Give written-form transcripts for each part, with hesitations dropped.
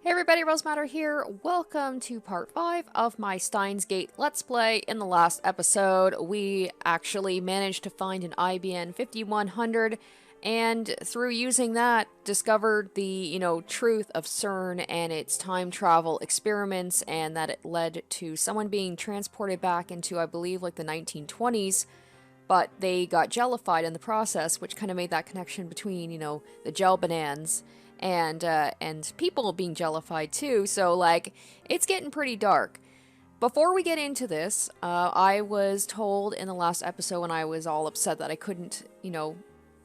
Hey everybody, Rosematter here. Welcome to part 5 of my Steins Gate Let's Play. In the last episode, we actually managed to find an IBN 5100 and through using that, discovered the, truth of CERN and its time travel experiments, and that it led to someone being transported back into, I believe, like the 1920s, but they got jellified in the process, which kind of made that connection between, the gel bonans and people being jellified too, so it's getting pretty dark. Before we get into this, I was told in the last episode when I was all upset that I couldn't,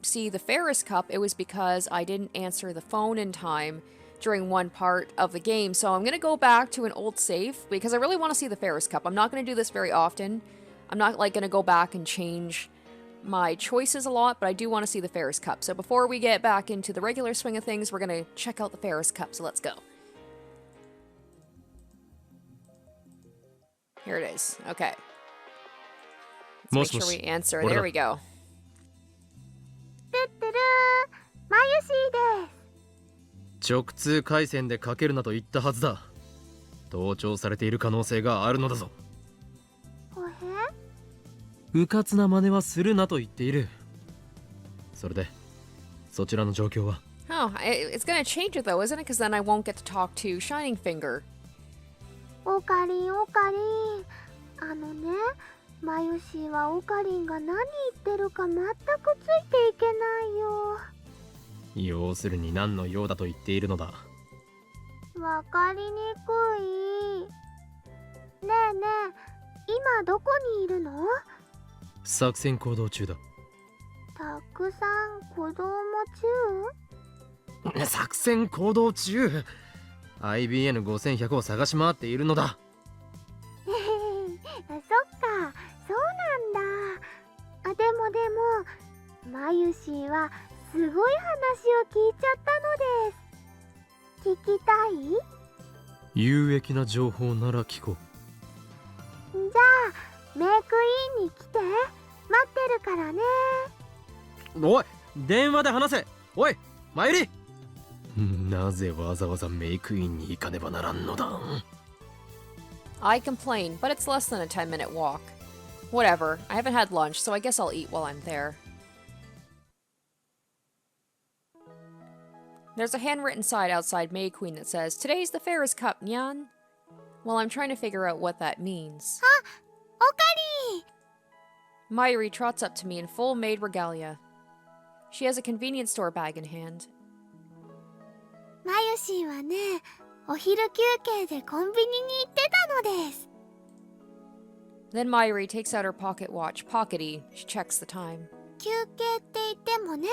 see the Faris Cup, it was because I didn't answer the phone in time during one part of the game. So I'm gonna go back to an old save because I really want to see the Faris Cup. I'm not gonna do this very often. I'm not gonna go back and change my choices a lot, but I do want to see the Faris Cup. So before we get back into the regular swing of things, we're going to check out the Faris Cup, so let's go. Here it is. Okay. Let's make sure we answer. There we go. Oh, it's gonna change it though, isn't it? Because then I won't get to talk to Shining Finger. オカリン、オカリン。マユシーはオカリンが何言ってるか全くついていけないよ。要するに何の用だと言っているのだ。わかりにくい。ねえねえ、今どこにいるの？作戦行動中だ。たくさん子供中？作戦行動中。IBN5100 を探し回っているのだ。そっか、そうなんだ。でも、マユシーはすごい話を聞いちゃったのです。聞きたい？有益な情報なら聞こう。じゃあ、メイクインに来て。待ってるからね。おい、電話で話せ。おい、マユリ。なぜわざわざメイクインに行かねばならんのだ。I complain, but it's less than a 10-minute walk. Whatever, I haven't had lunch, so I guess I'll eat while I'm there. There's a handwritten sign outside May Queen that says, "Today's the Faris Cup, Nyan." Well, I'm trying to figure out what that means. Okari! Mayuri trots up to me in full maid regalia. She has a convenience store bag in hand. マユシーはね、お昼休憩でコンビニに行ってたのです。Then Mayuri takes out her pocket watch, pockety. She checks the time. 休憩って言ってもね、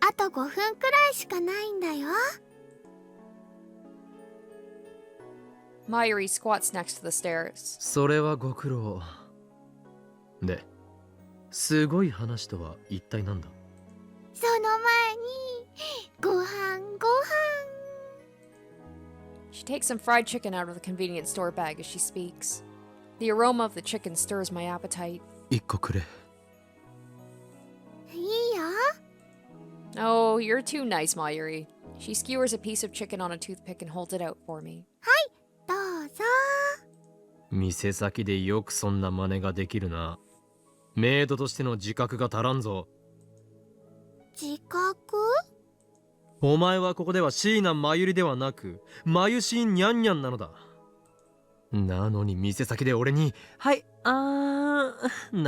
あと5分くらいしかないんだよ。Mayuri squats next to the stairs. それはご苦労。で、すごい話とは一体なんだ？その前に、ご飯。She takes some fried chicken out of the convenience store bag as she speaks. The aroma of the chicken stirs my appetite. 一個くれ。いいよ。Oh, you're too nice, Mayuri. She skewers a piece of chicken on a toothpick and holds it out for me. はい、どうぞ。店先でよくそんな真似ができるな。メイドとしての自覚が足らんぞ。自覚？お前はここでは椎名真由里ではなく、マユシーニャンニャンなのだ。なのに店先で俺に、はい、な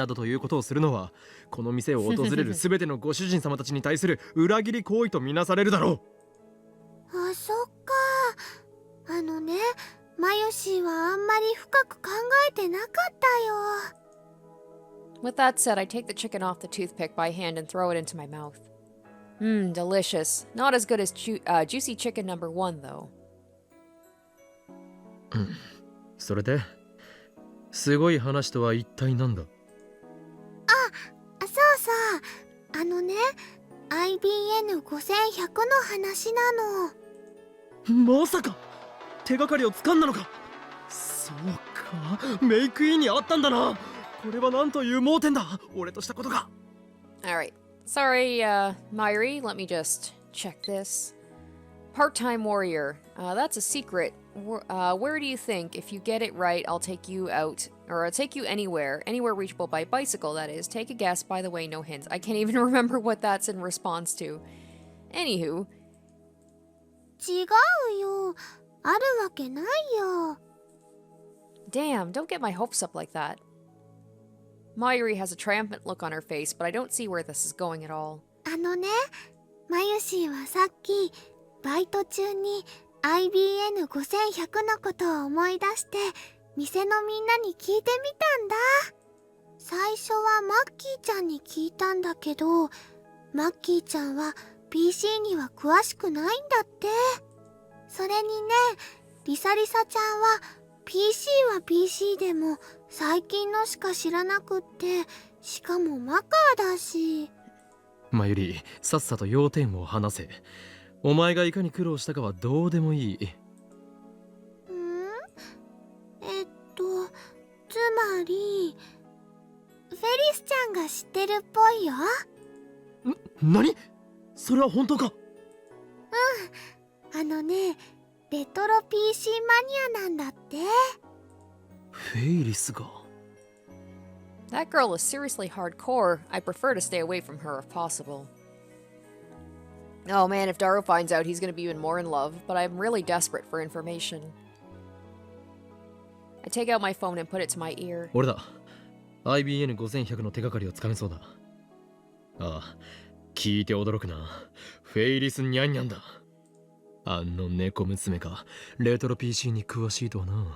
どということをするのは、この店を訪れるすべてのご主人様たちに対する裏切り行為とみなされるだろう。あ、そっか。マユシーはあんまり深く考えてなかったよ。With that said, I take the chicken off the toothpick by hand and throw it into my mouth. Delicious. Not as good as juicy chicken number 1, though. それで、すごい話とは一体なんだ？そうそう。IBN5100 の話なの。まさか手がかりをつかんだのか。そうか、メイクインにあったんだな。これはなんという盲点だ。俺としたことが。Alright. Sorry, Mayuri, let me just check this. Part-time warrior. That's a secret. Where do you think? If you get it right, I'll take you out. Or I'll take you anywhere. Anywhere reachable by bicycle, that is. Take a guess. By the way, no hints. I can't even remember what that's in response to. Anywho. 違うよ。あるわけないよ。 Damn, don't get my hopes up like that. Mayuri has a triumphant look on her face, but I don't see where this is going at all. あのね、マユシーはさっきバイト中に IBN5100 のことを思い出して店のみんなに聞いてみたんだ。最初はマッキーちゃんに聞いたんだけど、マッキーちゃんは PC には詳しくないんだって。それにね、リサリサちゃんは PC は PC でも最近のしか知らなくって、しかもマカーだし。マユリ、さっさと要点を話せ。お前がいかに苦労したかはどうでもいい。つまりフェリスちゃんが知ってるっぽいよ。何？それは本当か？あのね、レトロ PC マニアなんだって。フェイリスが。That girl is seriously hardcore. I prefer to stay away from her if possible. Oh man, if Daru finds out, he's gonna be even more in love, but I'm really desperate for information. I take out my phone and put it to my ear. 俺だ。IBN5100 の手がかりをつかめそうだ。ああ、聞いて驚くな。フェイリスニャンニャンだ。あの猫娘か、レトロ PC に詳しいとはな。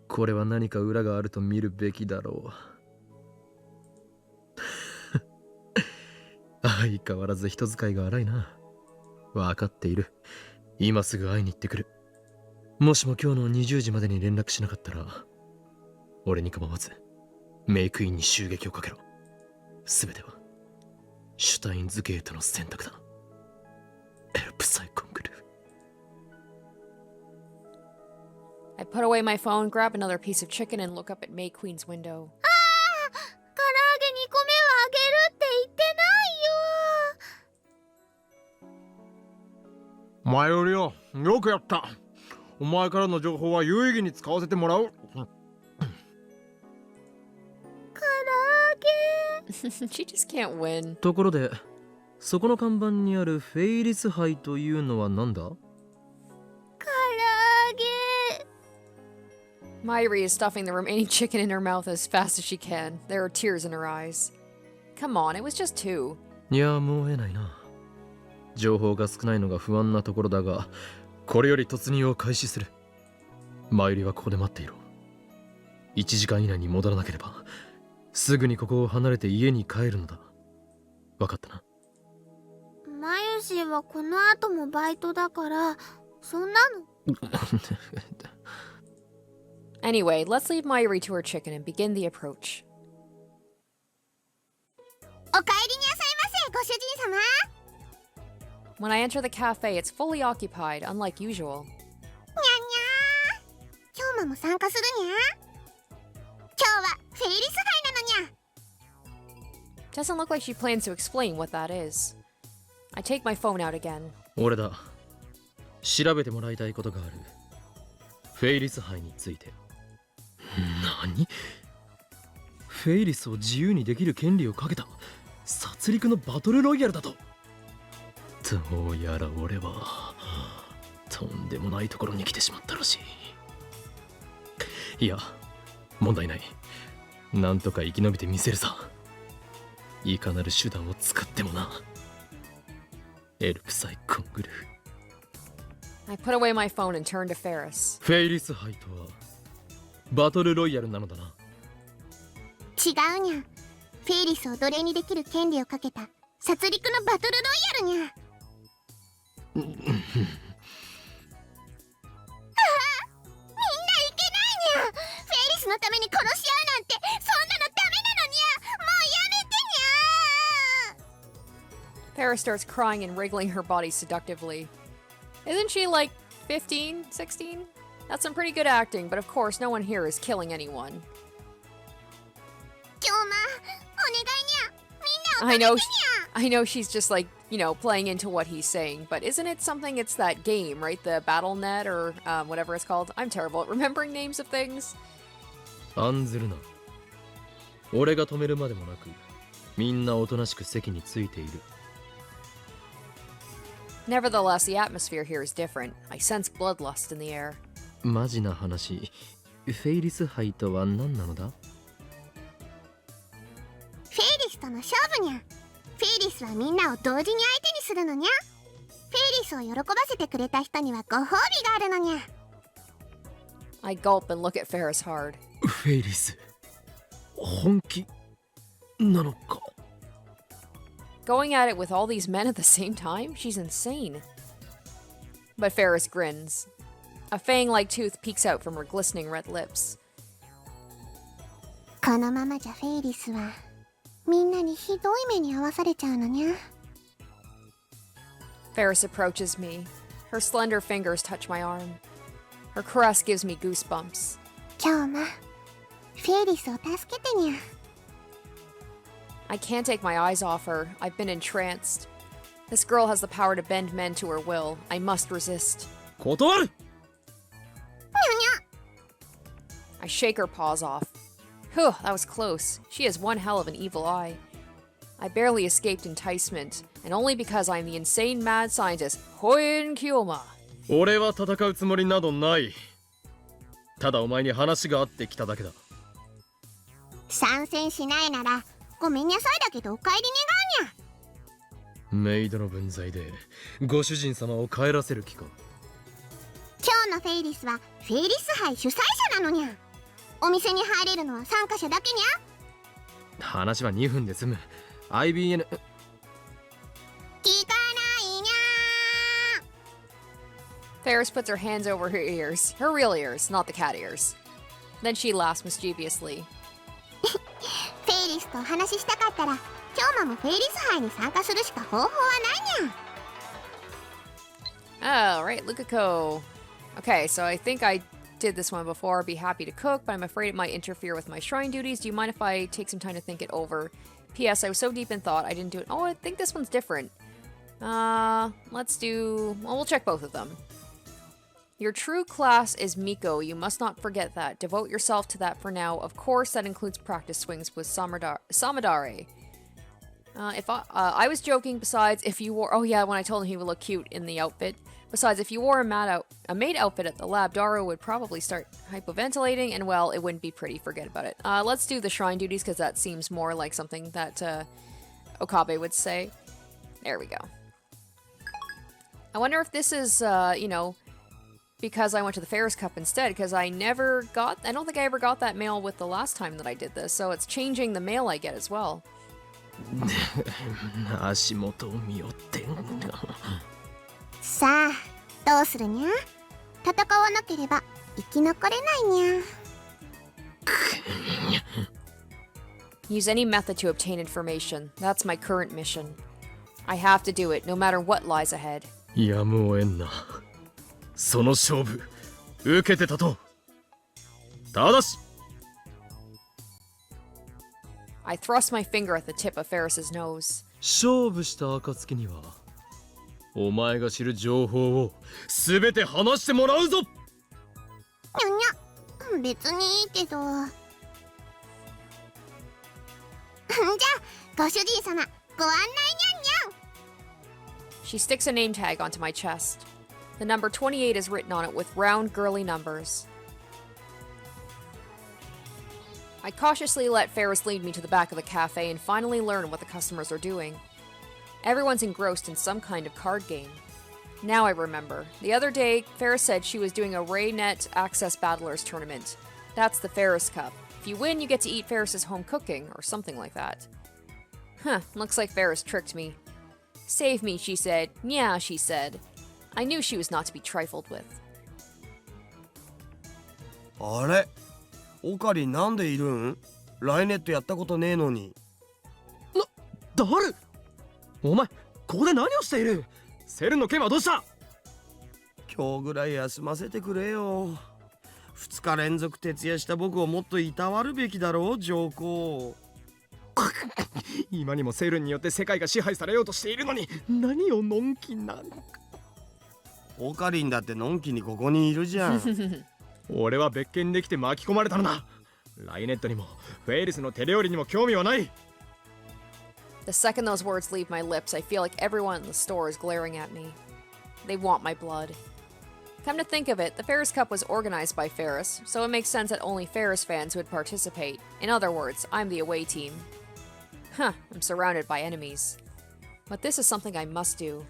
これは何か裏があると見るべきだろう。相変わらず人使いが荒いな。わかっている。今すぐ会いに行ってくる。もしも今日の20時までに連絡しなかったら、俺に構わずメイクインに襲撃をかけろ。すべてはシュタインズゲートの選択だ。エルプサイコングルー。I put away my phone, grab another piece of chicken, and look up at May Queen's window. 唐揚げ2個目はあげるって言ってないよ。前よりよ、よくやった。お前からの情報は有意義に使わせてもらう。唐揚げ。 She just can't win. ところで、そこの看板にあるフェイリス杯というのは何だ？唐揚げ。Mayuri is stuffing the remaining chicken in her mouth as fast as she can. There are tears in her eyes. Come on, it was just 2. やむを得ないな。情報が少ないのが不安なところだが、これより突入を開始する。マユリはここで待っていろ。1時間以内に戻らなければ、すぐにここを離れて家に帰るのだ。わかったな。マユシはこの後もバイトだから、そんなの。Anyway, let's leave Mayuri to her chicken and begin the approach. お帰りになさいませ、ご主人様。 When I enter the cafe, it's fully occupied, unlike usual. にゃんにゃー。今日も参加するにゃ。今日はフェイリス杯なのにゃ。 Doesn't look like she plans to explain what that is. I take my phone out again. 俺だ。調べてもらいたいことがある。フェイリス杯について。何？フェイリスを自由にできる権利をかけた殺戮のバトルロイヤルだと。どうやら俺はとんでもないところに来てしまったらしい。いや、問題ない。なんとか生き延びてみせるさ。いかなる手段を使ってもな。エルプサイコングルー。I put away my phone and turn to Faris. フェイリス杯とはバトルロイヤルなのだな。違うにゃ。フェイリスを奴隷にできる権利をかけた殺戮のバトルロイヤルにゃ。みんないけないにゃ。フェイリスのために殺し合うなんて、そんなのダメなのにゃ。もうやめてにゃ。 Faris starts crying and wriggling her body seductively. Isn't she like 15, 16? That's some pretty good acting, but of course no one here is killing anyone. 今日ま、お願いにゃ。みんなを止めてにゃ。I know she's just like, playing into what he's saying, but isn't it something, it's that game, right? The battle net or whatever it's called. I'm terrible at remembering names of things. 案ずるな。俺が止めるまでもなく、みんなおとなしく席についている。Nevertheless, the atmosphere here is different. I sense bloodlust in the air. マジな話、フェイリス杯とは何なのだ？フェイリスとの勝負にゃ。フェイリスはみんなを同時に相手にするのにゃ。フェイリスを喜ばせてくれた人にはご褒美があるのにゃ。I gulp and look at Faris hard. フェイリス、本気なのか？ Going at it with all these men at the same time? She's insane. But Faris grins. A fang-like tooth peeks out from her glistening red lips. このままじゃフェイリスはみんなにひどい目に遭わされちゃうのにゃ。Faris approaches me. Her slender fingers touch my arm. Her caress gives me goosebumps. 今日もフェイリスを助けてにゃ。I can't take my eyes off her. I've been entranced. This girl has the power to bend men to her will. I must resist. 断る！ I shake her paws off. Whew, that was close. She has one hell of an evil eye. I barely escaped enticement, and only because I'm the insane mad scientist, Hoen Kyoma. 俺は戦うつもりなどない。ただお前に話があってきただけだ。参戦しないならごめんにゃさいだけどお帰り願うにゃ。メイドの分際でご主人様を帰らせる気か。今日のフェイリスはフェイリス杯主催者なのにゃ。お店に入れるのは参加者だけにゃ。話は2分で済む。IBN 聞かないにゃ。 Faris puts her hands over her ears. Her real ears, not the cat ears. Then she laughs mischievously. フェイリスとお話ししたかったら今日もフェイリス杯に参加するしか方法はないにゃ。 Oh, right, Lukako. Okay, so I think I did this one before. I'd be happy to cook, but I'm afraid it might interfere with my shrine duties. Do you mind if I take some time to think it over? P.S. I was so deep in thought, I didn't do it. Oh, I think this one's different. Let's do... Well, we'll check both of them. Your true class is Miko. You must not forget that. Devote yourself to that for now. Of course, that includes practice swings with Samadare. I was joking. Besides, if you wore... Oh, yeah, when I told him he would look cute in the outfit. Besides, if you wore a maid outfit at the lab, Daro would probably start hypoventilating, and well, it wouldn't be pretty. Forget about it. Let's do the shrine duties, because that seems more like something that Okabe would say. There we go. I wonder if this is, because I went to the Faris Cup instead, because I don't think I ever got that mail with the last time that I did this, so it's changing the mail I get as well. 足元を見よって。さあどうするにゃ。戦わなければ生き残れないにゃ。 Use any method to obtain information. That's my current mission. I have to do it, no matter what lies ahead. やむをえんな。その勝負受けてたと。ただし I thrust my finger at the tip of Faris's nose. 勝負した暁にはお前が知る情報をすべて話してもらうぞ。にゃにゃ、別にいいけど。じゃあご主人様ご案内にゃんにゃん。 She sticks a name tag onto my chest. The number 28 is written on it with round, girly numbers. I cautiously let Faris lead me to the back of the cafe and finally learn what the customers are doing. Everyone's engrossed in some kind of card game. Now I remember. The other day, Faris said she was doing a RayNet Access Battlers tournament. That's the Faris Cup. If you win, you get to eat Faris's home cooking, or something like that. Huh, looks like Faris tricked me. Save me, she said. Yeah, she said. I knew she was not to be trifled with. あれオカリなんでいるん？ライネットやったことねえのに。誰？お前ここで何をしている？セルの件はどうした？今日ぐらい休ませてくれよ。2日連続徹夜した僕をもっといたわるべきだろう上皇。今にもセルンによって世界が支配されようとしているのに、何をのんきな。オカリンだってのんきにここにいるじゃん。俺は別件できて巻き込まれたのだ。ライネットにもフェイリスの手料理にも興味はない。 The second those words leave my lips, I feel like everyone in the store is glaring at me. They want my blood. Come to think of it, the Faris Cup was organized by Faris, so it makes sense that only Faris fans would participate. In other words, I'm the away team. Huh, I'm surrounded by enemies. But this is something I must do.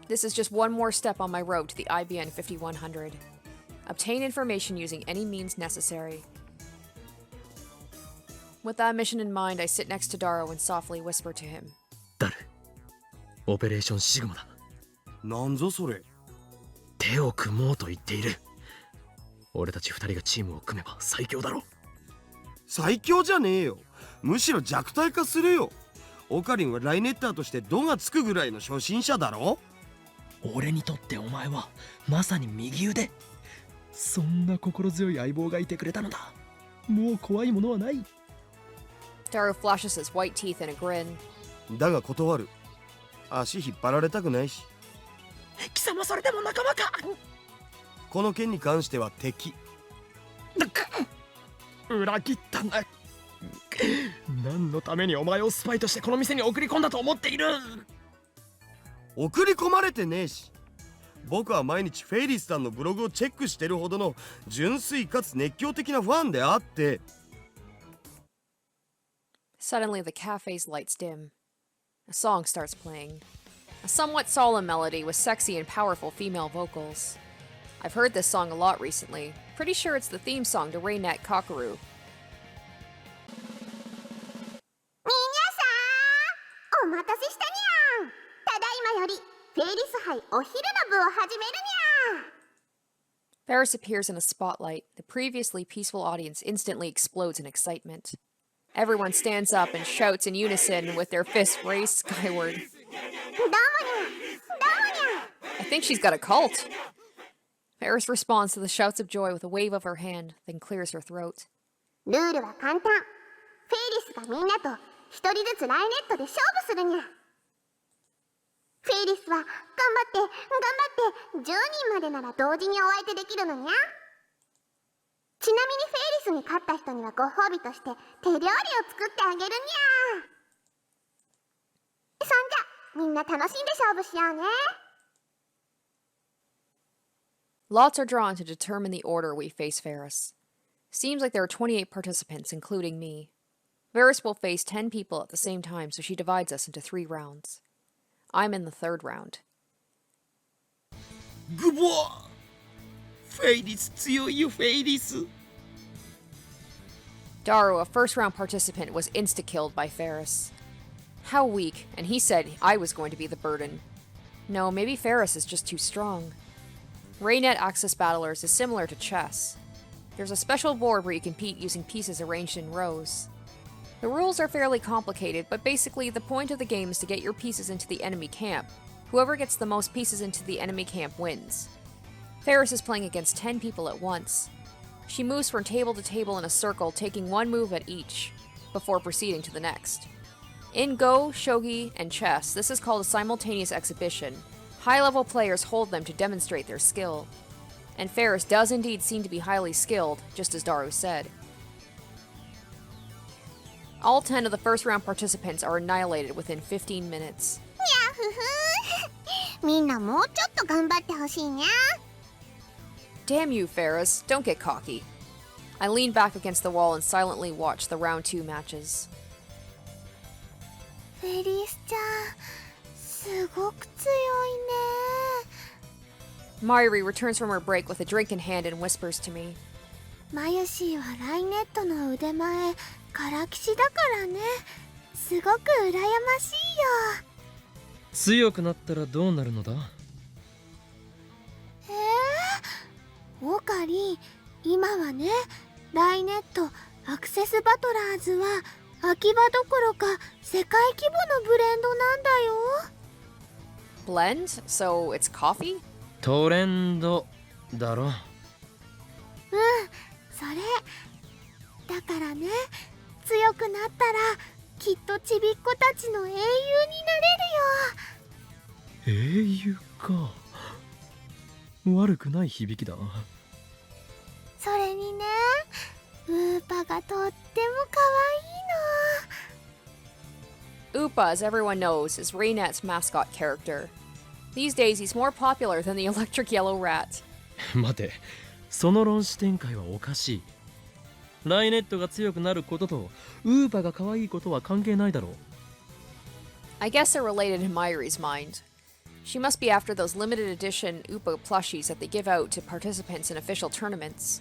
This is just one more step on my road to the IBN 5100. Obtain information using any means necessary. With that mission in mind, I sit next to Daro and softly whisper to him. ダル、オペレーションシグマだ。なんぞそれ。手を組もうと言っている。俺たち二人がチームを組めば最強だろう。最強じゃねえよ。むしろ弱体化するよ。オカリンはライネッターとして度がつくぐらいの初心者だろ。俺にとってお前はまさに右腕。そんな心強い相棒がいてくれたのだ。もう怖いものはない。Daro flashes his white teeth in a grin. だが断る。足引っ張られたくないし。貴様それでも仲間か。この件に関しては敵。裏切ったな。何のためにお前をスパイとしてこの店に送り込んだと思っている。送り込まれてねえし。僕は毎日フェイリスさんのブログをチェックしてるほどの純粋かつ熱狂的なファンであって。Suddenly, the cafe's lights dim. A song starts playing. A somewhat solemn melody with sexy and powerful female vocals. I've heard this song a lot recently. Pretty sure it's the theme song to Raynet Kakaru. 皆さん、お待たせしたにゃん。ただいまよりフェイリス杯お昼の部を始めるにゃん。Faris appears in a spotlight. The previously peaceful audience instantly explodes in excitement. Everyone stands up and shouts in unison with their fists raised skyward. どうもにゃん、どうもにゃん。 I think she's got a cult. Faris responds to the shouts of joy with a wave of her hand, then clears her throat. ルールは簡単。フェイリスがみんなと一人ずつライネットで勝負するにゃ。フェイリスは頑張って10人までなら同時にお相手できるのにゃ。ちなみにフェイリスに勝った人にはご褒美として手料理を作ってあげるにゃ。そんじゃみんな楽しんで勝負しようね。 Lots are drawn to determine the order we face Faris. Seems like there are 28 participants, including me. Faris will face 10 people at the same time, so she divides us into 3 rounds. I'm in the 3rd round. グボー。フェイリス強いよ、フェイリス。Daro, a first-round participant, was insta-killed by Faris. How weak, and he said I was going to be the burden. No, maybe Faris is just too strong. Raynet Axis Battlers is similar to chess. There's a special board where you compete using pieces arranged in rows. The rules are fairly complicated, but basically the point of the game is to get your pieces into the enemy camp. Whoever gets the most pieces into the enemy camp wins. Faris is playing against 10 people at once. She moves from table to table in a circle, taking one move at each, before proceeding to the next. In Go, Shogi, and chess, this is called a simultaneous exhibition. High-level players hold them to demonstrate their skill. And Faris does indeed seem to be highly skilled, just as Daru said. All 10 of the first-round participants are annihilated within 15 minutes. やふふ。みんなもうちょっと頑張ってほしいにゃ。 Damn you, Faris, don't get cocky. I lean back against the wall and silently watch the round 2 matches. フェリスちゃん、すごく強いね。 Mayuri returns from her break with a drink in hand and whispers to me. マユシーはライネットの腕前からきしだからね。すごく羨ましいよ。強くなったらどうなるのだ。オカリン、今はね、ライネットアクセスバトラーズは秋葉どころか世界規模のブレンドなんだよ。 Blend? So it's coffee? トレンドだろ。それだからね、強くなったらきっとちびっ子たちの英雄になれるよ。英雄か。悪くない響きだ。それにね、ウーパがとっても可愛いの。 Oopa, as everyone knows, is Raynet's mascot character. These days, he's more popular than the electric yellow rat. 待て、その論視展開はおかしい。ライネットが強くなることとウーパが可愛いことは関係ないだろう。 I guess they're related in Mayuri's mind. She must be after those limited edition Oopa plushies that they give out to participants in official tournaments.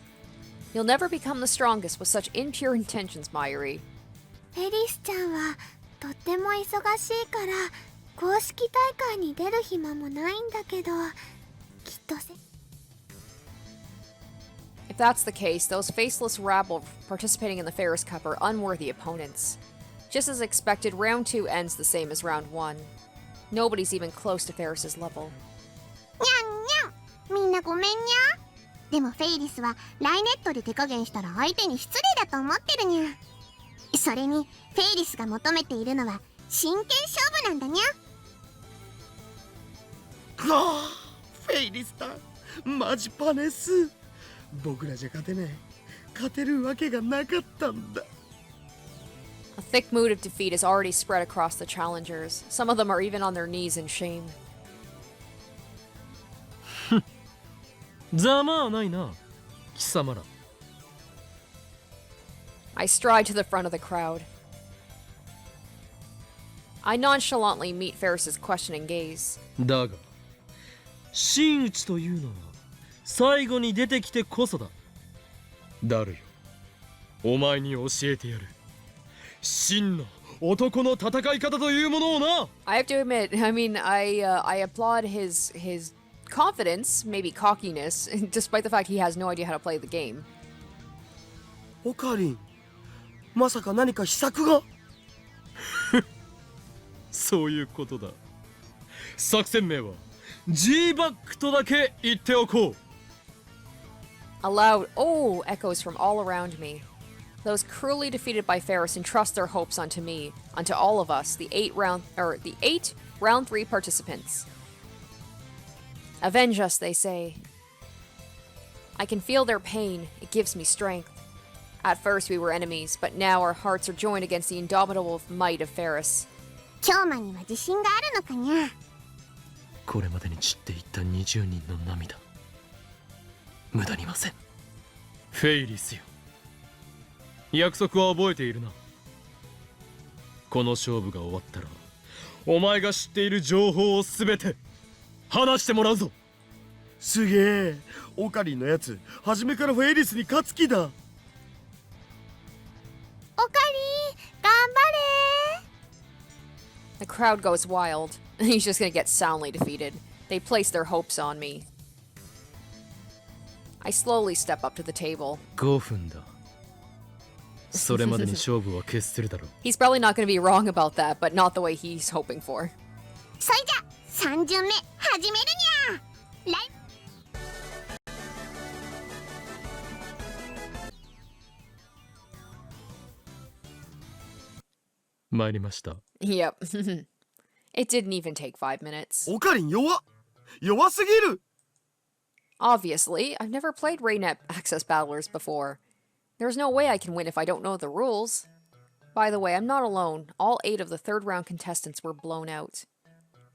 You'll never become the strongest with such impure intentions, Mayuri. フェリスちゃんはとっても忙しいから公式大会に出る暇もないんだけど、きっとIf that's the case, those faceless rabble participating in the Faris Cup are unworthy opponents. Just as expected, round 2 ends the same as round 1. Nobody's even close to Faris's level. にゃんにゃん、みんなごめんにゃ。でもフェイリスはライネットで手加減したら相手に失礼だと思ってるにゃ。それにフェイリスが求めているのは真剣勝負なんだにゃ。フェイリスだ、マジパネス。僕らじゃ勝てない。勝てるわけがなかったんだ。A thick mood of defeat is already spread across the challengers. Some of them are even on their knees in shame. ざまあないな、貴様ら。I stride to the front of the crowd. I nonchalantly meet Faris's questioning gaze. だが真打ちというのは最後に出てきてこそだ。ダルよ、お前に教えてやる。真の男の戦い方というものをな。 I have to admit, I applaud his confidence, maybe cockiness, despite the fact he has no idea how to play the game. オカリン、まさか何か秘策が？そういうことだ。作戦名は G バックとだけ言っておこう。 A loud "oh" echoes from all around me. Those cruelly defeated by Faris entrust their hopes onto me, onto all of us, the eight round 3 participants. Avenge us, they say. I can feel their pain. It gives me strength. At first we were enemies, but now our hearts are joined against the indomitable might of Faris. 京馬には自信があるのかにゃ。これまでに散っていった20人の涙、無駄にません。フェイリスよ、約束は覚えているな。この勝負が終わったらお前が知っている情報を全て話してもらうぞ。すげえ、オカリンのやつ初めからフェイリスに勝つ気だ。オカリン、頑張れ。 The crowd goes wild. He's just gonna get soundly defeated. They place their hopes on me. I slowly step up to the table. 5分だ。それまでに勝負は決するだろう。 He's probably not gonna be wrong about that, but not the way he's hoping for. それじゃ3巡目始めるにゃ。参りました。 Yep. It didn't even take 5 minutes. オカリン弱すぎる。 Obviously, I've never played Raynet Access Battlers before. There's no way I can win if I don't know the rules. By the way, I'm not alone. All 8 of the third round contestants were blown out.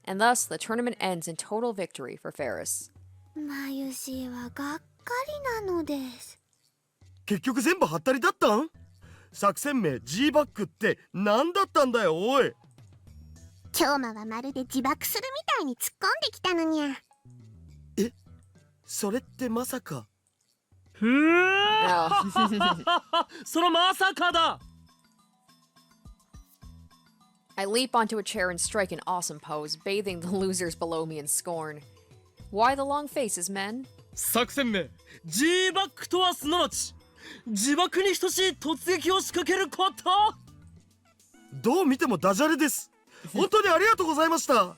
And thus, the tournament ends in total victory for Faris. マユシーはがっかりなのです。結局全部ハッタリだったん？作戦名 G バックって何だったんだよ、おい。京馬はまるで自爆するみたいに突っ込んできたのにゃ。え、それってまさか。ふぅ Oh. そのまさかだ。 I leap onto a chair and strike an awesome pose, bathing the losers below me in scorn. Why the long faces, men? 作戦名 G バックとはすなわち自爆に等しい突撃を仕掛けること。どう見てもダジャレです。本当にありがとうございました。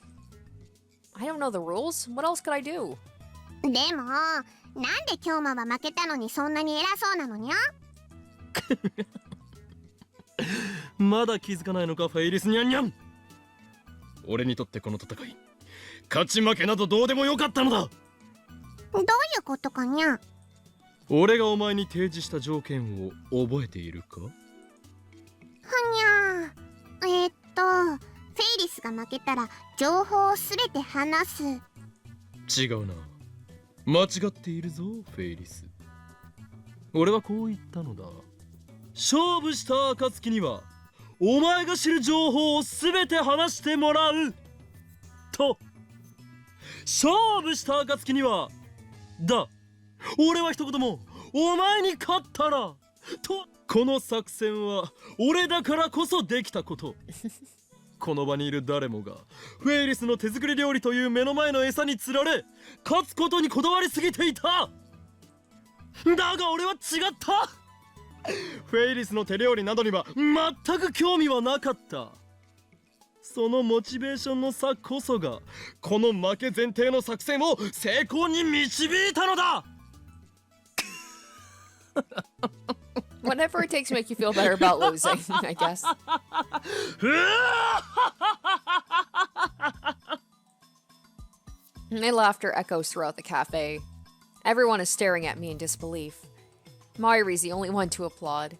I don't know the rules. What else could I do? でもなんで京馬は負けたのにそんなに偉そうなのにゃ。まだ気づかないのかフェイリスニャンニャン。俺にとってこの戦い、勝ち負けなどどうでもよかったのだ。どういうことかにゃ。俺がお前に提示した条件を覚えているか？ふにゃフェイリスが負けたら情報をすべて話す。違うな。間違っているぞフェイリス。俺はこう言ったのだ。勝負した暁にはお前が知る情報を全て話してもらうと。勝負した暁にはだ。俺は一言もお前に勝ったらと。この作戦は俺だからこそできたこと。この場にいる誰もがフェイリスの手作り料理という目の前の餌に釣られ勝つことにこだわりすぎていた。だが俺は違った。フェイリスの手料理などには全く興味はなかった。そのモチベーションの差こそがこの負け前提の作戦を成功に導いたのだ。Whatever it takes to make you feel better about losing, I guess. My laughter echoes throughout the cafe. Everyone is staring at me in disbelief. Mayuri's the only one to applaud. わ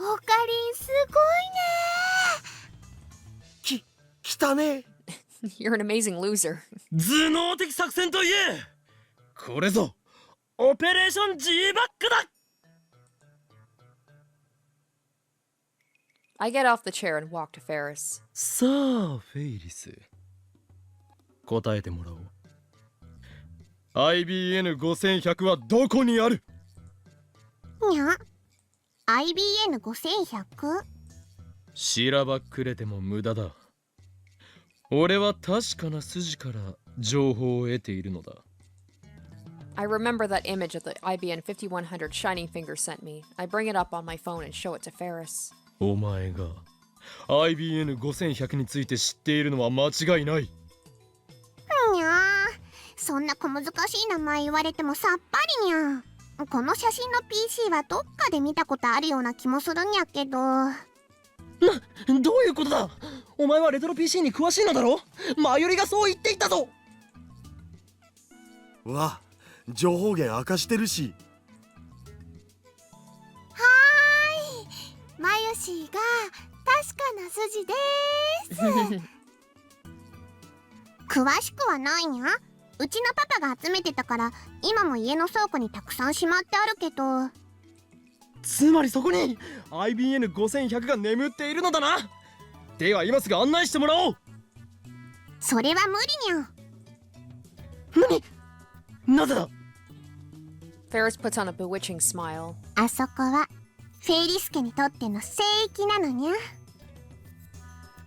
あ、オカリンすごいね。来たね。You're an amazing loser. 頭脳的作戦といえ、これぞオペレーション G バックだ。I get off the chair and walk to Faris. さあフェイリス、答えてもらおう。IBN5100 はどこにある？にゃ IBN5100？ しらばっくれても無駄だ。俺は確かな筋から情報を得ているのだ。I remember that image of the IBN 5100 Shining Finger sent me. I bring it up on my phone and show it to Faris. お前が IBN5100 について知っているのは間違いない。にゃそんな小難しい名前言われてもさっぱりにゃ。この写真の PC はどっかで見たことあるような気もするんやけど。どういうことだ？お前はレトロ PC に詳しいのだろ？マユリがそう言っていたぞ。うわ、情報源明かしてるし。マユシーが確かな筋です。詳しくはないにゃ。うちのパパが集めてたから今も家の倉庫にたくさんしまってあるけど。つまりそこに IBN5100 が眠っているのだな。では今すぐ案内してもらおう。それは無理にゃ。なぜだ？ Faris puts on a bewitching smile. あそこはフェイリス家にとっての聖域なのにゃ。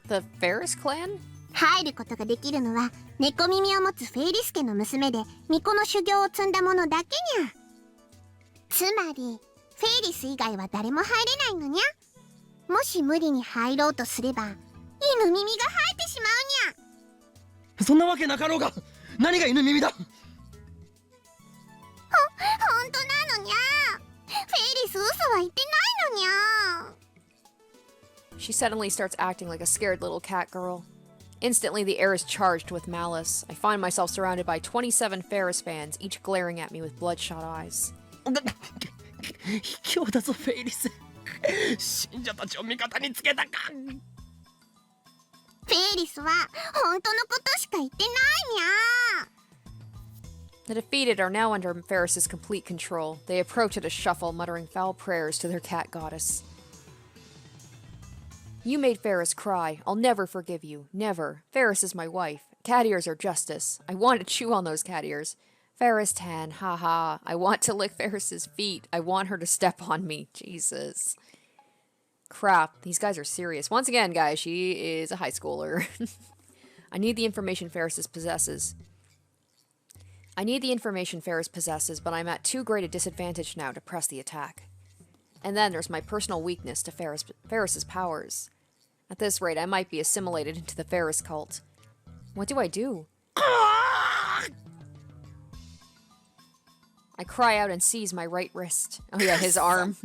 The Faris clan? 入ることができるのは猫耳を持つフェイリス家の娘で巫女の修行を積んだ者だけにゃ。つまりフェイリス以外は誰も入れないのにゃ。もし無理に入ろうとすれば犬耳が生えてしまうにゃ。そんなわけなかろうが。何が犬耳だ？ほんとなのにゃ。フェイリス嘘は言ってないのにゃ。She suddenly starts acting like a scared little cat girl. Instantly, the air is charged with malice. I find myself surrounded by 27 Faris fans, each glaring at me with bloodshot eyes. 卑怯だぞフェイリス。信者たちを味方につけたか。フェイリスは本当のことしか言ってないにゃ。 The defeated are now under Faris's complete control. They approach at a shuffle, muttering foul prayers to their cat goddess. You made Faris cry. I'll never forgive you. Never. Faris is my wife. Cat ears are justice. I want to chew on those cat ears. Faris Tan, haha. I want to lick Faris's feet. I want her to step on me. Jesus. Crap, these guys are serious. Once again, guys, she is a high schooler. I need the information Faris possesses. But I'm at too great a disadvantage now to press the attack. And then there's my personal weakness to Faris's powers. At this rate, I might be assimilated into the Faris cult. What do I do? I cry out and seize my right wrist. Oh yeah, his arm.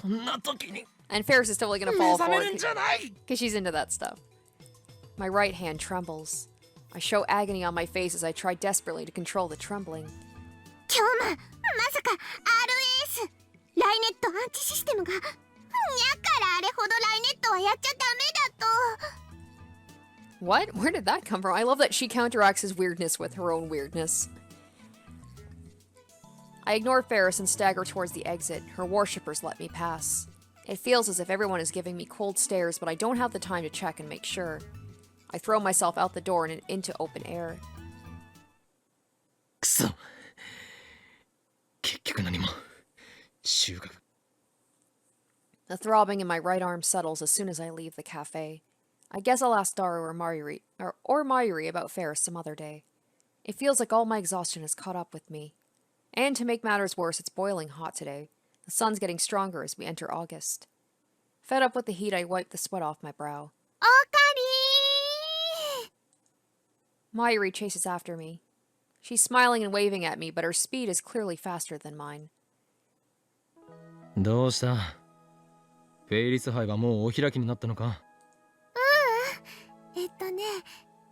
こんな時に And Faris is totally gonna fall 目覚 for めるん it じゃない because she's into that stuff. My right hand trembles. I show agony on my face as I try desperately to control the trembling. 今日もまさか RS ライネットアンチシステムが。にゃからあれほどライネットはやっちゃダメだと。 What? Where did that come from? I love that she counteracts his weirdness with her own weirdness. I ignore Faris and stagger towards the exit. Her worshippers let me pass. It feels as if everyone is giving me cold stares, but I don't have the time to check and make sure. I throw myself out the door and into open air. くそ結局何も収穫 The throbbing in my right arm settles as soon as I leave the cafe. I guess I'll ask Daru or Mayuri about Faris some other day. It feels like all my exhaustion has caught up with me. And to make matters worse, it's boiling hot today. The sun's getting stronger as we enter August. Fed up with the heat, I wipe the sweat off my brow. おかりー Mayuri chases after me. She's smiling and waving at me, but her speed is clearly faster than mine. どうしたフェイリス杯はもうお開きになったのか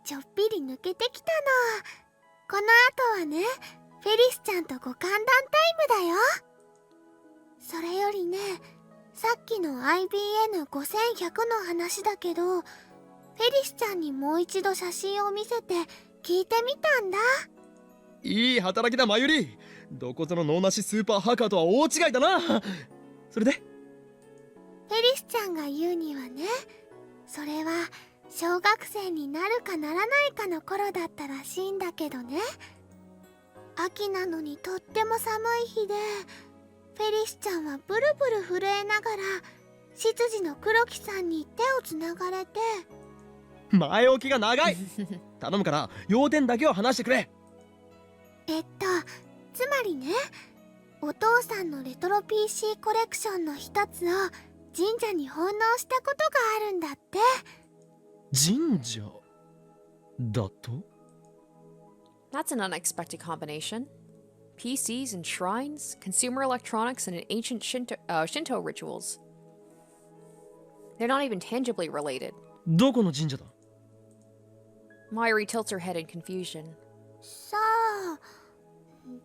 ちょっぴり抜けてきたの。この後はね、フェリスちゃんとご歓談タイムだよ。それよりね、さっきの IBN5100 の話だけど、フェリスちゃんにもう一度写真を見せて聞いてみたんだ。いい働きだマユリどこぞの脳なしスーパーハッカーとは大違いだなそれでフェリスちゃんが言うにはね、それは小学生になるかならないかの頃だったらしいんだけどね。秋なのにとっても寒い日で、フェリスちゃんはブルブル震えながら執事の黒木さんに手をつながれて、前置きが長い頼むから要点だけを話してくれつまりね、お父さんのレトロ PC コレクションの一つを神社に奉納したことがあるんだって。神社だと That's an unexpected combination. PCs and shrines, consumer electronics, and an ancient Shinto rituals. They're not even tangibly related. どこの神社だ Mayuri tilts her head in confusion. さあ、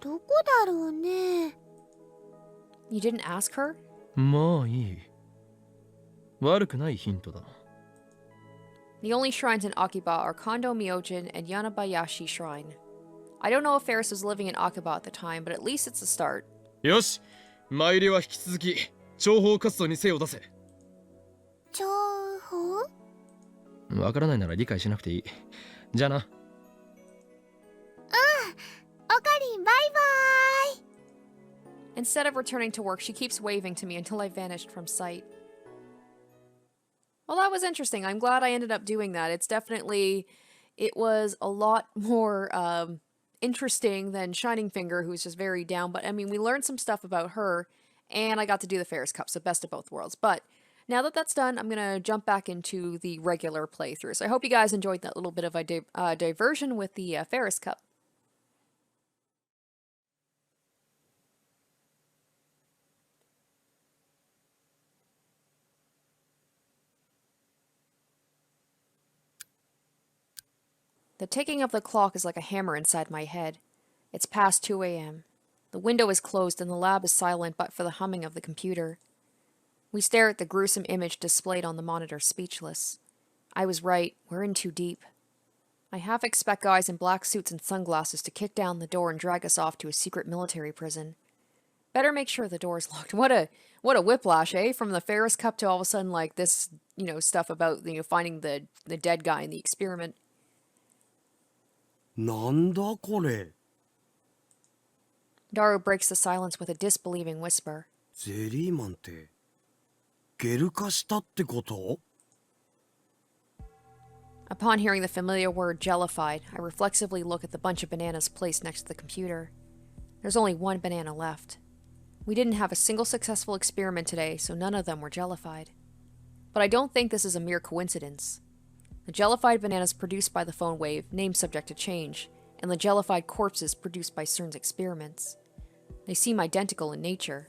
どこだろうね。You didn't ask her? まあいい悪くないヒントだ The only shrines in Akiba are Kondo Myojin and Yanabayashi Shrine. I don't know if Faris was living in Akiba at the time, but at least it's a start. よしマユリは引き続き諜報活動に精を出せ情報？わからないなら理解しなくていいじゃあなおかりんバイバイ。 Instead of returning to work, she keeps waving to me until I vanished from sight. Well, that was interesting. I'm glad I ended up doing that. It was a lot more interesting than Shining Finger, who's just very down. But I mean, we learned some stuff about her, and I got to do the Faris Cup, so best of both worlds. But now that that's done, I'm going to jump back into the regular playthrough. So I hope you guys enjoyed that little bit of a diversion with the Faris Cup. The ticking of the clock is like a hammer inside my head. It's past 2 a.m. The window is closed and the lab is silent but for the humming of the computer. We stare at the gruesome image displayed on the monitor, speechless. I was right, we're in too deep. I half expect guys in black suits and sunglasses to kick down the door and drag us off to a secret military prison. Better make sure the door is locked. What a whiplash, eh? From the Faris Cup to all of a sudden like this, stuff about, finding the dead guy in the experiment. なんだこれ Daru breaks the silence with a disbelieving whisper. ゼリーマンってゲル化したってこと Upon hearing the familiar word jellified, I reflexively look at the bunch of bananas placed next to the computer. There's only one banana left. We didn't have a single successful experiment today, so none of them were jellified. But I don't think this is a mere coincidence. The jellified bananas produced by the phone wave, name subject to change, and the jellified corpses produced by CERN's experiments. They seem identical in nature.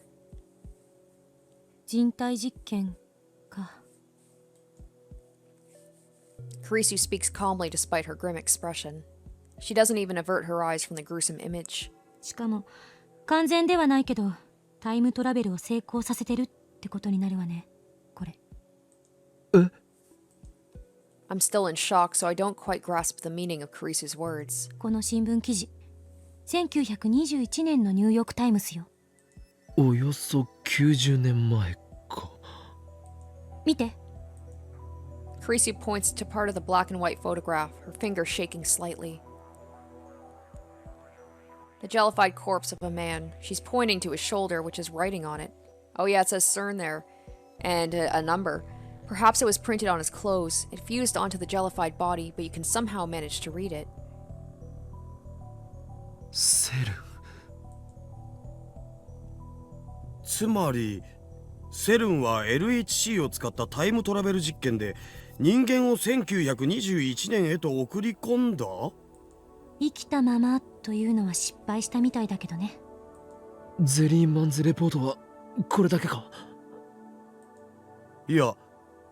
人体実験か。 Kurisu speaks calmly despite her grim expression. She doesn't even avert her eyes from the gruesome image. しかも完全ではないけどタイムトラベルを成功させてるってことになるわね、これ。I'm still in shock, so I don't quite grasp the meaning of Kurisu's words. この新聞記事、1921年のニューヨークタイムスよ。およそ90年前か。見て。 Kurisu points to part of the black and white photograph, her finger shaking slightly. The jellified corpse of a man. She's pointing to his shoulder, which is writing on it. Oh yeah, it says CERN there. And a number. Perhaps it was printed on his clothes. It fused onto the jellified body, but you can somehow manage to read it. セルン。つまりセルンは LHC を使ったタイムトラベル実験で人間を1921年へと送り込んだ。生きたままというのは失敗したみたいだけどね。ゼリーマンズレポートはこれだけか。いや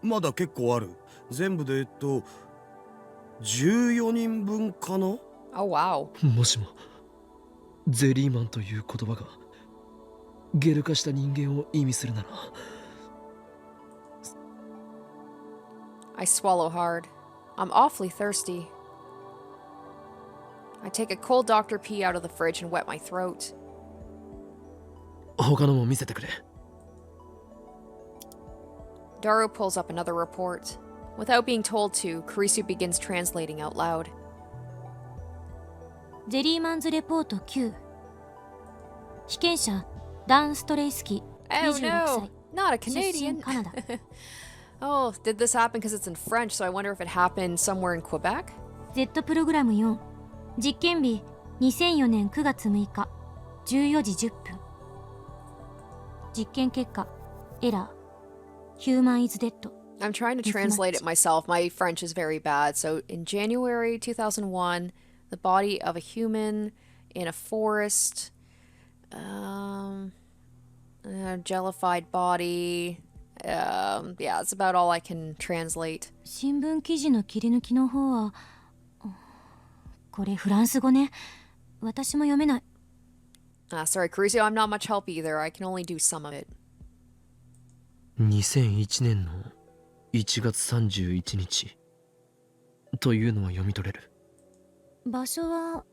まだ結構ある。全部で14人分かな。 Oh wow. もしもゼリーマンという言葉がゲル化した人間を意味するなら。 I swallow hard. I'm awfully thirsty. I take a cold Dr. Pee out of the fridge and wet my throat. 他のも見せてくれ。 Daru pulls up another report. Without being told to, Kurisu begins translating out loud. ゼリーマンズレポート9。被験者ダン・ストレイスキ Oh 26 no, 歳 not a 出身 Canadian. カナダ。 Oh, did this happen because it's in French, so I wonder if it happened somewhere in Quebec? Z プログラム4。実験日2004年9月6日14時10分。実験結果エラー。Human is dead. I'm trying to translate it myself. My French is very bad. So in January 2001, the body of a human in a forest, a jellified body. Yeah, that's about all I can translate. 新聞記事の切り抜きの方はこれフランス語ね。私も読めない。Sorry, Crucio, I'm not much help either. I can only do some of it. 2001年の1月31日というのは読み取れる。場所は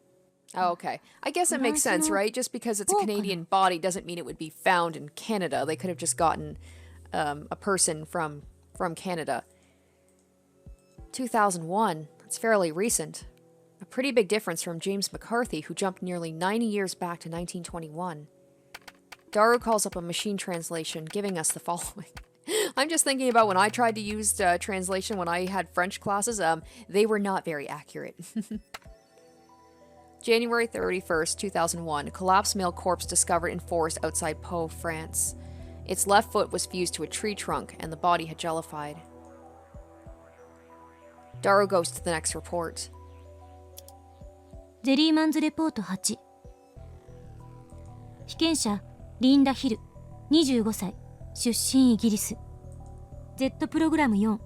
Oh, okay. I guess it makes sense, right? Just because it's a Canadian body doesn't mean it would be found in Canada. They could have just gotten a person from Canada. 2001. That's fairly recent. A pretty big difference from James McCarthy, who jumped nearly 90 years back to 1921. Daru calls up a machine translation, giving us the following. I'm just thinking about when I tried to use translation when I had French classes. They were not very accurate. January 31st, 2001, a collapsed male corpse discovered in forest outside Pau, France. Its left foot was fused to a tree trunk, and the body had jellified. Daru goes to the next report. ゼリーマンズレポート8。被験者リンダ・ヒル25歳出身イギリス。 Z プログラム4。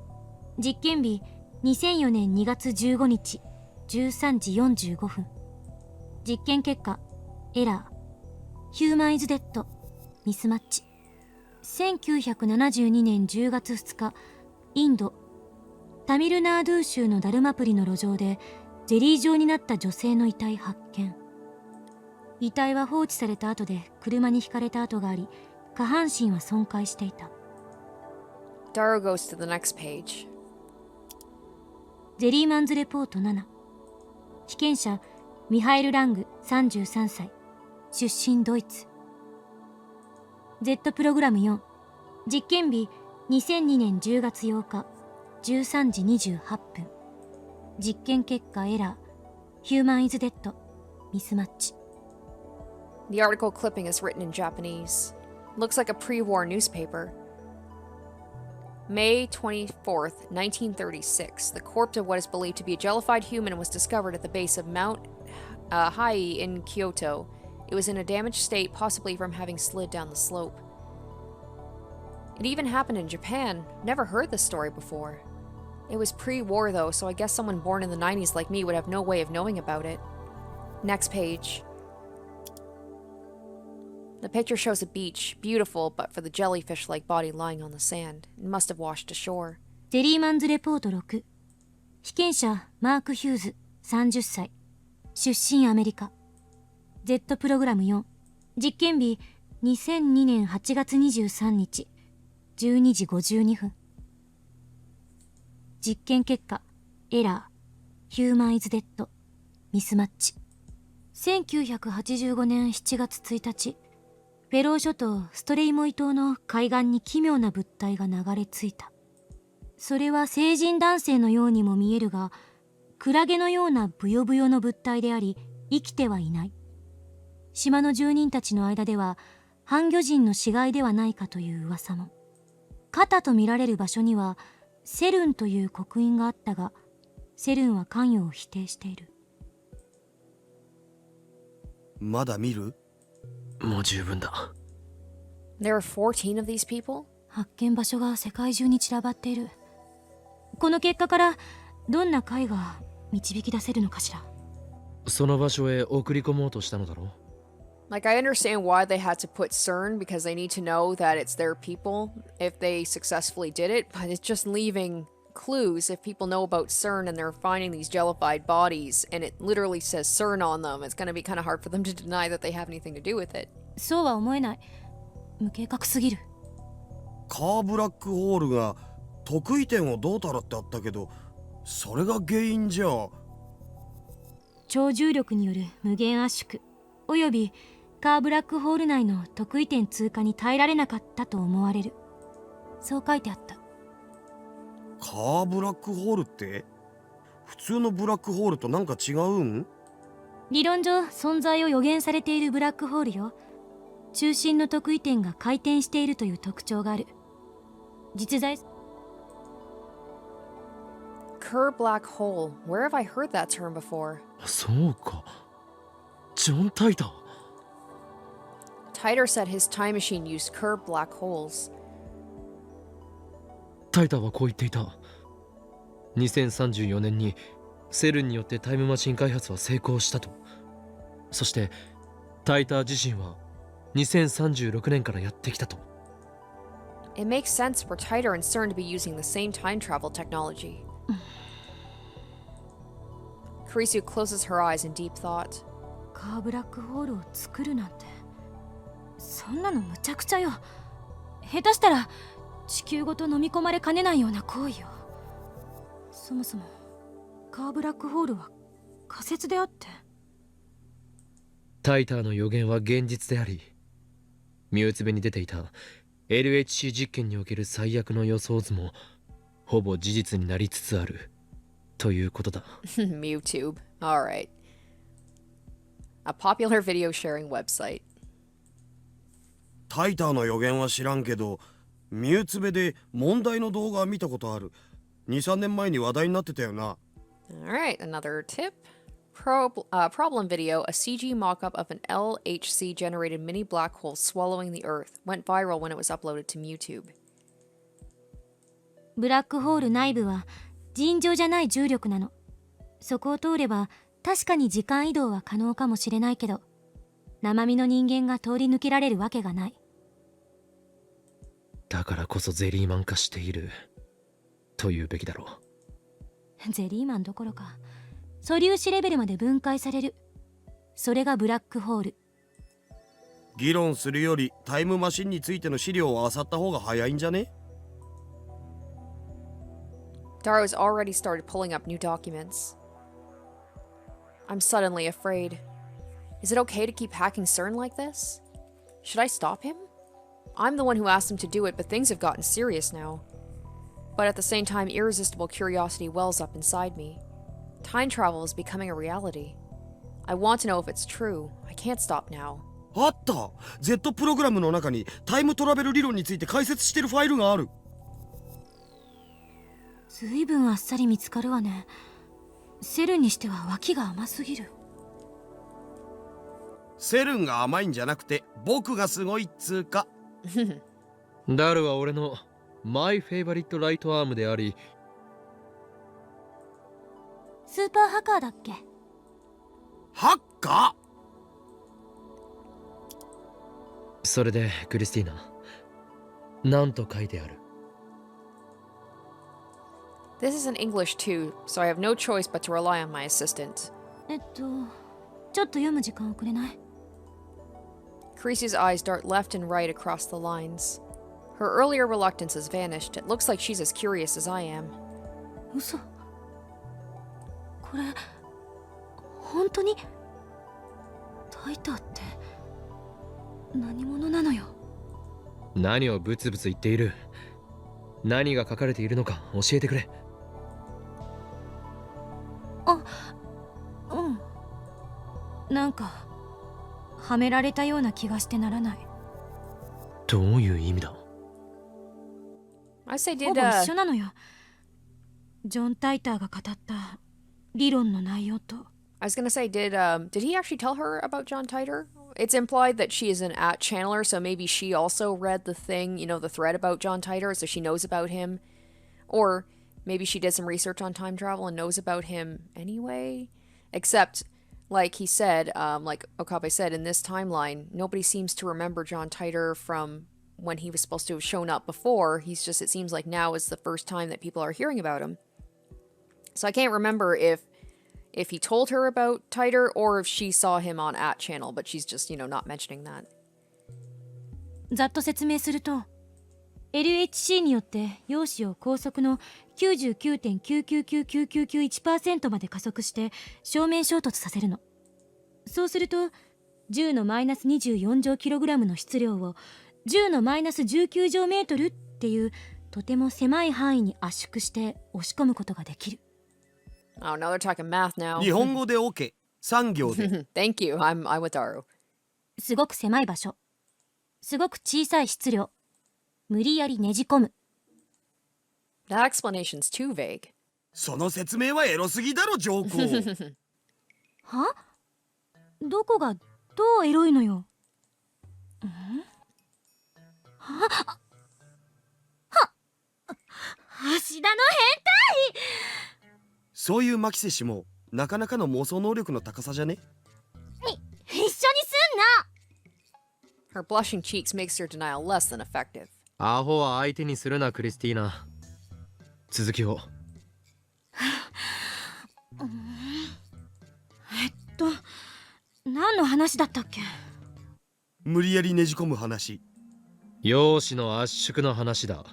実験日2004年2月15日13時45分。実験結果エラー。ヒューマンイズデッドミスマッチ。1972年10月2日インドタミルナードゥ州のダルマプリの路上でゼリー状になった女性の遺体発見。遺体は放置された後で車にひかれた跡があり、下半身は損壊していた。 Daru goes to the next page. ゼリーマンズレポート7。被験者ミハエル・ラング33歳出身ドイツ。 Z プログラム4。実験日2002年10月8日13時28分。実験結果エラー。ヒューマンイズデッドミスマッチ。 The article clipping is written in Japanese. Looks like a pre-war newspaper. May 24th, 1936. The corpse of what is believed to be a jellified human was discovered at the base of Mount Hai in Kyoto. It was in a damaged state, possibly from having slid down the slope. It even happened in Japan. Never heard this story before. It was pre-war though, so I guess someone born in the 90s like me would have no way of knowing about it. Next page. The picture shows a beach, beautiful, but for the jellyfish-like body lying on the sand. It must have washed ashore. ジェリーマンズレポート6。被験者マーク・ヒューズ30歳。出身アメリカ。Z プログラム4。実験日2002年8月23日。12時52分。実験結果、エラー、ヒューマンイズデッド、ミスマッチ。1985年7月1日、フェロー諸島ストレイモイ島の海岸に奇妙な物体が流れ着いた。それは成人男性のようにも見えるが、クラゲのようなブヨブヨの物体であり、生きてはいない。島の住人たちの間では、半魚人の死骸ではないかという噂も。肩と見られる場所には、セルンという刻印があったが、セルンは関与を否定している。まだ見る？もう十分だ。There are 14 of these people? 発見場所が世界中に散らばっている。この結果からどんな解が導き出せるのかしら。その場所へ送り込もうとしたのだろう。Like, I understand why they had to put CERN, because they need to know that it's their people if they successfully did it, but it's just leaving clues. If people know about CERN and they're finding these jellified bodies and it literally says CERN on them, it's going to be kind of hard for them to deny that they have anything to do with it. そうは思えない。無計画すぎる。カーブラックホールが得意点をどうたらってあったけど、それが原因じゃ。超重力による無限圧縮およびカーブラックホール内の得意点通過に耐えられなかったと思われる。そう書いてあった。カーブラックホールって普通のブラックホールとなんか違うん？理論上存在を予言されているブラックホールよ。中心の得意点が回転しているという特徴がある。実在 Kerr black hole. Where have I heard that term before? そうか。ジョン・タイター。Titor said his time machine used Kerr black holes. タイターはこう言っていた。2034年にセルンによってタイムマシン開発は成功したと。そしてタイター自身は2036年からやってきたと。It makes sense for Titor and CERN to be using the same time travel technology. Kurisu closes her eyes in deep thought. カーブラックホールを作るなんて、そんなのむちゃくちゃよ。下手したら地球ごと飲み込まれかねないような行為よ。そもそもカーブラックホールは仮説であって。タイターの予言は現実であり、身うつべに出ていた LHC 実験における最悪の予想図もほぼ事実になりつつあるということだ。Mewtube. Alright. A popular video sharing website. タイターの予言は知らんけど、ミューツベで問題の動画見たことある。2、3年前に話題になってたよな。Alright, another tip. Problem video, a CG mock-up of an LHC-generated mini black hole swallowing the Earth, went viral when it was uploaded to Mewtube. ブラックホール内部は尋常じゃない重力なの。そこを通れば確かに時間移動は可能かもしれないけど、生身の人間が通り抜けられるわけがない。だからこそゼリーマン化しているというべきだろう。ゼリーマンどころか素粒子レベルまで分解される。それがブラックホール。議論するよりタイムマシンについての資料を漁った方が早いんじゃね？ Daro's already started pulling up new documents. I'm suddenly afraid. Is it okay to keep hacking CERN like this? Should I stop him? I'm the one who asked him to do it, but things have gotten serious now. But at the same time, irresistible curiosity wells up inside me. Time travel is becoming a reality. I want to know if it's true. I can't stop now. あった！ Z プログラムの中にタイムトラベル理論について解説してるファイルがある。ずいぶんあっさり見つかるわね。セルンにしては脇が甘すぎる。セルンが甘いんじゃなくて僕がすごいっつうか。ダルは俺のマイフェイバリットライトアームであり、スーパーハッカーだっけ？ハッカそれでクリスティーナ、なんと書いてある？ This is in English too, so I have no choice but to rely on my assistant. ちょっと読む時間をくれない？ Creasy's eyes dart left and right across the lines. Her earlier reluctance has vanished. It looks like she's as curious as I am. 嘘。これ本当にタイターって何者なのよ？何をブツブツ言っている？何が書かれているのか教えてくれ。あ、うん。なんかはめられたような気がしてならない。どういう意味だ？ I say ほ did ぼ一緒なのよ。ジョン・タイターが語った理論の内容と。I was gonna say did he actually tell her about John Titor? It's implied that she is an channeler, so maybe she also read the thing, you know, the thread about John Titor, so she knows about him. Or maybe she did some research on time travel and knows about him anyway. Except, like he said, like Okabe said, in this timeline, nobody seems to remember John Titor from when he was supposed to have shown up before. He's just, it seems like now is the first time that people are hearing about him. So I can't remember if he told her about Titor or if she saw him on @channel, but she's just, you know, not mentioning that. ざっと説明すると、LHC によって陽子を高速の 99.999991% まで加速して正面衝突させるの。そうすると10のマイナス24乗キログラムの質量を10のマイナス19乗メートルっていうとても狭い範囲に圧縮して押し込むことができる。Oh, now they're talking math now. 日本語で OK。産業で。Thank you. I'm with Aru. すごく狭い場所。すごく小さい質量。無理やりねじ込む。That explanation's too vague. その説明はエロすぎだろ、上皇。は？どこがどうエロいのよ。は？芦田の変態！そういうマキセ氏もなかなかの妄想能力の高さじゃね？一緒にすんな！ Her blushing cheeks makes her denial less than effective. アホは相手にするな、クリスティーナ。続きを。何の話だったっけ？無理やりねじ込む話。陽子の圧縮の話だ。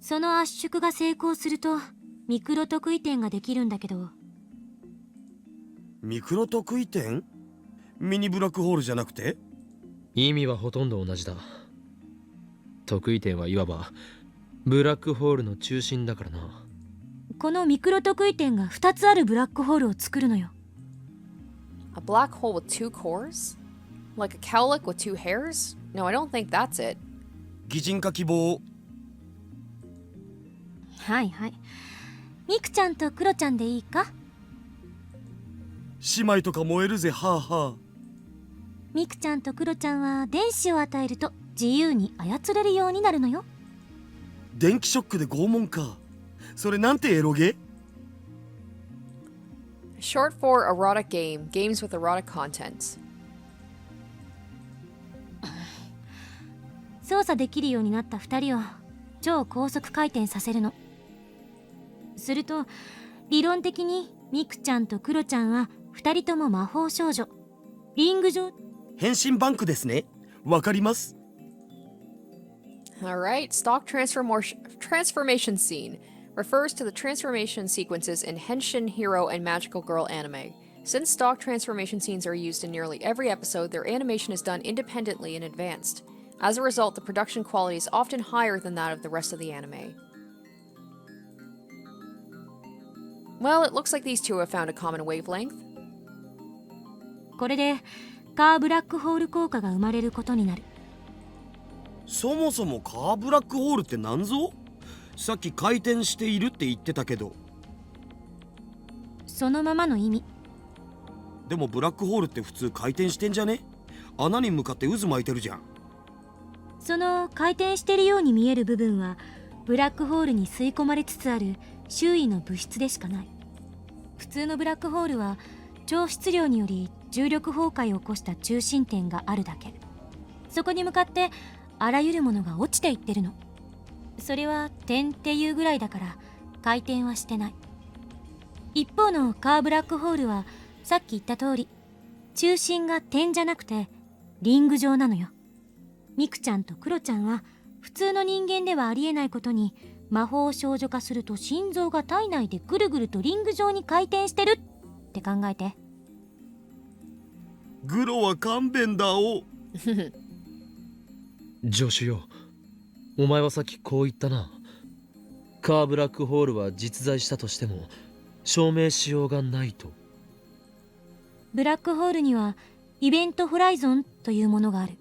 その圧縮が成功するとミクロ特異点ができるんだけど。ミクロ特異点？ミニブラックホールじゃなくて？意味はほとんど同じだ。特異点はいわばブラックホールの中心だからな。このミクロ特異点が2つあるブラックホールを作るのよ。A black hole with 2 cores? Like a cowlick with 2 hairs? No, I don't think that's it. 擬人化希望。はいはい。ミクちゃんとクロちゃんでいいか？姉妹とか燃えるぜ、はあはあ。ミクちゃんとクロちゃんは電子を与えると自由に操れるようになるのよ。電気ショックで拷問か。それなんてエロゲ？ Short for erotic game, games with erotic content. 操作できるようになった2人を超高速回転させるの。すると理論的にミクちゃんとクロちゃんは2人とも魔法少女。リング上。変身バンクですね。わかります。Alright, stock transformation scene refers to the transformation sequences in Henshin Hero and Magical Girl anime. Since stock transformation scenes are used in nearly every episode, their animation is done independently and advanced. As a result, the production quality is often higher than that of the rest of the anime. Well, it looks like these two have found a common wavelength. これでカーブラックホール効果が生まれることになる。そもそもカーブラックホールって何ぞ？さっき回転しているって言ってたけど。そのままの意味。でもブラックホールって普通回転してんじゃね？穴に向かって渦巻いてるじゃん。その回転しているように見える部分はブラックホールに吸い込まれつつある周囲の物質でしかない。普通のブラックホールは超質量により重力崩壊を起こした中心点があるだけ。そこに向かってあらゆるものが落ちていってるの。それは点っていうぐらいだから回転はしてない。一方のカーブラックホールはさっき言った通り中心が点じゃなくてリング状なのよ。ミクちゃんとクロちゃんは普通の人間ではありえないことに魔法を少女化すると心臓が体内でぐるぐるとリング状に回転してるって考えて。グロは勘弁だお。助手よ、お前はさっきこう言ったな。カーブラックホールは実在したとしても証明しようがないと。ブラックホールにはイベントホライゾンというものがある。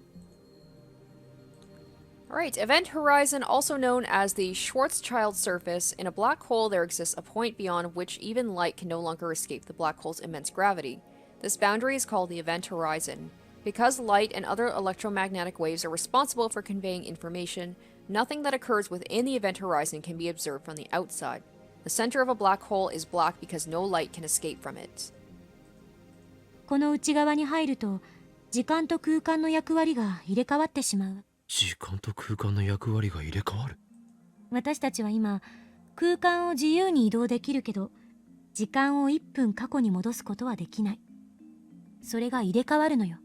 Alright, event horizon, also known as the Schwarzschild surface. In a black hole, there exists a point beyond which even light can no longer escape the black hole's immense gravity. This boundary is called the event horizon. Because light and other electromagnetic waves are responsible for conveying information, nothing that occurs within the event horizon can be observed from the outside. The center of a black hole is black because no light can escape from it. この内側に入ると時間と空間の役割が入れ替わってしまう。時間と空間の役割が入れ替わる。私たちは今空間を自由に移動できるけど時間を1分過去に戻すことはできない。それが入れ替わるのよ。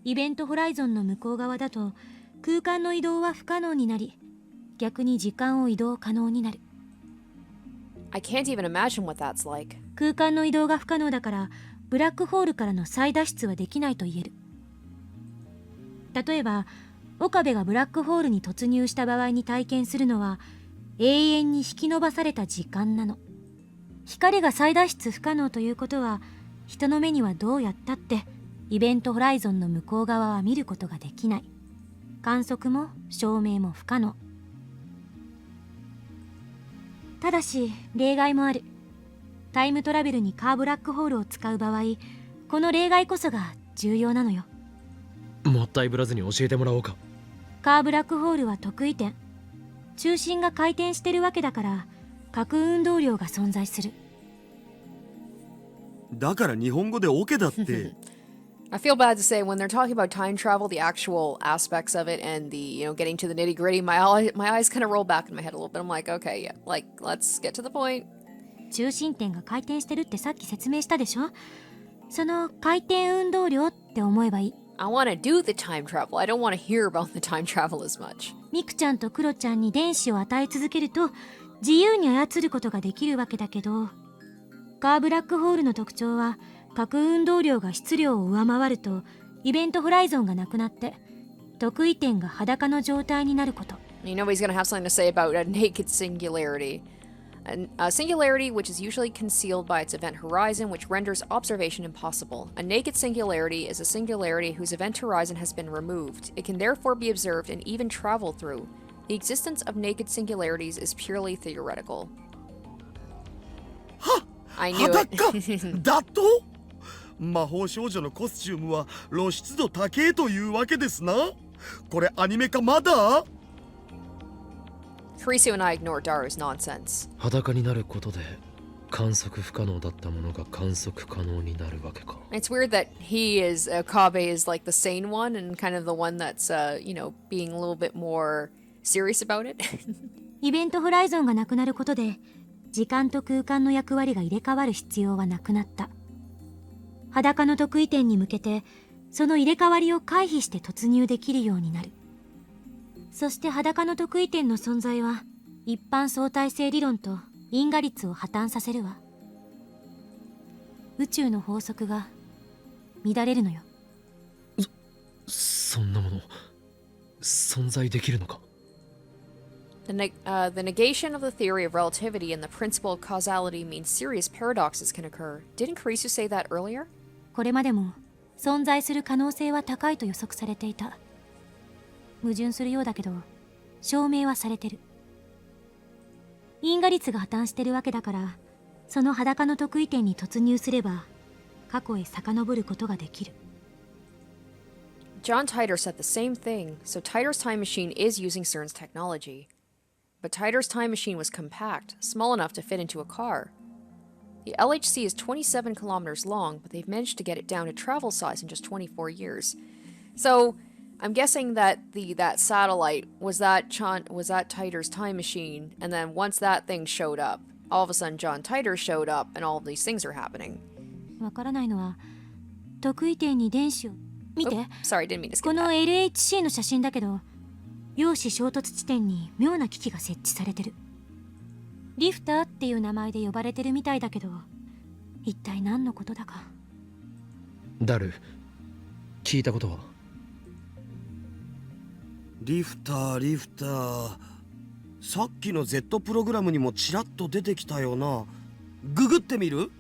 イベントホライゾンの向こう側だと空間の移動は不可能になり逆に時間を移動可能になる。 I can't even imagine what that's like. 空間の移動が不可能だからブラックホールからの再脱出はできないと言える。例えば岡部がブラックホールに突入した場合に体験するのは永遠に引き延ばされた時間なの。光が再脱出不可能ということは人の目にはどうやったってイベントホライゾンの向こう側は見ることができない。観測も証明も不可能。ただし例外もある。タイムトラベルにカーブラックホールを使う場合この例外こそが重要なのよ。もったいぶらずに教えてもらおうか。カーブラックホールは特異点。中心が回転してるわけだから核運動量が存在する。だから日本語でオケだって。I feel bad to say when they're talking about time travel, the actual aspects of it and the, getting to the nitty gritty, my eyes kind of roll back in my head a little bit. I'm like, okay, yeah, like, let's get to the point. 中心点が回転してるってさっき説明したでしょ。その回転運動量って思えばいい。I want to do the time travel. I don't want to hear about the time travel as much. ミクちゃんとクロちゃんに電子を与え続けると自由に操ることができるわけだけど、カーブラックホールの特徴は核運動量が質量を上回るとイベントホライゾンがなくなって特異点が裸の状態になること。You know, he's going to have something to say about a naked singularity. A singularity which is usually concealed by its event horizon, which renders observation impossible. A naked singularity is a singularity whose event horizon has been removed. It can therefore be observed and even traveled through. The existence of naked singularities is purely theoretical. はっ I knew it. だと魔法少女のコスチュームは露出度高えというわけですな。これアニメ化まだKarisu and I ignore Daru's nonsense. 裸になることで観測不可能だったものが観測可能になるわけか。 It's weird that Kabe is like the sane one and kind of the one that's, being a little bit more serious about it. イベントホライゾンがなくなることで時間と空間の役割が入れ替わる必要はなくなった。裸の特異点に向けてその入れ替わりを回避して突入できるようになる。そして裸の特異点の存在は一般相対性理論と因果律を破綻させるわ。宇宙の法則が乱れるのよ。そんなもの存在できるのか。 The negation of the theory of relativity and the principle of causality means serious paradoxes can occur. Didn't Karisu say that earlier? これまでも存在する可能性は高いと予測されていた。矛盾するようだけど証明はされてる。因果律が破綻してるわけだからその裸の特異点に突入すれば過去へ遡ることができる。John Titor said the same thing, so Titor's time machine is using CERN's technology. But Titor's time machine was compact, small enough to fit into a car. The LHC is 27 kilometers long, but they've managed to get it down to travel size in just 24 years. So, I'm guessing that that satellite was that Titor's time machine, and then once that thing showed up, all of a sudden John Titor showed up, and all of these things are happening. わからないのは、特異点に電子を見て。 Sorry, didn't mean to skip この that. LHC の写真だけど、陽子衝突地点に妙な機器が設置されてる。リフターっていう名前で呼ばれてるみたいだけど、一体何のことだか。ダル、聞いたことは？リフター。さっきの Z プログラムにもちらっと出てきたよな。ググってみる？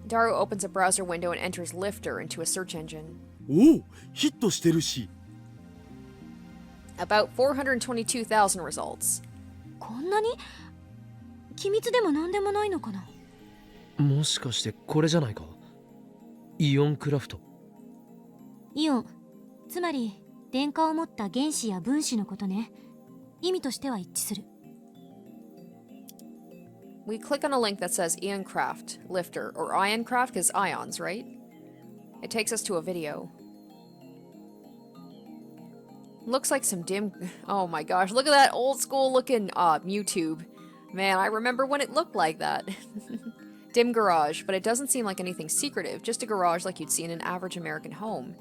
Daru opens a browser window and enters lifter into a search engine. おお、ヒットしてるし。About 422,000 results. こんなに？機密でも何でもないのかな？もしかしてこれじゃないか？イオンクラフト。イオン、つまり電荷を持った原子や分子のことね。意味としては一致する。We click on a link that says Ioncraft, lifter, or Ioncraft is ions, right? It takes us to a video. Looks like some dim... Oh my gosh, look at that old school looking YouTube. Man, I remember when it looked like that. Dim garage, but it doesn't seem like anything secretive, just a garage like you'd see in an average American home.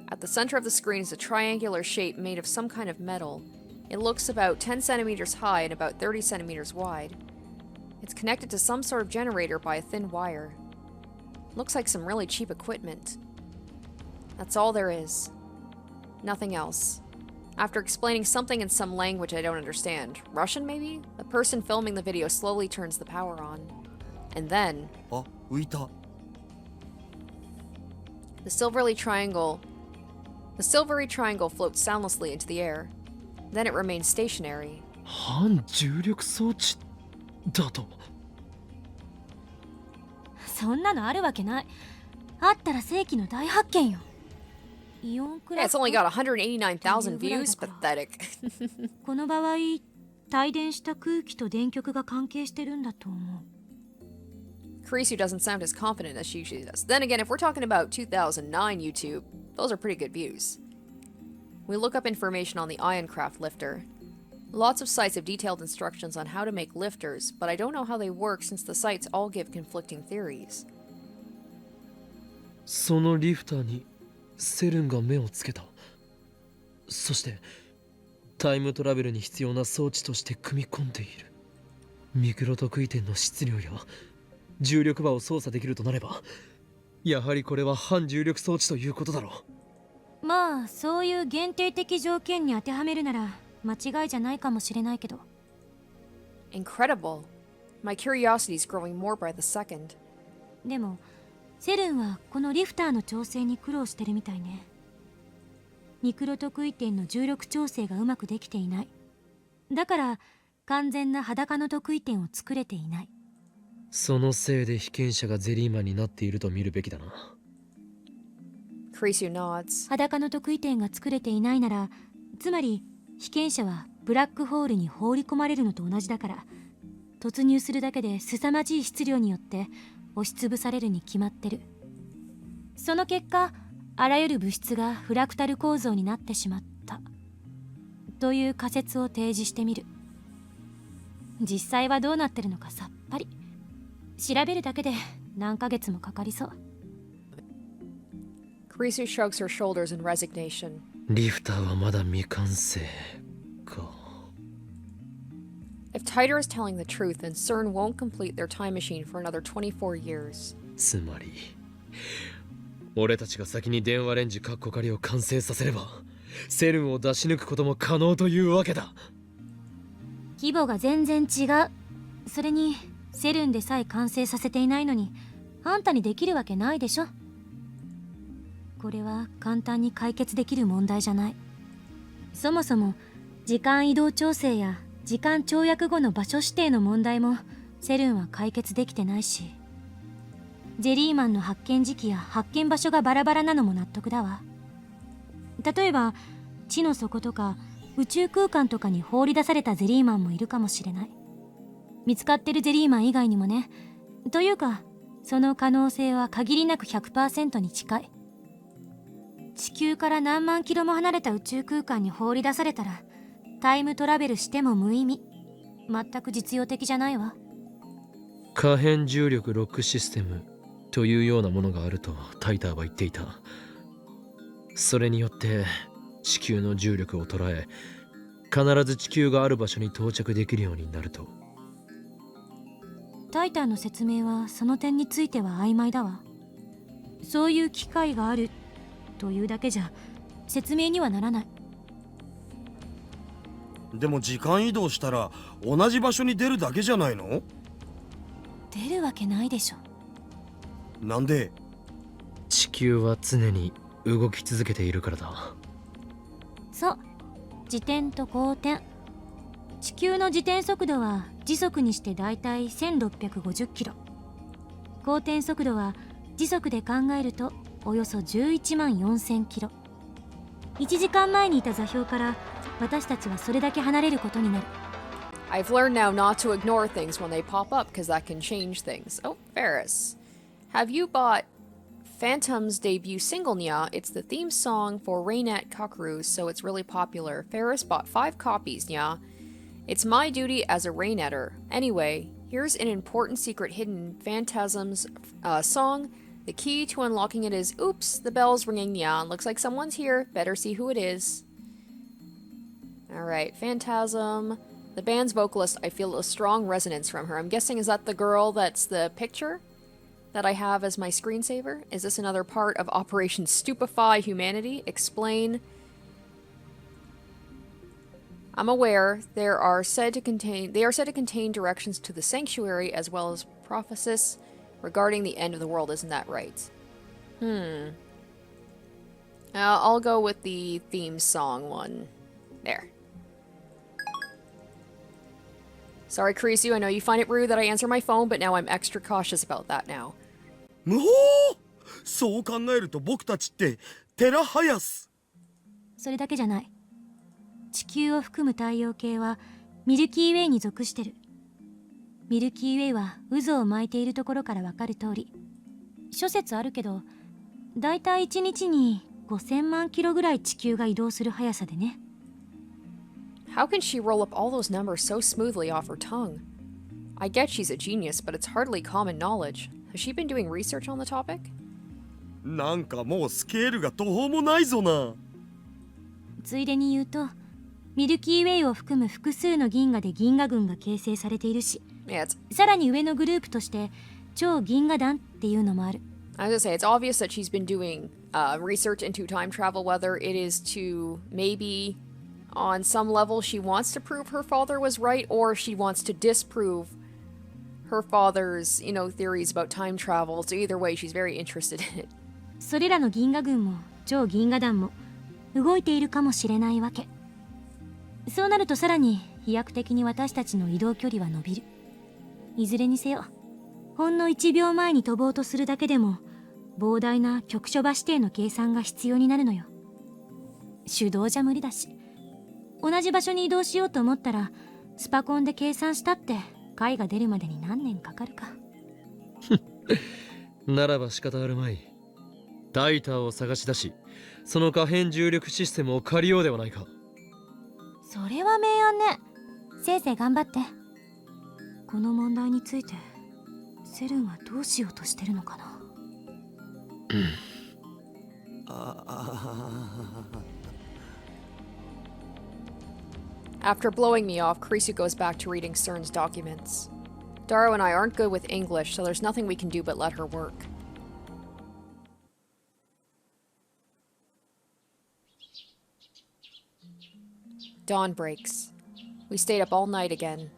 At the center of the screen is a triangular shape made of some kind of metal. It looks about 10 centimeters high and about 30 centimeters wide. It's connected to some sort of generator by a thin wire. Looks like some really cheap equipment. That's all there is. Nothing else. After explaining something in some language I don't understand, Russian maybe? The person filming the video slowly turns the power on. And then... あ、浮いた。 The silvery triangle floats soundlessly into the air. Then it remains stationary. 反重力装置だと？そんなのあるわけない。あったら世紀の大発見よ。イオンク Yeah, ラ it's フト only got 189,000 views. Pathetic. この場合、帯電した空気と電極が関係してるんだと思う。Kurisu doesn't sound as confident as she usually does. Then again, if we're talking about 2009 YouTube, those are pretty good views. We look up information on the Ioncraft lifter. Lots of sites have detailed instructions on how to make lifters, but I don't know how they work since the sites all give conflicting theories. そのリフターにセルンが目をつけた。そしてタイムトラベルに必要な装置として組み込んでいる。ミクロ特異点の質量や重力場を操作できるとなれば、やはりこれは反重力装置ということだろう。まあそういう限定的条件に当てはめるなら間違いじゃないかもしれないけど。 Incredible. My curiosity is growing more by the second. でもセルンはこのリフターの調整に苦労してるみたいね。ミクロ特異点の重力調整がうまくできていない。だから完全な裸の特異点を作れていない。そのせいで被験者がゼリーマンになっていると見るべきだな。Kurisu nods. 裸の特異点が作れていないなら、つまり被験者はブラックホールに放り込まれるのと同じだから、突入するだけで凄まじい質量によって押しつぶされるに決まってる。その結果、あらゆる物質がフラクタル構造になってしまったという仮説を提示してみる。実際はどうなってるのかさっぱり。調べるだけで何ヶ月もかかりそう。 Kurisu shrugs her shoulders in resignation. リフターはまだ未完成か。 If Titor is telling the truth, then CERN won't complete their time machine for another 24 years. つまり俺たちが先に電話レンジカッコ仮を完成させればセルンを出し抜くことも可能というわけだ。規模が全然違う。それにセルンでさえ完成させていないのにあんたにできるわけないでしょ。これは簡単に解決できる問題じゃない。そもそも時間移動調整や時間跳躍後の場所指定の問題もセルンは解決できてないし。ジェリーマンの発見時期や発見場所がバラバラなのも納得だわ。例えば地の底とか宇宙空間とかに放り出されたゼリーマンもいるかもしれない。見つかってるゼリーマン以外にもね。というかその可能性は限りなく 100% に近い。地球から何万キロも離れた宇宙空間に放り出されたらタイムトラベルしても無意味。全く実用的じゃないわ。可変重力ロックシステムというようなものがあるとタイターは言っていた。それによって地球の重力を捉え、必ず地球がある場所に到着できるようになると。タイターの説明はその点については曖昧だわ。そういう機会があるというだけじゃ説明にはならない。でも時間移動したら同じ場所に出るだけじゃないの？出るわけないでしょ。なんで？地球は常に動き続けているからだ。そう、自転と公転。地球の自転速度は時速にしてだいたい1650キロ。公転速度は時速で考えるとおよそ11万4000キロ。1時間前にいた座標から私たちはそれだけ離れることになる。I've learned now not to ignore things when they pop up because that can change things. Oh, Faris, have you bought Phantom's debut single, nya? It's the theme song for Rainette Cockroos, so it's really popular. Faris bought 5 copies, nya. It's my duty as a Rainetter. Anyway, here's an important secret hidden in Phantasm's song. The key to unlocking it is, oops, the bell's ringing, nya. Looks like someone's here. Better see who it is. Alright, Phantasm. The band's vocalist, I feel a strong resonance from her. I'm guessing, is that the girl that's the picture that I have as my screensaver? Is this another part of Operation Stupefy Humanity? Explain. I'm aware they are said to contain directions to the sanctuary as well as prophecies regarding the end of the world. Isn't that right? I'll go with the theme song one. There. Sorry, Kurisu, I know you find it rude that I answer my phone, but now I'm extra cautious about that now. むほー、そう考えると僕たちってテラハヤス。それだけじゃない。地球を含む太陽系はミルキーウェイに属してる。ミルキーウェイは渦を巻いているところからわかる通り、諸説あるけど、だいたい1日に5000万キロぐらい地球が移動する速さでね。How can she roll up all those numbers so smoothly off her tongue? I get she's a genius, but it's hardly common knowledge. Has she been doing research on the topic? なんかもうスケールが途方もないぞな。ついでに言うと、ミルキーウェイを含む複数の銀河で銀河群が形成されているし、Yeah, さらに上のグループとして超銀河団っていうのもある。I was gonna say, it's obvious that she's been doing research into time travel, whether it is to maybe on some level she wants to prove her father was right, or she wants to disprove her father's, theories about time travel. So either way, she's very interested in it. それらの銀河群も超銀河団も動いているかもしれないわけ。そうなるとさらに飛躍的に私たちの移動距離は伸びる。いずれにせよ、ほんの1秒前に飛ぼうとするだけでも膨大な局所場指定の計算が必要になるのよ。手動じゃ無理だし、同じ場所に移動しようと思ったらスパコンで計算したって解が出るまでに何年かかるか。ならば仕方あるまい。タイターを探し出し、その可変重力システムを借りようではないか。それは明暗ね。せいぜい頑張って。この問題についてセルンはどうしようとしてるのかな。After blowing me off, Kurisu goes back to reading CERN's documents. Daro and I aren't good with English, so there's nothing we can do but let her work. Dawn breaks. We stayed up all night again.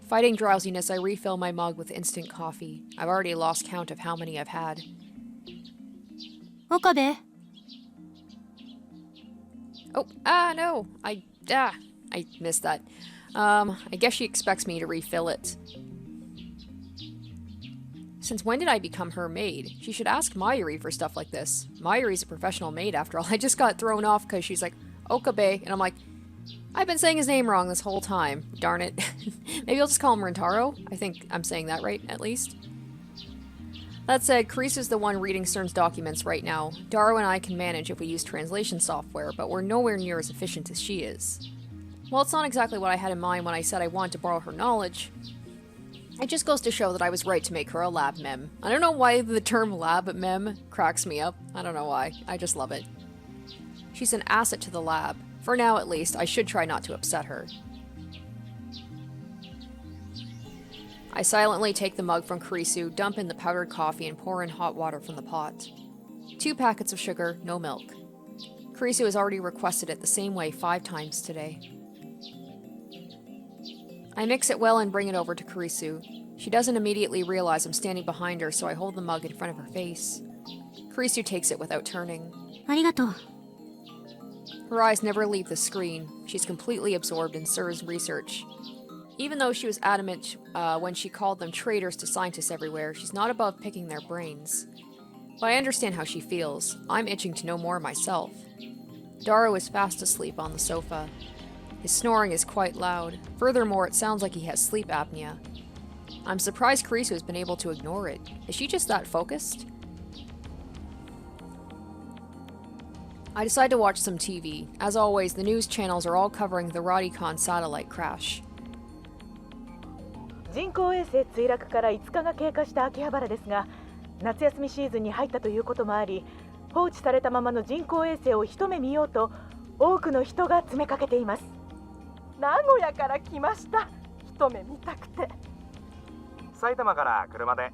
Fighting drowsiness, I refill my mug with instant coffee. I've already lost count of how many I've had. 岡部。Oh, no. I missed that. I guess she expects me to refill it. Since when did I become her maid? She should ask Mayuri for stuff like this. Mayuri's a professional maid after all. I just got thrown off because she's like, Okabe, and I'm like, I've been saying his name wrong this whole time. Darn it. Maybe I'll just call him Rintaro? I think I'm saying that right, at least. That said, Karisu's the one reading CERN's documents right now. Daru and I can manage if we use translation software, but we're nowhere near as efficient as she is. Well, it's not exactly what I had in mind when I said I wanted to borrow her knowledge. It just goes to show that I was right to make her a lab mem. I don't know why the term lab mem cracks me up. I don't know why. I just love it. She's an asset to the lab. For now, at least, I should try not to upset her. I silently take the mug from Karisu, dump in the powdered coffee, and pour in hot water from the pot. 2 packets of sugar, no milk. Karisu has already requested it the same way 5 times today. I mix it well and bring it over to Karisu. She doesn't immediately realize I'm standing behind her, so I hold the mug in front of her face. Karisu takes it without turning. ありがとう。 Her eyes never leave the screen. She's completely absorbed in SERN's research. Even though she was adamant when she called them traitors to scientists everywhere, she's not above picking their brains. But I understand how she feels. I'm itching to know more myself. Daru is fast asleep on the sofa. His snoring is quite loud. Furthermore, it sounds like he has sleep apnea. I'm surprised Karisu has been able to ignore it. Is she just that focused? I decide to watch some TV. As always, the news channels are all covering the Radicon satellite crash. 人工衛星墜落から5日が経過した秋葉原ですが、夏休みシーズンに入ったということもあり、放置されたままの人工衛星を一目見ようと多くの人が詰めかけています。名古屋から来ました。一目見たくて。埼玉から車で。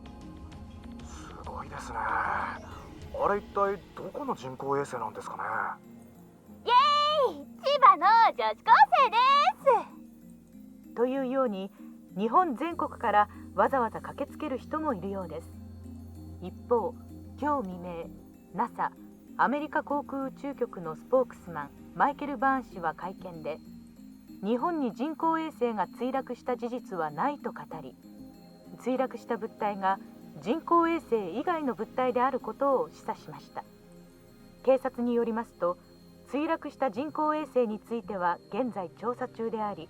すごいですね。あれ一体どこの人工衛星なんですかね。イエーイ、千葉の女子高生です。というように日本全国からわざわざ駆けつける人もいるようです。一方、今日未明 NASA アメリカ航空宇宙局のスポークスマンマイケル・バーン氏は会見で、日本に人工衛星が墜落した事実はないと語り、墜落した物体が人工衛星以外の物体であることを示唆しました。警察によりますと、墜落した人工衛星については現在調査中であり、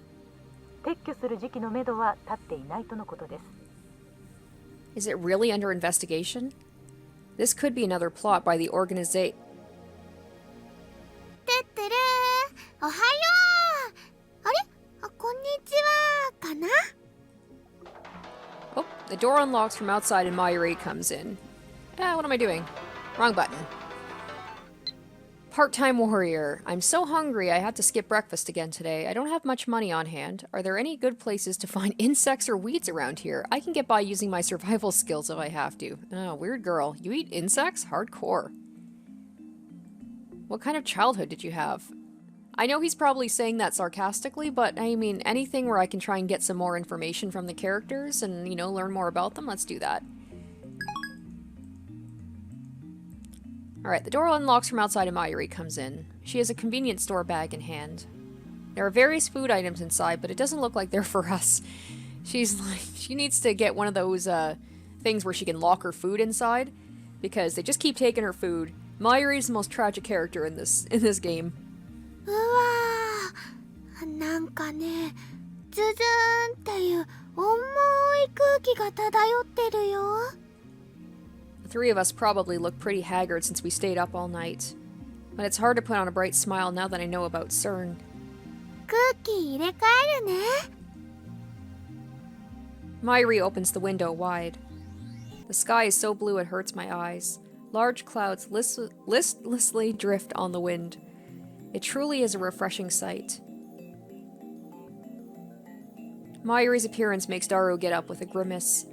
撤去する時期のめどは立っていないとのことです。Is it really under investigation? This could be another plot by the organization. てってるー、おはよう。あれ、こんにちはかな。 Oh, the door unlocks from outside and Mayuri comes in. What am I doing? Wrong button. Part-time warrior. I'm so hungry I had to skip breakfast again today. I don't have much money on hand. Are there any good places to find insects or weeds around here? I can get by using my survival skills if I have to. Oh, weird girl. You eat insects? Hardcore. What kind of childhood did you have? I know he's probably saying that sarcastically, but I mean, anything where I can try and get some more information from the characters and, you know, learn more about them, let's do that. Alright, the door unlocks from outside and Mayuri comes in. She has a convenience store bag in hand. There are various food items inside, but it doesn't look like they're for us. She's like, she needs to get one of those things where she can lock her food inside, because they just keep taking her food. Mayuri's the most tragic character in this game. うわー、なんかね、ズズーンっていう重い空気が漂ってるよ。The three of us probably look pretty haggard since we stayed up all night. But it's hard to put on a bright smile now that I know about CERN. 空気入れ替えるね。Mayuri opens the window wide. The sky is so blue it hurts my eyes. Large clouds listlessly drift on the wind. It truly is a refreshing sight. Mayuri's appearance makes Daru get up with a grimace.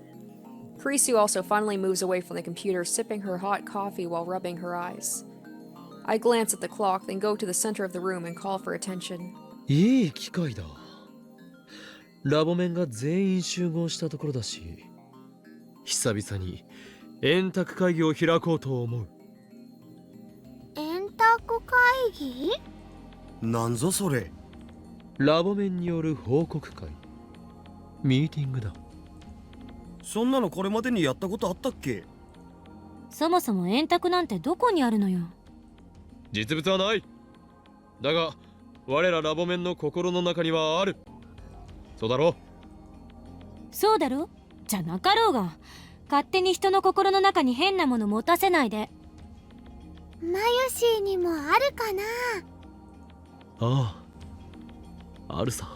Karisu also finally moves away from the computer, sipping her hot coffee while rubbing her eyes. I glance at the clock, then go to the center of the room and call for attention. いい機会だ。ラボメンが全員集合したところだし、久々に円卓会議を開こうと思う。円卓会議？なんぞそれ。ラボメンによる報告会。ミーティングだ。そんなのこれまでにやったことあったっけ？そもそも円卓なんてどこにあるのよ。実物はない。だが我らラボメンの心の中にはある。そうだろ？そうだろ？じゃなかろうが、勝手に人の心の中に変なもの持たせないで。マユシーにもあるかな？ああ、あるさ。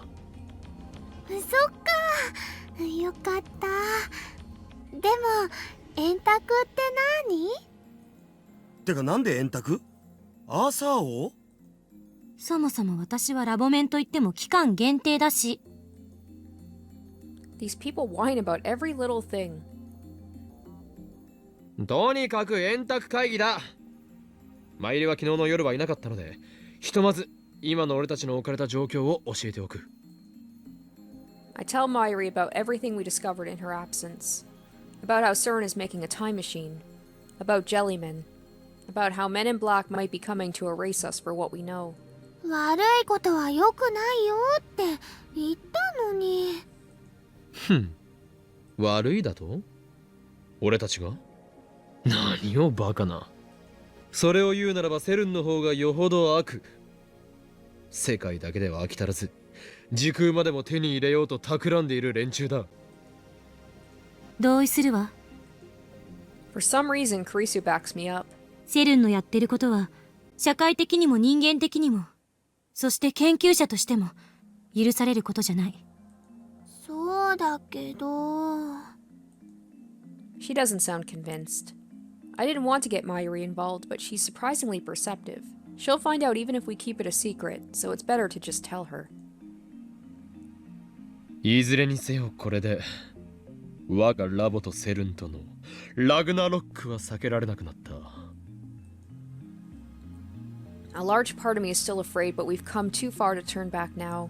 そっか、よかった。でも円卓って何？てかなんで円卓？アーサー王？そもそも私はラボメンといっても期間限定だし。These people whine about every little thing. とにかく円卓会議だ。マイリは昨日の夜はいなかったので、ひとまず今の俺たちの置かれた状況を教えておく。I tell Myri about everything we discovered in her absence. About how CERN is making a time machine. About jellymen. About how men in black might be coming to erase us for what we know. 悪いことは良くないよって言ったのに。悪いだと？俺たちが？何をバカな。それを言うならばセルンの方がよほど悪。世界だけでは飽き足らず、時空までも手に入れようと企んでいる連中だ。同意するわ。For some reason, Kurisu backs me up. セルンのやってることは社会的にも人間的にも、そして研究者としても許されることじゃない。そうだけど。She doesn't sound convinced. I didn't want to get Myri involved, but she's surprisingly perceptive. She'll find out even if we keep it a secret, so it's better to just tell her. いずれにせよこれで我がラボとセルンとのラグナロックは避けられなくなった。A large part of me is still afraid, but we've come too far to turn back now.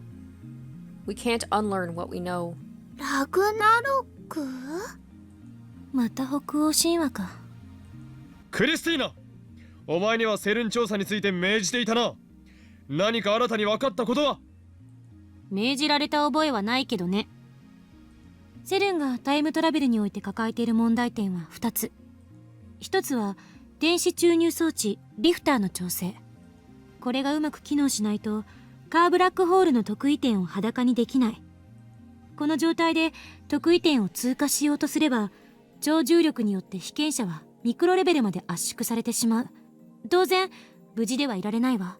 We can't unlearn what we know. ラグナロック？また北欧神話か。クリスティーナ、お前にはセルン調査について命じていたな。何か新たに分かったことは？命じられた覚えはないけどね。セルンがタイムトラベルにおいて抱えている問題点は2つ。1つは電子注入装置リフターの調整。これがうまく機能しないとカーブラックホールの特異点を裸にできない。この状態で特異点を通過しようとすれば、超重力によって被験者はミクロレベルまで圧縮されてしまう。当然無事ではいられないわ。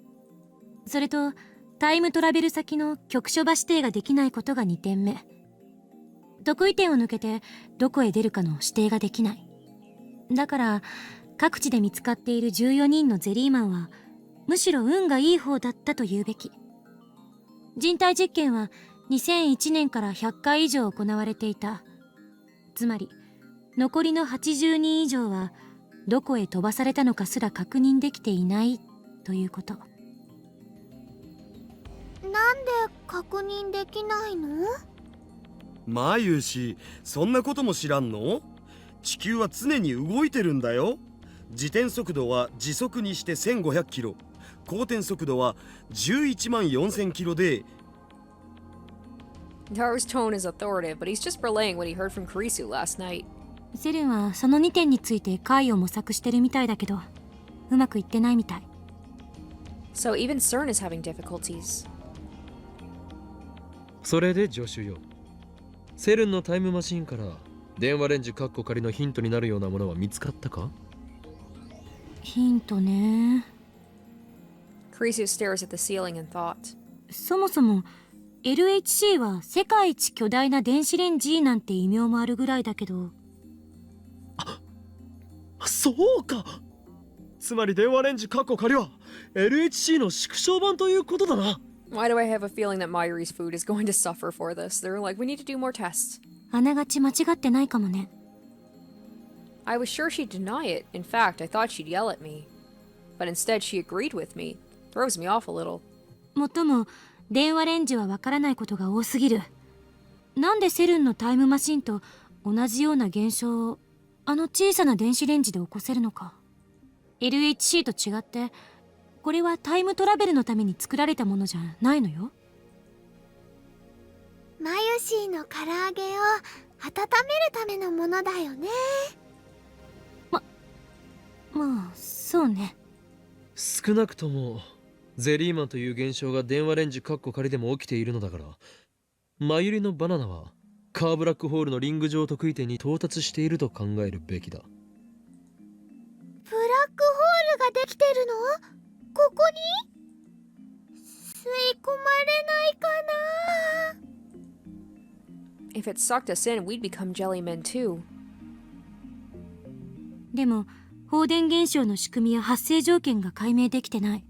それとタイムトラベル先の局所場指定ができないことが2点目。特異点を抜けてどこへ出るかの指定ができない。だから各地で見つかっている14人のゼリーマンはむしろ運がいい方だったと言うべき。人体実験は2001年から100回以上行われていた。つまり残りの80人以上はどこへ飛ばされたのかすら確認できていないということ。なんで確認できないの？マユシ、そんなことも知らんの？地球は常に動いてるんだよ。自転速度は時速にして1500キロ、公転速度は11万4000キロで。Taro's tone is authoritative, but he's just relaying what he heard from Kurisu last night. セルンはその2点について解を模索してるみたいだけど、うまくいってないみたい。So even CERN is having difficulties. それで助手よ。セルンのタイムマシンから電話レンジカッコ仮のヒントになるようなものは見つかったか？ヒントね。Kurisu stares at the ceiling in thought. そもそも LHC は世界一巨大な電子レンジなんて異名もあるぐらいだけど。そうか。つまり電話レンジカッコ仮は LHC の縮小版ということだな。Why do I have a feeling that Myri's food is going to suffer for this? They're like, we need to do more tests. あながち間違ってないかもね。I was sure she'd deny it. In fact, I thought she'd yell at me. But instead, she agreed with me. Throws me off a little. もっとも電話レンジはわからないことが多すぎる。なんでセルンのタイムマシンと同じような現象をあの小さな電子レンジで起こせるのか。 LHC と違ってこれはタイムトラベルのために作られたものじゃないのよ。マユシーの唐揚げを温めるためのものだよね。まあそうね。少なくともゼリーマンという現象が電話レンジカッコ仮でも起きているのだから、マユリのバナナはカーブラックホールのリング上得意点に到達していると考えるべきだ。ブラックホールができてるの？ここに？吸い込まれないかな？ If it sucked us in, we'd become jellymen too. でも放電現象の仕組みや発生条件が解明できてない。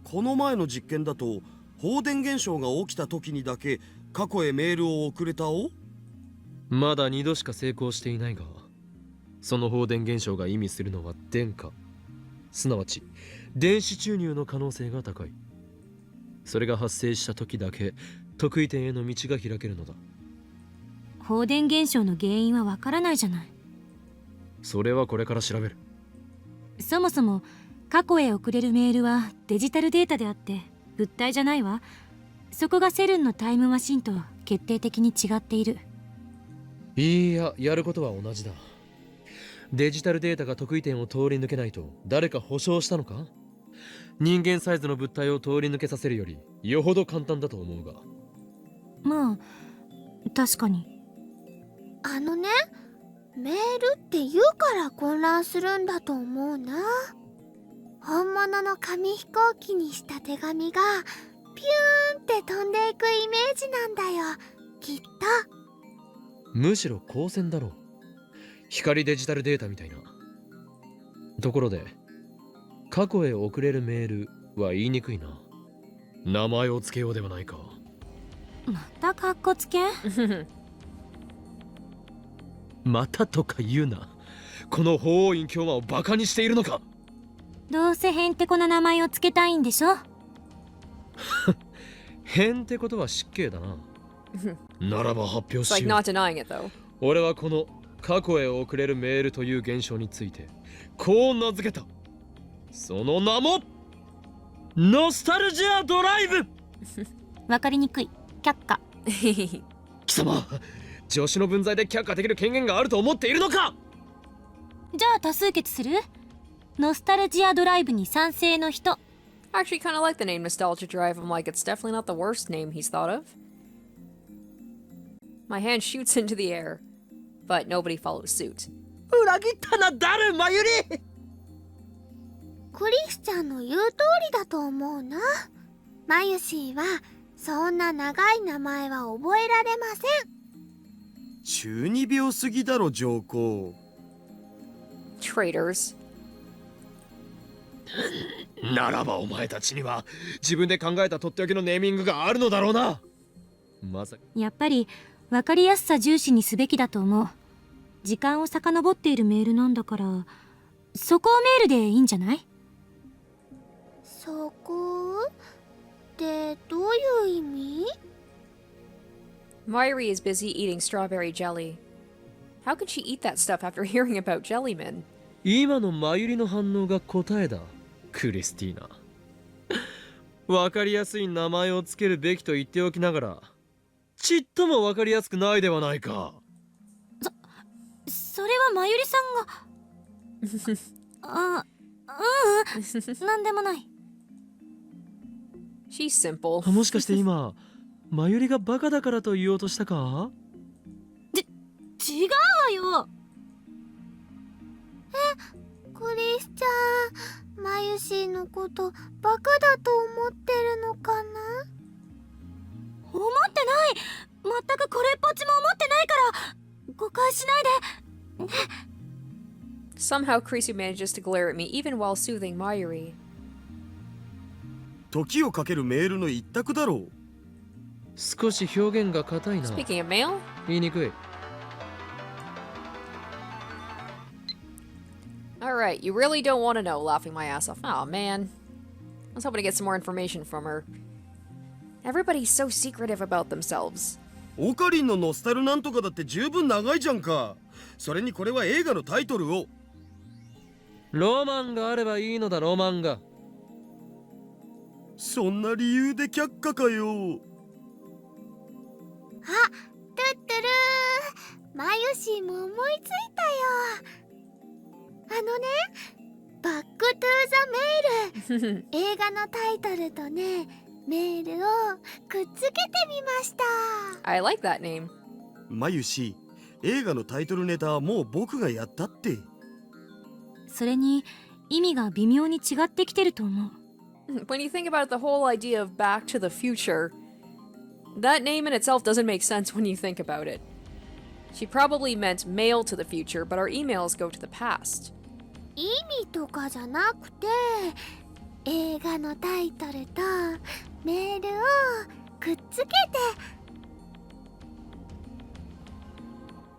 この前の実験だと放電現象が起きた時にだけ過去へメールを送れたお？まだ2度しか成功していないが、その放電現象が意味するのは電荷、すなわち電子注入の可能性が高い。それが発生した時だけ得意点への道が開けるのだ。放電現象の原因はわからないじゃない。それはこれから調べる。そもそも過去へ送れるメールはデジタルデータであって物体じゃないわ。そこがセルンのタイムマシンと決定的に違っている。いや、やることは同じだ。デジタルデータが得意点を通り抜けないと誰か保証したのか？人間サイズの物体を通り抜けさせるよりよほど簡単だと思うが。まあ確かに。メールって言うから混乱するんだと思うな。本物の紙飛行機にした手紙がピューンって飛んでいくイメージなんだよ、きっと。むしろ光線だろう。光デジタルデータみたいな。ところで過去へ送れるメールは言いにくいな。名前を付けようではないか。またカッコつけ？またとか言うな。この法王院教魔をバカにしているのか？どうせヘンテコな名前を付けたいんでしょ？へんってことは失敬だな。ならば発表 It's し like よう。 not denying it though. 俺はこの過去へ送れるメールという現象についてこう名付けた。その名もノスタルジアドライブ。わかりにくい。却下。貴様、助手の分際で却下できる権限があると思っているのか？じゃあ多数決する？ノスタルジアドライブに賛成の人。I actually kind of like the name Nostalgia Drive. I'm like, it's definitely not the worst name he's thought of. My hand shoots into the air, but nobody follows suit. 裏切ったな、誰マユリ。クリスちゃんの言う通りだと思うな。マユシーはそんな長い名前は覚えられません。中二病すぎだろ上皇。 Traitors. ならばお前たちには自分で考えたとっておきのネーミングがあるのだろうな。まさかやっぱり分かりやすさ重視にすべきだと思う。時間を遡っているメールなんだから、そこをメールでいいんじゃない？そこってどういう意味？ Myri is busy eating strawberry jelly. How could she eat that stuff after hearing about jellymen? 今のマユリの反応が答えだ、クリスティーナ。わかりやすい名前をつけるべきと言っておきながら、ちっともわかりやすくないではないか。それはまゆりさんがなんでもない。 She's simple. もしかして今マユリがバカだからと言おうとしたか？違うわよ。クリスちゃん、マユシーのことバカだと思ってるのかな？思ってない。全くこれっぽっちも思ってないから誤解しないで。 Somehow Krisu manages to glare at me even while soothing Myri. 時をかけるメールの一択だろう。少し表現が硬いな。 Speaking of mail, 言いにくい。 alright, you really don't want to know, laughing my ass off. Aw, man. I was hoping to get some more information from her. Everybody's so secretive about themselves. オカリンのノスタルなんとかだって十分長いじゃんか。それにこれは映画のタイトルを。ロマンがあればいいのだ、ロマンが。そんな理由で却下かよ。あ、トゥッマユシーも思いついたよ。バックトゥーザメール映画のタイトルとね、メールをくっつけてみました。 I like that name. マユシ、映画のタイトルネタはもう僕がやったって。それに意味が微妙に違ってきてると思う。When you think about the whole idea of Back to the Future, that name in itself doesn't make sense when you think about it. She probably meant mail to the future, but our emails go to the past. 意味とかじゃなくて、映画のタイトルとメールをくっつけて。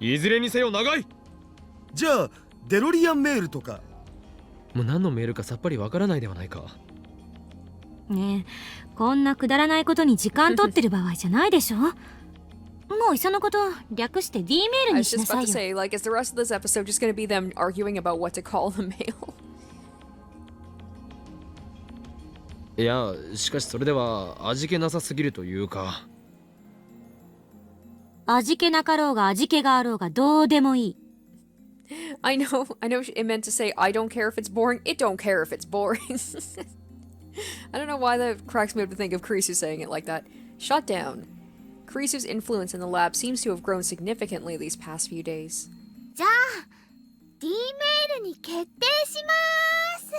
いずれにせよ長い。じゃあデロリアンメールとか。もう何のメールかさっぱりわからないではないか。ねえ、こんなくだらないことに時間取ってる場合じゃないでしょ。もういっそのこと略して D メー I ルに was しな just さ about い to よ。 say, like, is the rest of this episode just going to be them arguing about what to call the mail? いや、しかしそれでは味気なさすぎるというか。味気なかろうが味気があろうがどうでもいい。I know it meant to say, I don't care if it's boring. It don't care if it's boring. I don't know why that cracks me up to think of Kurisu saying it like that. Shut down. Kurisu's influence in the lab seems to have grown significantly these past few days. じゃあ D メールに決定します。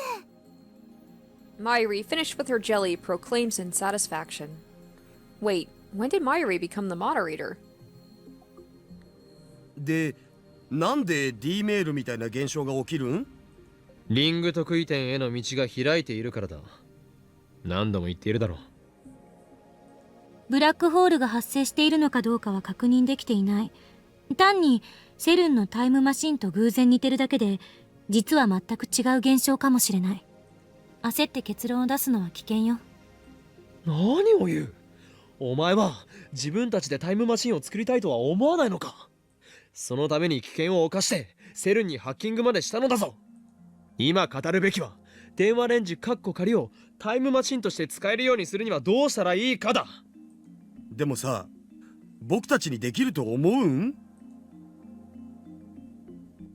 Mayuri, finished with her jelly, proclaims in satisfaction. Wait, when did Mayuri become the moderator? で、なんで D メールみたいな現象が起きるん？リング得意点への道が開いているからだ。何度も言っているだろう。ブラックホールが発生しているのかどうかは確認できていない。単にセルンのタイムマシンと偶然似てるだけで、実は全く違う現象かもしれない。焦って結論を出すのは危険よ。何を言う。お前は自分たちでタイムマシンを作りたいとは思わないのか。そのために危険を冒してセルンにハッキングまでしたのだぞ。今語るべきは電話レンジ仮をタイムマシンとして使えるようにするにはどうしたらいいかだ。でもさ、僕たちにできると思うん？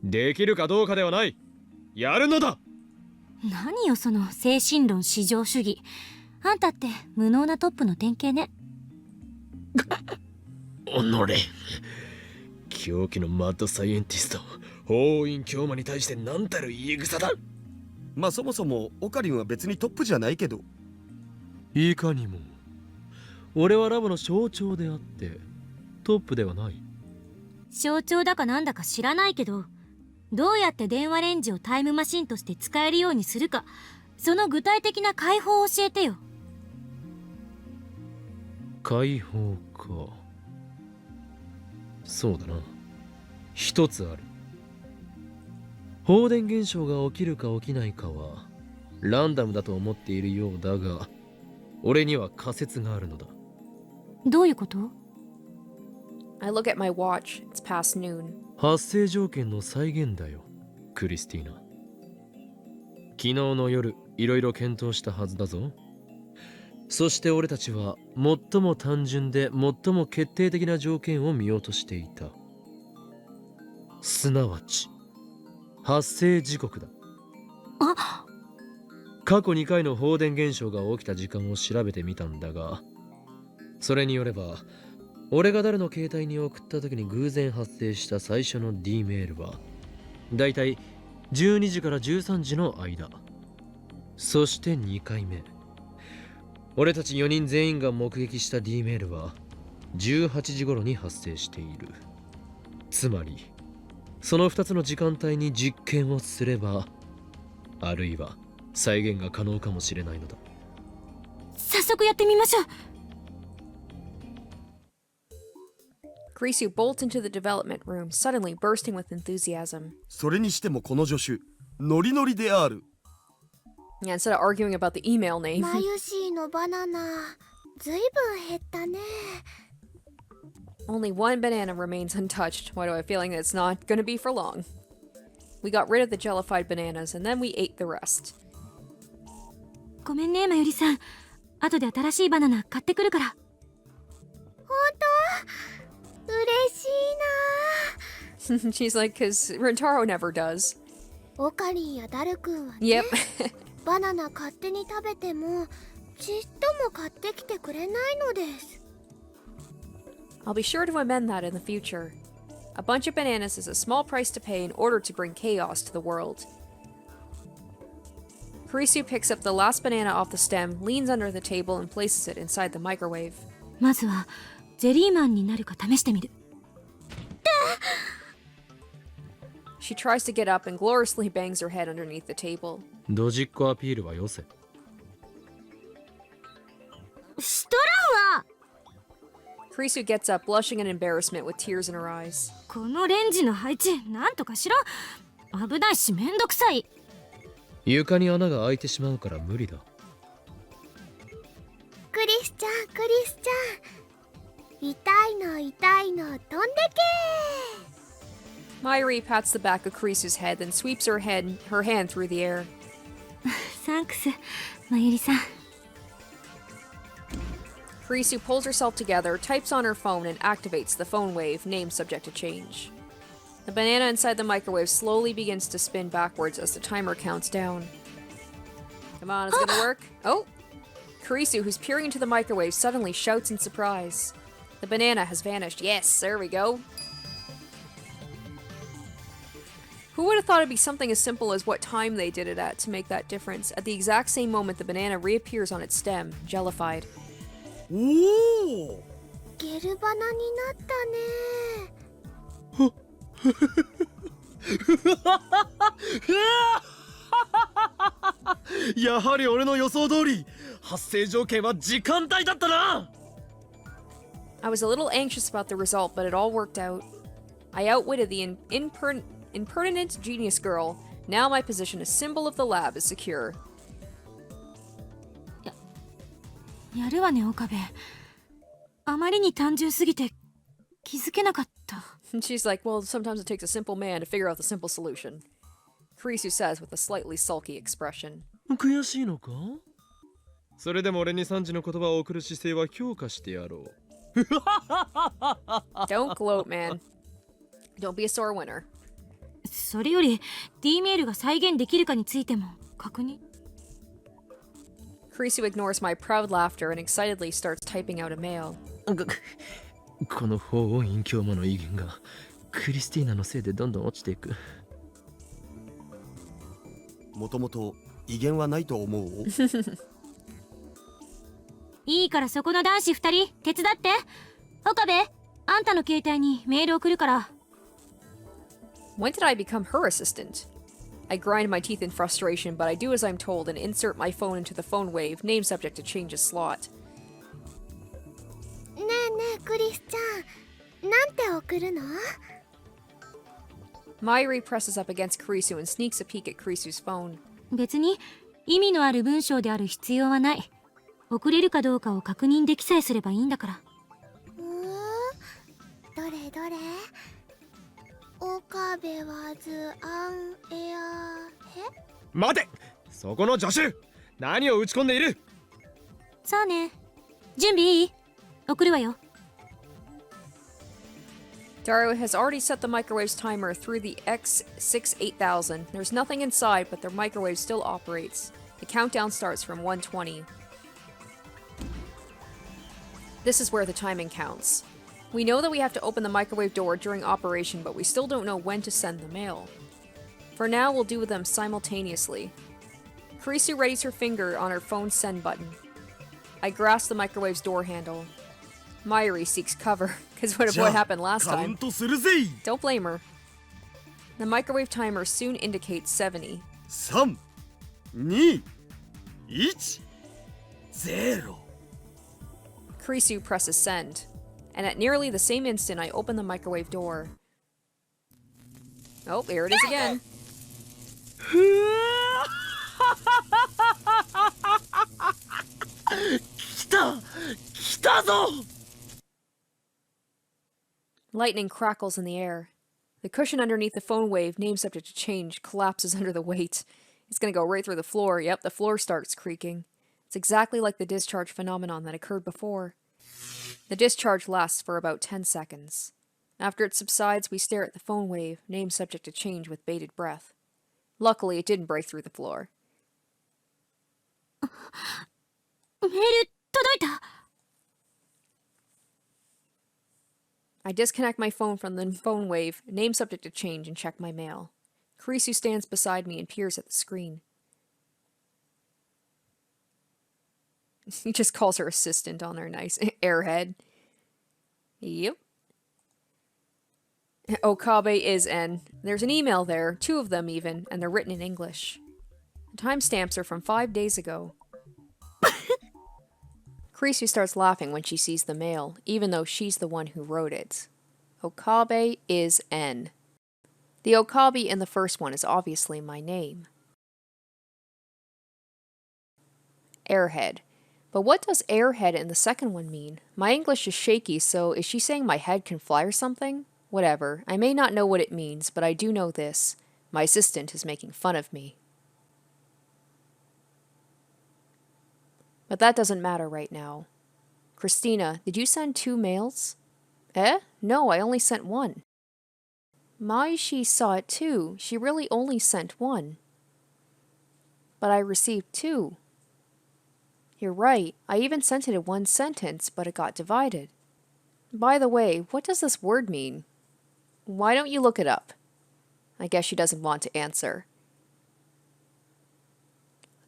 できるかどうかではない。やるのだ。何よその精神論至上主義。あんたって無能なトップの典型ね。おのれ、狂気のマッドサイエンティスト法院京馬に対して何たる言い草だ。まあそもそもオカリンは別にトップじゃないけど。いかにも俺はラボの象徴であってトップではない。象徴だかなんだか知らないけど、どうやって電話レンジをタイムマシンとして使えるようにするか、その具体的な解法を教えてよ。解放か。そうだな、一つある。放電現象が起きるか起きないかはランダムだと思っているようだが、俺には仮説があるのだ。どういうこと？ I look at my watch. It's past noon. 発生条件の再現だよ、クリスティーナ。昨日の夜いろいろ検討したはずだぞ。そして俺たちは最も単純で最も決定的な条件を見ようとしていた。すなわち発生時刻だ。あ、過去2回の放電現象が起きた時間を調べてみたんだが、それによれば俺が誰の携帯に送った時に偶然発生した最初の D メールはだいたい12時から13時の間。そして2回目、俺たち4人全員が目撃した D メールは18時頃に発生している。つまりその2つの時間帯に実験をすれば、あるいは再現が可能かもしれないのだ。早速やってみましょう。Kurisu bolts into the development room, suddenly bursting with enthusiasm. それにしてもこの助手ノリノリである。 Yeah, instead of arguing about the email name. マユシーのバナナずいぶん減ったね。 Only one banana remains untouched. Why do I have a feeling that it's not going to be for long? We got rid of the jellified bananas, and then we ate the rest. ごめんね、まゆりさん。後で新しいバナナ買ってくるから。本当？嬉しいな。She's like, because Rentaro never does. オカリンやダルくんはね Yep. バナナ勝手に食べてもちっとも買ってきてくれないのです。 I'll be sure to amend that in the future. A bunch of bananas is a small price to pay in order to bring chaos to the world. Kurisu picks up the last banana off the stem, leans under the table, and places it inside the microwave. まずはジェリーマンになるか試してみる。 She tries to get up and gloriously bangs her head underneath the table. ドジっ子アピールはよせ。しとらんわ。 Kurisu gets up, blushing in embarrassment with tears in her eyes. このレンジの配置なんとかしろ。危ないしめんどくさい。床に穴が開いてしまうから無理だ。クリスちゃんクリスちゃん痛いの痛いの飛んでけ Mayuri pats the back of Kurisu's head, then sweeps her hand through the air. サンクス、まゆりさん。 Kurisu pulls herself together, types on her phone, and activates the phone wave, name subject to change. The banana inside the microwave slowly begins to spin backwards as the timer counts down. Come on, it's gonna work. Oh! Kurisu, who's peering into the microwave, suddenly shouts in surprise. The banana has vanished. Yes, there we go. Who would have thought it'd be something as simple as what time they did it at to make that difference? At the exact same moment, the banana reappears on its stem, jellified. おお、ゲルバナになったね。やはり俺の予想通り、発生条件は時間帯だったな。 I was a little anxious about the result, but it all worked out. I outwitted the impertinent genius girl. Now my position as symbol of the lab is secure. やるわね岡部。あまりに単純すぎて気づけなかった。 And she's like, well, sometimes it takes a simple man to figure out the simple solution. Kurisu says with a slightly sulky expression. 悔しいのか？それでも俺に3時の言葉を送る姿勢は強化してやろう。 Don't gloat, man. Don't be a sore winner. それより D メールが再現できるかについても確認。 Kurisu ignores my proud laughter and excitedly starts typing out a mail. この法音韻教魔の威厳がクリスティーナのせいでどんどん落ちていく。もともと威厳はないと思う。いいからそこの男子2人手伝って。岡部、あんたの携帯にメール送るから。 When did I become her assistant? I grind my teeth in frustration, but I do as I'm told and insert my phone into the phone wave, name subject to change a slot. ねえねえクリスちゃんなんて送るの Mayuri presses up against Kurisu and sneaks a peek at Kurisu's phone. 別に意味のある文章である必要はない。送れるかどうかを確認できさえすればいいんだから。どれどれ岡部はずアンエアへ待て、そこの助手、何を打ち込んでいる？そうね。準備いい？送るわよ。 Dario has already set the microwave's timer through the X68000. There's nothing inside, but the microwave still operates. The countdown starts from 120. This is where the timing counts. We know that we have to open the microwave door during operation, but we still don't know when to send the mail. For now, we'll do them simultaneously. Kurisu readies her finger on her phone's send button. I grasp the microwave's door handle. Mayuri seeks cover, because what happened last time. Don't blame her. The microwave timer soon indicates 70. 3、2、1、0。 Kurisu presses send, and at nearly the same instant I open the microwave door. Oh, there it is again. Lightning crackles in the air. The cushion underneath the phone wave, name subject to change, collapses under the weight. It's gonna go right through the floor. Yep, the floor starts creaking. It's exactly like the discharge phenomenon that occurred before. The discharge lasts for about 10 seconds. After it subsides, we stare at the phone wave, name subject to change with bated breath. Luckily, it didn't break through the floor. メール届いた。 I disconnect my phone from the phone wave, name subject to change, and check my mail. Kurisu stands beside me and peers at the screen. He just calls her assistant on her nice airhead. Yep. Okabe is N. There's an email there, 2 of them even, and they're written in English. The timestamps are from 5 days ago. Kurisu starts laughing when she sees the mail, even though she's the one who wrote it. Okabe is N. The Okabe in the first one is obviously my name. Airhead. But what does airhead in the second one mean? My English is shaky, so is she saying my head can fly or something? Whatever. I may not know what it means, but I do know this. My assistant is making fun of me. But that doesn't matter right now. Christina, did you send 2 mails? Eh? No, I only sent 1. Maishi saw it too. She really only sent 1. But I received 2. You're right. I even sent it in 1 sentence, but it got divided. By the way, what does this word mean? Why don't you look it up? I guess she doesn't want to answer.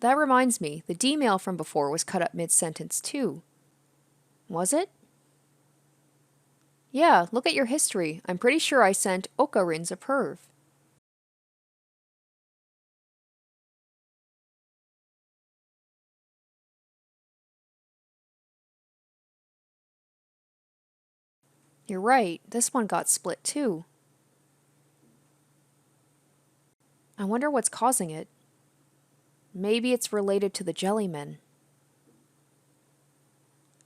That reminds me, the D-mail from before was cut up mid-sentence too. Was it? Yeah, look at your history. I'm pretty sure I sent Okarin's a perv. You're right, this one got split too. I wonder what's causing it. Maybe it's related to the jellymen.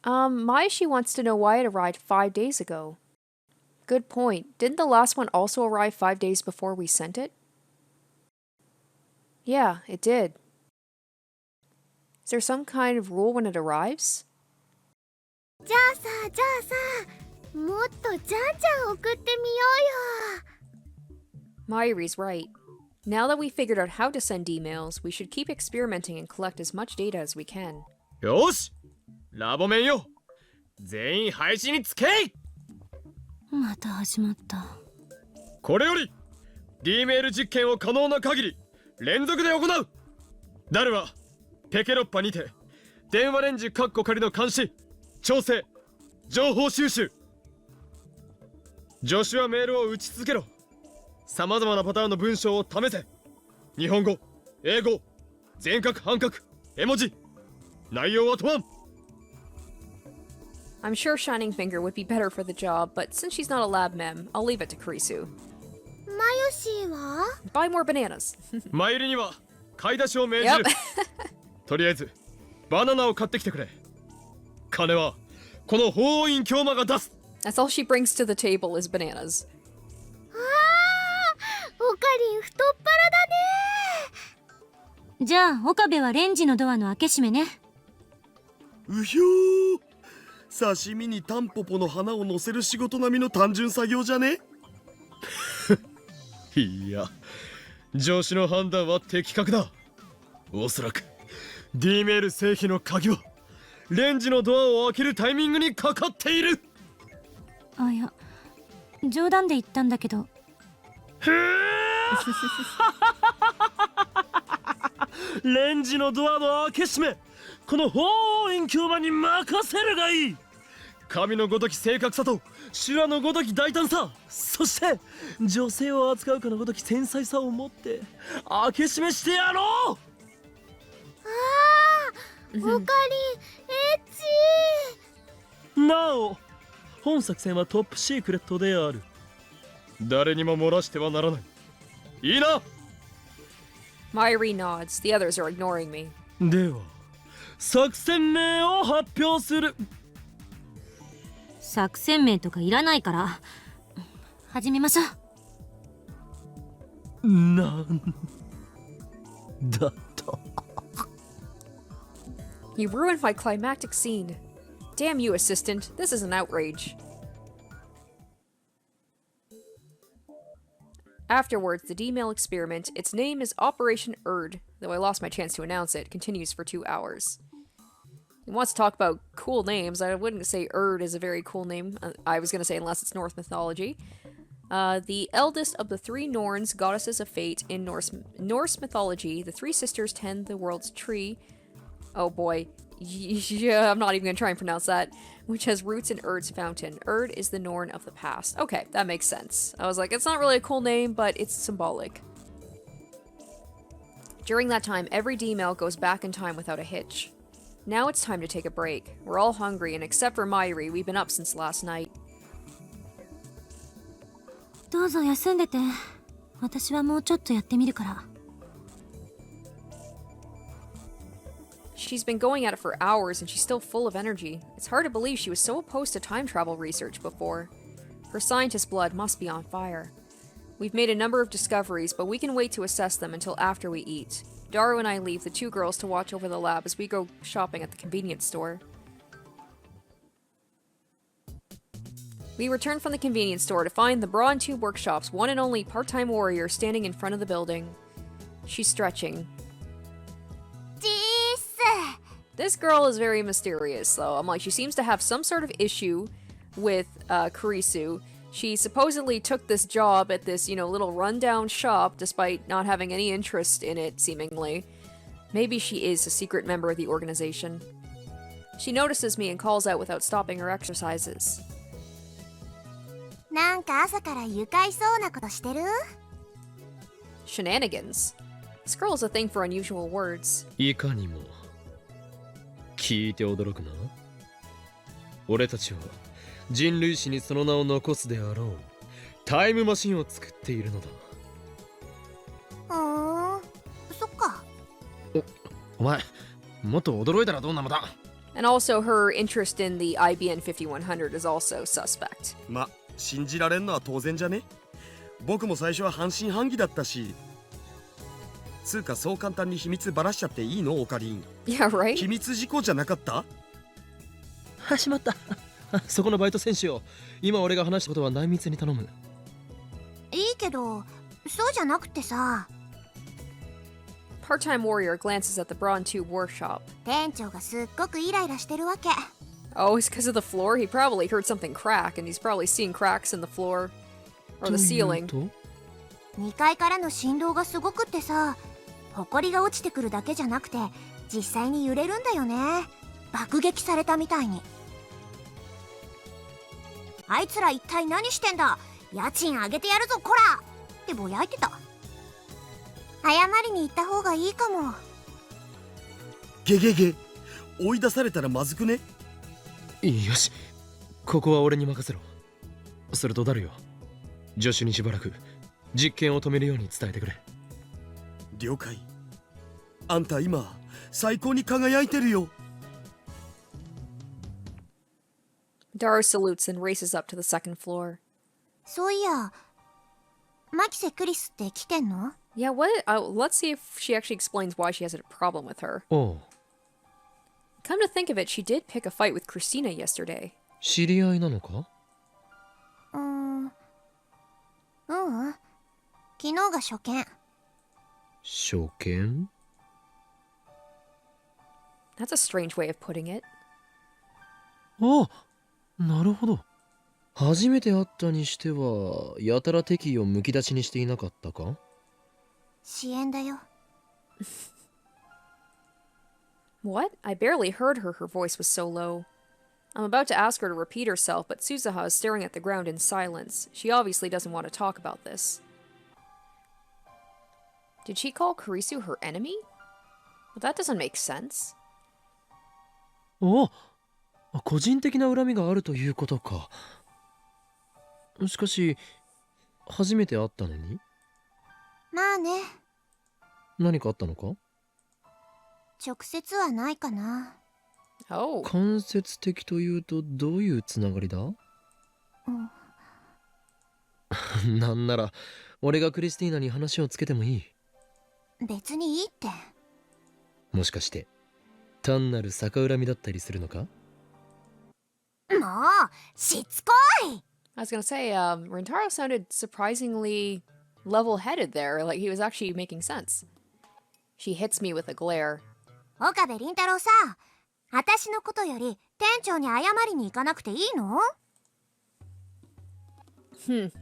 Maishi wants to know why it arrived 5 days ago. Good point. Didn't the last one also arrive 5 days before we sent it? Yeah, it did. Is there some kind of rule when it arrives? じゃあさ、もっとじゃんじゃん送ってみようよ。 Mayuri's right. Now that we figured out how to send emails, we should keep experimenting and collect as much data as we can. よしラボメンよ全員配信につけいまた始まった。これより D メール実験を可能な限り連続で行うダルはペケロッパにて電話レンジカッコ仮の監視調整情報収集助手はメールを打ち続けろさまざまなパターンの文章を試せ日本語英語全角半角絵文字内容は問わん I'm sure Shining Finger would be better for the job, but since she's not a lab mem, I'll leave it to Kurisu. マユシーは Buy more bananas. マユリには買い出しを命じるとりあえずバナナを買ってきてくれ金はこの法院教魔が出す That's all she brings to the table is bananas. あー、オカリン太っ腹だね。じゃあ岡部はレンジのドアの開け閉めね。うひょー刺身にタンポポの花を乗せる仕事並みの単純作業じゃねいや上司の判断は的確だおそらく D メール製品の鍵はレンジのドアを開けるタイミングにかかっているあ、いや冗談で言ったんだけどレンジのドアの開け閉めこの法院教魔に任せるがいい神のごとき正確さと修羅のごとき大胆さそして女性を扱うかのごとき繊細さを持って開け閉めしてやろうあー、オカリンエッチなお本作戦はトップシークレットである誰にも漏らしてはならないいいな Mayuri nods. The others are ignoring me. では作戦名を発表する作戦名とかいらないから始めましょう。なんだと You ruined my climactic scene. Damn you, assistant. This is an outrage. Afterwards, the D-mail experiment, its name is Operation Erd, though I lost my chance to announce it, continues for 2 hours. He wants to talk about cool names. I wouldn't say Erd is a very cool name. I was going to say unless it's Norse mythology. The eldest of the 3 Norns, goddesses of fate in Norse mythology, the 3 sisters tend the world's tree. Oh boy. Yeah, I'm not even going to try and pronounce that. Which has roots in Erd's fountain. Erd is the Norn of the past. Okay, that makes sense. I was like, it's not really a cool name, but it's symbolic. During that time, every D-mail goes back in time without a hitch. Now it's time to take a break. We're all hungry, and except for Mayuri, we've been up since last night. どうぞ休んでて。私はもうちょっとやってみるから。 She's been going at it for hours, and she's still full of energy. It's hard to believe she was so opposed to time travel research before. Her scientist blood must be on fire. We've made a number of discoveries, but we can wait to assess them until after we eat. Daru and I leave the 2 girls to watch over the lab as we go shopping at the convenience store. We return from the convenience store to find the Braun Tube Workshop's one and only part-time warrior standing in front of the building. She's stretching. This girl is very mysterious, though. I'm like, she seems to have some sort of issue with Kurisu. She supposedly took this job at this, little rundown shop despite not having any interest in it, seemingly. Maybe she is a secret member of the organization. She notices me and calls out without stopping her exercises. なんか朝から愉快そうなことしてる？ Shenanigans. This girl is a thing for unusual words. いかにも聞いて驚くな。俺たちは人類史にその名を残すであろうタイムマシンを作っているのだ。そっか。お前もっと驚いたらどうなのだ。 And also her interest in the IBN 5100 is also suspect. ま、信じられんのは当然じゃね。僕も最初は半信半疑だったし。つうかそう簡単に秘密ばらしちゃっていいのオカリン。Yeah, right? 秘密事項じゃなかった？しまった。そこのバイト選手よ。今俺が話したことは内密に頼む。いいけど、そうじゃなくてさ。Part-time warrior glances at the Braun Tube workshop. 店長がすっごくイライラしてるわけ。Oh, it's because of the floor? He probably heard something crack, and he's probably seeing cracks in the floor. Or the ceiling. 2階からの振動がすごくってさ、埃が落ちてくるだけじゃなくて、実際に揺れるんだよね。爆撃されたみたいに。あいつら一体何してんだ？家賃あげてやるぞこら！ってぼやいてた。謝りに行った方がいいかも。ゲゲゲ、追い出されたらまずくね？よし、ここは俺に任せろ。それとダルよ、助手にしばらく実験を止めるように伝えてくれ。了解。あんた今最高に輝いてるよ。Daru salutes and races up to the second floor. そういや、マキセ・クリスって来てんの？ Yeah, what? Let's see if she actually explains why she has a problem with her. おう。Come to think of it, she did pick a fight with Christina yesterday. 知り合いなのか？ううん。昨日が初見。初見？ That's a strange way of putting it. あ、なるほど。初めて会ったにしてはやたら敵意をむき出しにしていなかったか？支援だよ。What? I barely heard her. Her voice was so low. I'm about to ask her to repeat herself, but Suzuha is staring at the ground in silence. She obviously doesn't want to talk about this. Did she call Kurisu her enemy? Well, that doesn't make sense. お、個人的な恨みがあるということか。しかし初めて会ったのに？まあね。何かあったのか？直接はないかな。Oh. 間接的というとどういうつながりだ？なんなら俺がクリスティーナに話をつけてもいい。別にいいって。もしかして単なる逆恨みだったりするのか？もうしつこい。I was gonna say, Rintaro sounded surprisingly level-headed there, like he was actually making sense. She hits me with a glare. 岡部倫太郎さ、私のことより店長に謝りに行かなくていいの？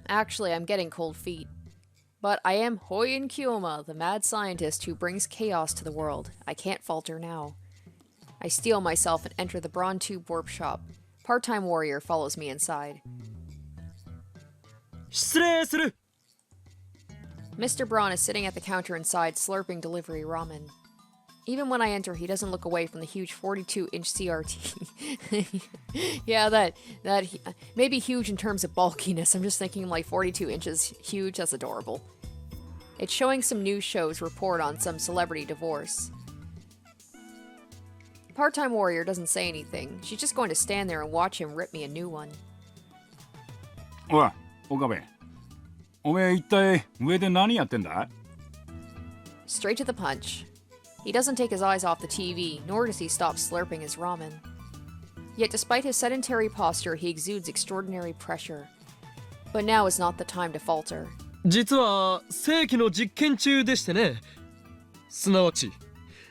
Actually, I'm getting cold feet. But I am Hoyen Kyoma, the mad scientist who brings chaos to the world. I can't falter now. I steel myself and enter the Braun tube warp shop. Part-time warrior follows me inside. 失礼する。 Mr. Braun is sitting at the counter inside, slurping delivery ramen. Even when I enter, he doesn't look away from the huge 42-inch CRT. Yeah, that maybe huge in terms of bulkiness. I'm just thinking like 42 inches huge. That's adorable. It's showing some news shows report on some celebrity divorce. Part-time warrior doesn't say anything. She's just going to stand there and watch him rip me a new one. おい、岡部。おめえ一体上で何やってんだ? Straight to the punch. He doesn't take his eyes off the TV, nor does he stop slurping his ramen. Yet despite his sedentary posture, he exudes extraordinary pressure. But now is not the time to falter. 実は世紀の実験中でしてね。すなわち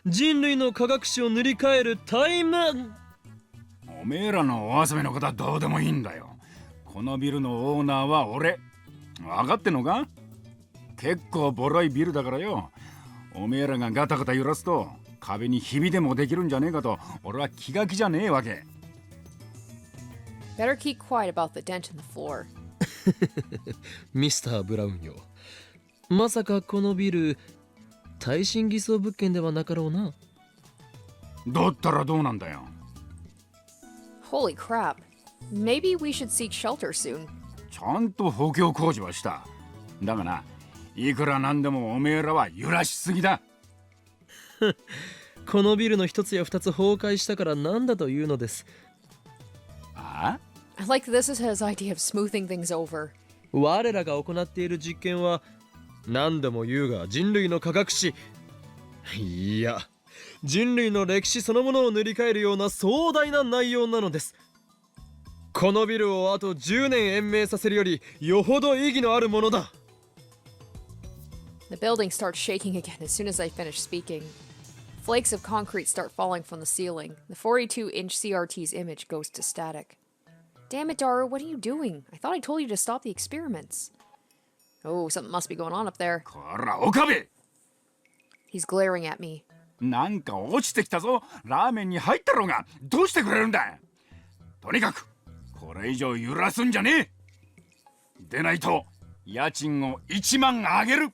人類の科学史を塗り替えるタイム。おめえらのお遊びのことはどうでもいいんだよ。このビルのオーナーは俺。分かってんのか？結構ボロいビルだからよ。おめえらがガタガタ揺らすと壁にひびでもできるんじゃねえかと俺は気が気じゃねえわけ。Better keep quiet about the dent in the floor. ミスター・ブラウンよ。まさかこのビル耐震偽装物件ではなかろうな。だったらどうなんだよ。 Holy crap. Maybe we should seek shelter soon. ちゃんと補強工事はした。だがな、いくらなんでもおめえらは揺らしすぎだ。このビルの一つや二つ崩壊したからなんだというのです。あ？ I like this is his idea of smoothing things over. 我らが行っている実験は何度も言うが人類の科学史、いや人類の歴史そのものを塗り替えるような壮大な内容なのです。このビルをあと10年延命させるよりよほど意義のあるものだ。 The building starts shaking again as soon as I finish speaking. Flakes of concrete start falling from the ceiling. The 42-inch CRT's image goes to static. Damn it, Daru, what are you doing? I thought I told you to stop the experiments. Oh, something must be going on up there. こら、岡部! He's glaring at me. なんか落ちてきたぞ。ラーメンに入ったろうが。どうしてくれるんだ。とにかくこれ以上揺らすんじゃねえ。でないと家賃を1万上げる。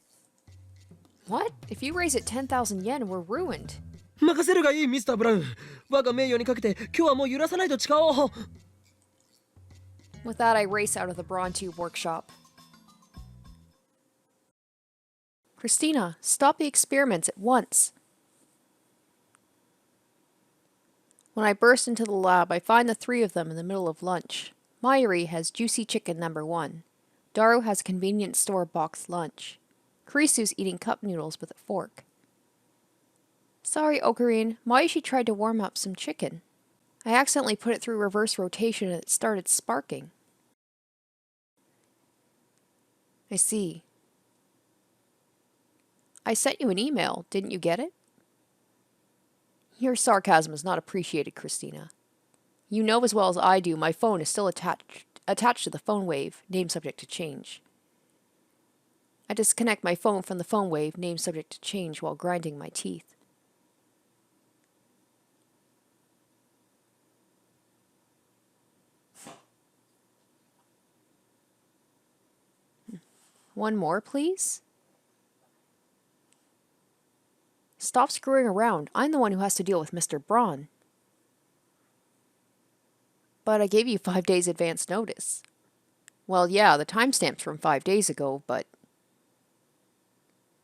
What? If you raise it 10,000 yen, we're ruined. 任せるがいい、ミスター・ブラウン。我が名誉にかけて今日はもう揺らさないと誓おう。 With that, I race out of the Braun tube workshop. Christina, stop the experiments at once. When I burst into the lab, I find the three of them in the middle of lunch. Mayuri has juicy chicken number 1. Daru has convenience store box lunch. Kurisu's eating cup noodles with a fork. Sorry, Ocarine, Mayushi tried to warm up some chicken. I accidentally put it through reverse rotation and it started sparking. I see. I sent you an email, didn't you get it? Your sarcasm is not appreciated, Christina. You know as well as I do my phone is still attached to the phone wave, name subject to change. I disconnect my phone from the phone wave, name subject to change, while grinding my teeth. One more, please? Stop screwing around. I'm the one who has to deal with Mr. Braun. But I gave you 5 days advance notice. Well, yeah, the timestamp's from 5 days ago, but...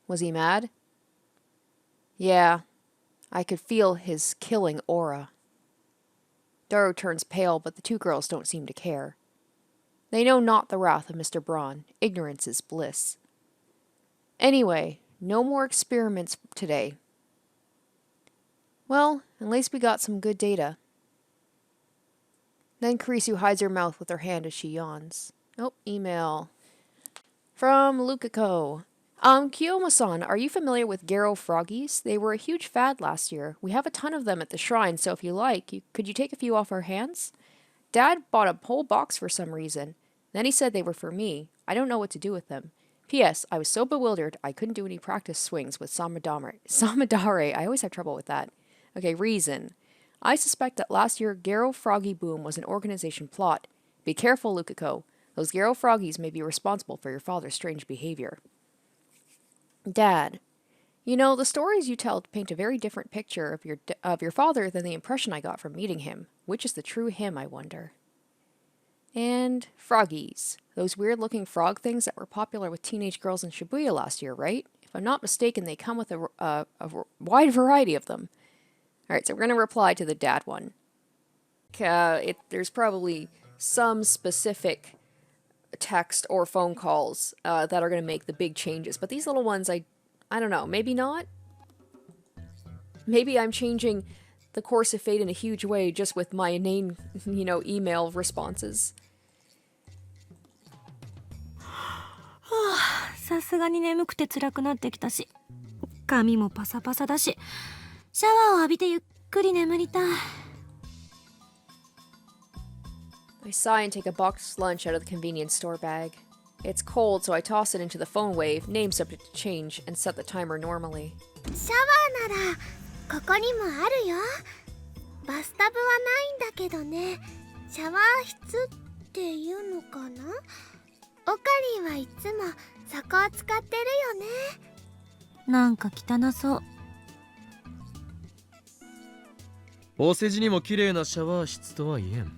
Was he mad? Yeah, I could feel his killing aura. Daru turns pale, but the two girls don't seem to care. They know not the wrath of Mr. Braun. Ignorance is bliss. Anyway, no more experiments today. Well, at least we got some good data. Then Kurisu hides her mouth with her hand as she yawns. Oh, email. From Lukako. Kiyoma-san, are you familiar with Garo froggies? They were a huge fad last year. We have a ton of them at the shrine, so if you like, could you take a few off our hands? Dad bought a whole box for some reason. Then he said they were for me. I don't know what to do with them. P.S. I was so bewildered I couldn't do any practice swings with Samadare. I always have trouble with that. Okay, reason. I suspect that last year Garo Froggy boom was an organization plot. Be careful, Lukako. Those Garo Froggies may be responsible for your father's strange behavior. Dad. You know, the stories you tell paint a very different picture of your father than the impression I got from meeting him. Which is the true him, I wonder. And froggies. Those weird-looking frog things that were popular with teenage girls in Shibuya last year, right? If I'm not mistaken, they come with a wide variety of them. Alright, so we're going to reply to the dad one. There's probably some specific text or phone calls that are going to make the big changes. But these little ones, I don't know. Maybe not? Maybe I'm changing the course of fate in a huge way just with my inane, email responses. さすがに眠くて辛くなってきたし、髪もパサパサだし、シャワーを浴びてゆっくり眠りたい。I sigh and take a boxed lunch out of the convenience store bag. It's cold, so I toss it into the phone wave, name subject to change, and set the timer normally. シャワーならここにもあるよ。バスタブはないんだけどね。シャワー室っていうのかな。オカリンはいつもそこを使ってるよね。なんか汚そう。お世辞にも綺麗なシャワー室とは言えん。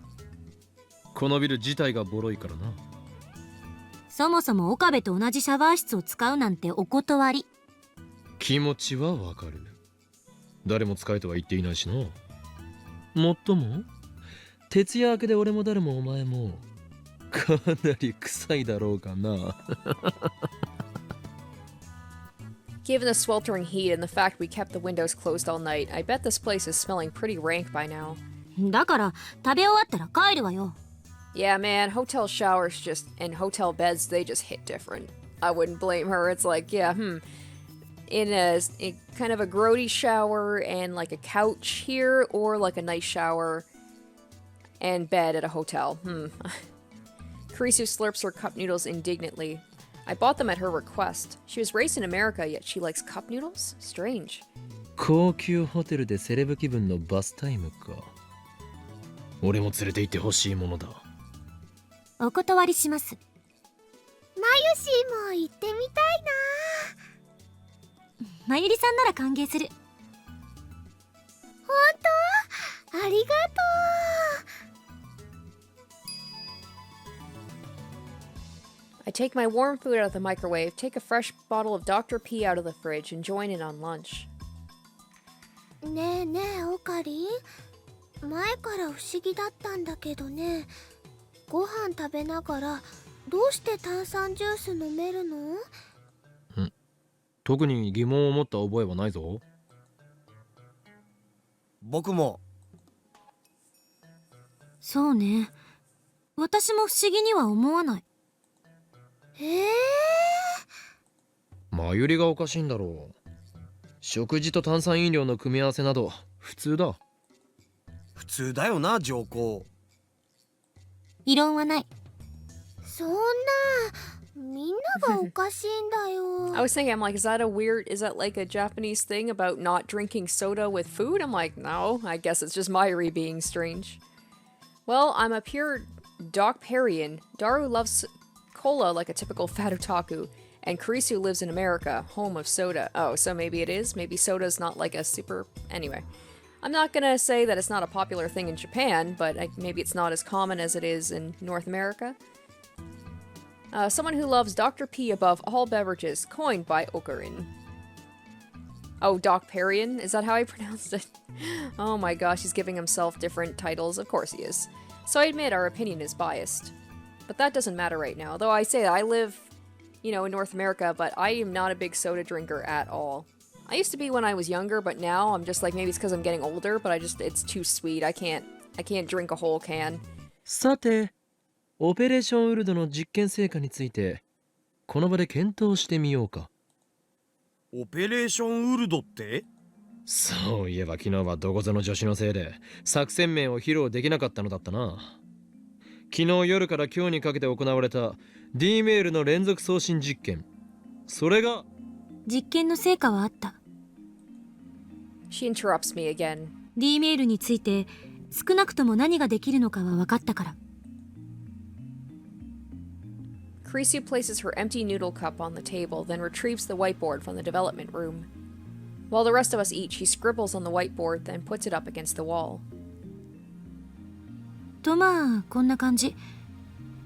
このビル自体がボロいからな。そもそも岡部と同じシャワー室を使うなんてお断り。気持ちはわかる。誰も使えとは言っていないしな。もっとも徹夜明けで俺も誰もお前もかなり臭いだろうかな。Given the sweltering heat and the fact we kept the windows closed all night, I bet this place is smelling pretty rank by now. だから食べ終わったら帰るわよ。Yeah, man, hotel showers and hotel beds, they just hit different. I wouldn't blame her. It's like, yeah, in a kind of a grody shower and like a couch here, or like a nice shower and bed at a hotel. Kurisu slurps her cup noodles indignantly. I bought them at her request. She was raised in America, yet she likes cup noodles? Strange. 高級ホテルでセレブ気分のバスタイムか。俺も連れて行ってほしいものだ。お断りします。マユシーも行ってみたいな。まゆりさんなら歓迎する。本当？ありがとう。I take my warm food out of the microwave, take a fresh bottle of Dr. P out of the fridge, and join in on lunch. ねえねえオカリン、前から不思議だったんだけどね、ご飯食べながらどうして炭酸ジュース飲めるの？特に疑問を持った覚えはないぞ。僕も。そうね。私も不思議には思わない。まゆりがおかしいんだろう。食事と炭酸飲料の組み合わせなど普通だ。普通だよな、上皇。異論はない。そんな、みんながおかしいんだよ。I was thinking, I'm like, is that like a Japanese thing about not drinking soda with food? I'm like, no, I guess it's just Mayuri being strange. Well, I'm a pure Docparian. Daru loves cola like a typical fat otaku, and Kurisu lives in America, home of soda. Oh, so maybe it is? Maybe soda's not like a super... Anyway. I'm not gonna say that it's not a popular thing in Japan, but maybe it's not as common as it is in North America. Someone who loves Dr. P above all beverages, coined by Okarin. Oh, Docparian? Is that how I pronounced it? Oh my gosh, he's giving himself different titles. Of course he is. So I admit our opinion is biased. But that doesn't matter right now. Though I say that I live, in North America, but I am not a big soda drinker at all. I used to be when I was younger, but now I'm just like, maybe it's because I'm getting older, but it's too sweet. I can't drink a whole can. さて、オペレーションウルドの実験成果についてこの場で検討してみようか。オペレーションウルドって？そういえば昨日はどこぞの助手のせいで作戦面を披露できなかったのだったな。昨日夜から今日にかけて行われた D メールの連続送信実験、それが実験の成果はあった。 She interrupts me again. D メールについて少なくとも何ができるのかは分かったから。Kurisu places her empty noodle cup on the table, then retrieves the whiteboard from the development room. While the rest of us eat, she scribbles on the whiteboard, then puts it up against the wall. とまあこんな感じ。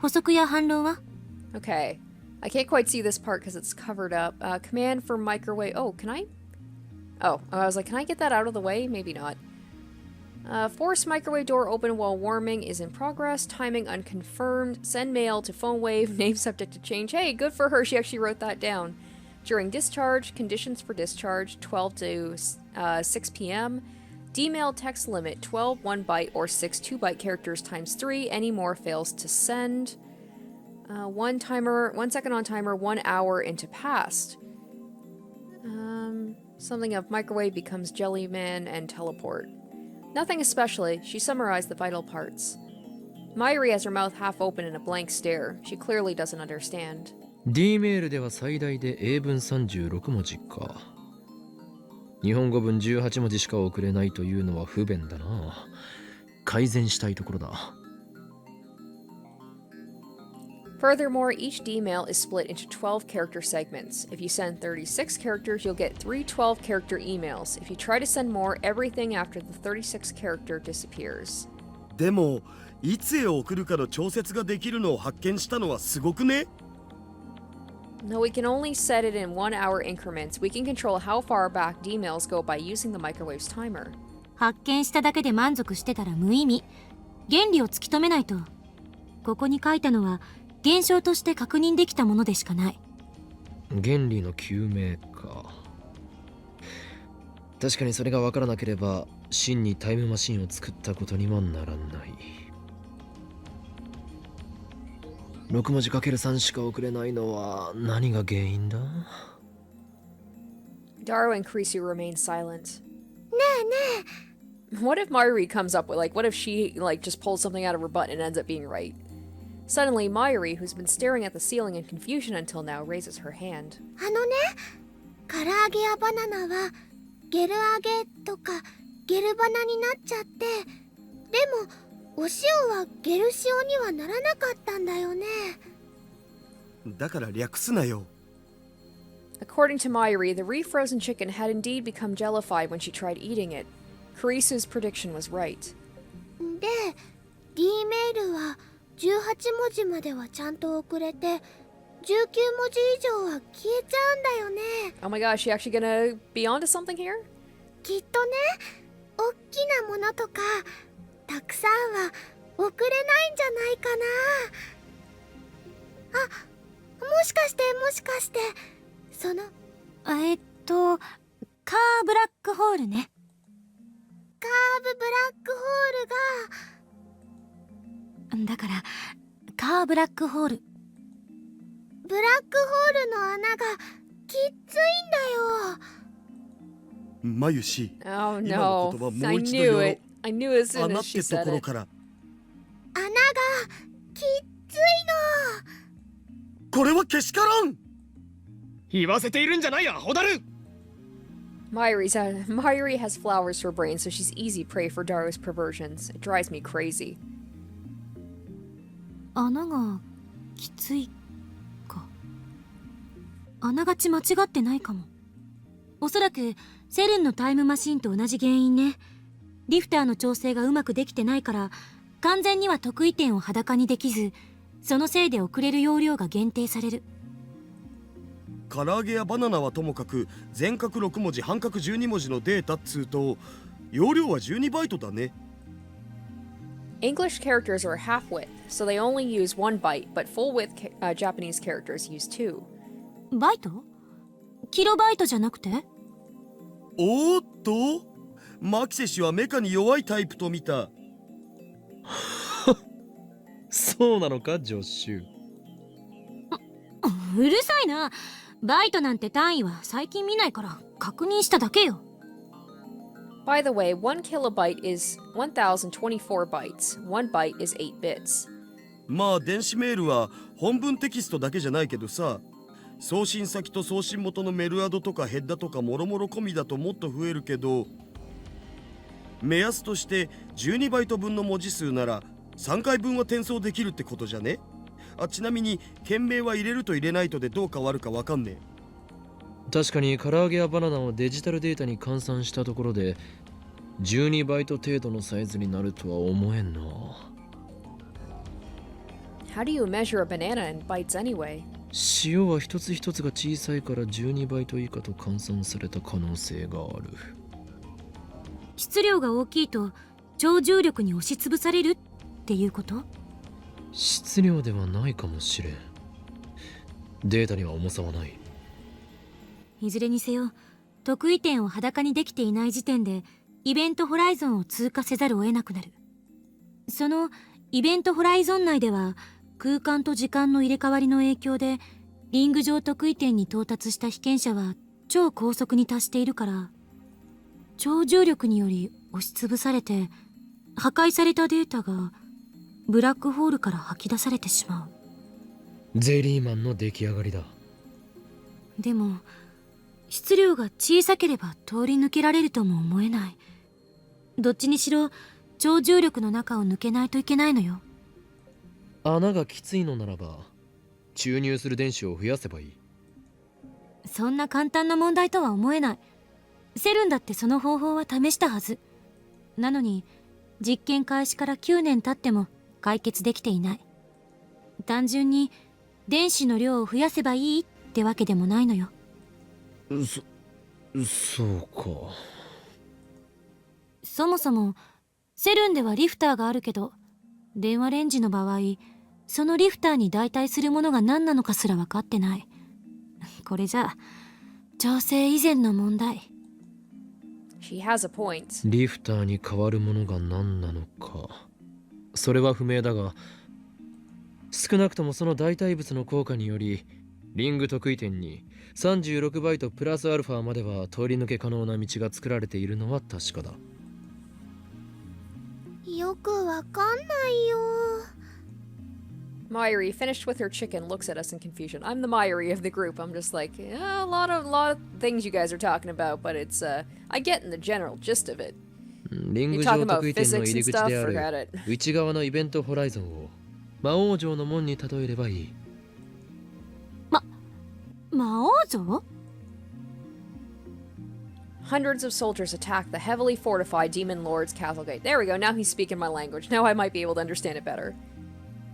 補足や反論は？ Okay. I can't quite see this part because it's covered up. Command for microwave. Oh, can I? Oh, I was like, can I get that out of the way? Maybe not. Force microwave door open while warming is in progress. Timing unconfirmed. Send mail to phone wave. Name subject to change. Hey, good for her. She actually wrote that down. During discharge. Conditions for discharge. 12 to 6 p.m. D-mail text limit. 12 1 byte or 6 2 byte characters times 3. Any more fails to send. 1 second on timer. 1 hour into past. Something of microwave becomes jellymen and teleport. Nothing especially. She summarized the vital parts. Mayuri has her mouth half open in a blank stare. She clearly doesn't understand. D メールでは最大で英文36文字か。日本語文18文字しか送れないというのは不便だな。改善したいところだ。Furthermore, each D-mail is split into 12 character segments. If you send 36 characters, you'll get 3 12-character emails. If you try to send more, everything after the 36 character disappears. でもいつへ送るかの調節ができるのを発見したのはすごくね。 No, we can only set it in 1 hour increments. We can control how far back D-mails go by using the microwave's timer. 発見しただけで満足してたら無意味。原理を突き止めないと。ここに書いたのは現象として確認できたものでしかない。原理の究明か。確かにそれが分からなければ真にタイムマシンを作ったことにはならない。6文字 ×3 しか送れないのは何が原因だ？ Daru and Kurisu remain silent. ねえねえ。 What if Mayuri comes up with, what if she, just pulls something out of her butt and ends up being right? Suddenly, Mayuri, who's been staring at the ceiling in confusion until now, raises her hand. あのね、唐揚げやバナナはゲル揚げとかゲルバナになっちゃって、でもお塩はゲル塩にはならなかったんだよね。だから略すなよ。 According to Mayuri, the refrozen chicken had indeed become jellified when she tried eating it. Kurisu's prediction was right. で、D メールは18文字まではちゃんと送れて、19文字以上は消えちゃうんだよね。 Oh my gosh, she actually gonna be onto something here? きっとね、おっきなものとかたくさんは送れないんじゃないかな。あ、もしかしてそのカーブラックホールね。カーブブラックホールが、だからカーブラックホール。ブラックホールの穴がきっついんだよ。まゆし、 Oh 今の no. 言葉も I う一度 knew 言おう。 it. I knew as 穴 soon っ as て she と said ころ it. から。穴がきっついの。これはけしからん。言わせているんじゃないや、ホダル。Mayuri has flowers for brains, so she's easy prey for Daru's perversions. It drives me crazy. 穴がきついか。あながち間違ってないかも。おそらくセルンのタイムマシンと同じ原因ね。リフターの調整がうまくできてないから完全には得意点を裸にできず、そのせいで送れる容量が限定される。唐揚げやバナナはともかく全角6文字半角12文字のデータっつうと容量は12バイトだね。 English characters are half width, so they only use 1 byte, but full width Japanese characters use 2. バイト？キロバイトじゃなくて？おーっと、マキセ氏はメカに弱いタイプと見た。そうなのか、ジョッシュ。うるさいな。バイトなんて単位は最近見ないから確認しただけよ。By the way, 1 kilobyte is 1024 bytes. 1 byte is 8 bits. まあ電子メールは本文テキストだけじゃないけどさ、送信先と送信元のメルアドとかヘッダとかもろもろ込みだともっと増えるけど、目安として12バイト分の文字数なら3回分は転送できるってことじゃね。ちなみに件名は入れると入れないとでどう変わるかわかんねえ。確かに唐揚げやバナナをデジタルデータに換算したところで12バイト程度のサイズになるとは思えんな。How do you measure a banana in bytes anyway? 塩は一つ一つが小さいから12バイト以下と換算された可能性がある。質量が大きいと超重力に押しつぶされるっていうこと？質量ではないかもしれん。データには重さはない。いずれにせよ、得意点を裸にできていない時点でイベントホライゾンを通過せざるを得なくなる。そのイベントホライゾン内では空間と時間の入れ替わりの影響でリング上得意点に到達した被験者は超高速に達しているから、超重力により押しつぶされて破壊されたデータがブラックホールから吐き出されてしまう。ゼリーマンの出来上がりだ。でも質量が小さければ通り抜けられるとも思えない。どっちにしろ超重力の中を抜けないといけないのよ。穴がきついのならば注入する電子を増やせばいい。そんな簡単な問題とは思えない。セルンだってその方法は試したはず。なのに実験開始から9年経っても解決できていない。単純に電子の量を増やせばいいってわけでもないのよ。そうか。そもそもセルンではリフターがあるけど、電話レンジの場合そのリフターに代替するものが何なのかすら分かってない。これじゃ調整以前の問題。 She has a point. リフターに変わるものが何なのか、それは不明だが、少なくともその代替物の効果によりリング得意点に36バイトプラスアルファまでは通り抜け可能な道が作られているのは確かだ。よくわかんないよ。Mayuri, finished with her chicken, looks at us in confusion. I'm the Mayuri of the group. I'm just like, yeah, a lot of things you guys are talking about, but it's I get in the general gist of it. リング上得意点の入り口である内側のイベントホライゾンを魔王城の門に例えればいい。魔王城？ Hundreds of soldiers attack the heavily fortified Demon Lord's castle gate. There we go, now he's speaking my language. Now I might be able to understand it better.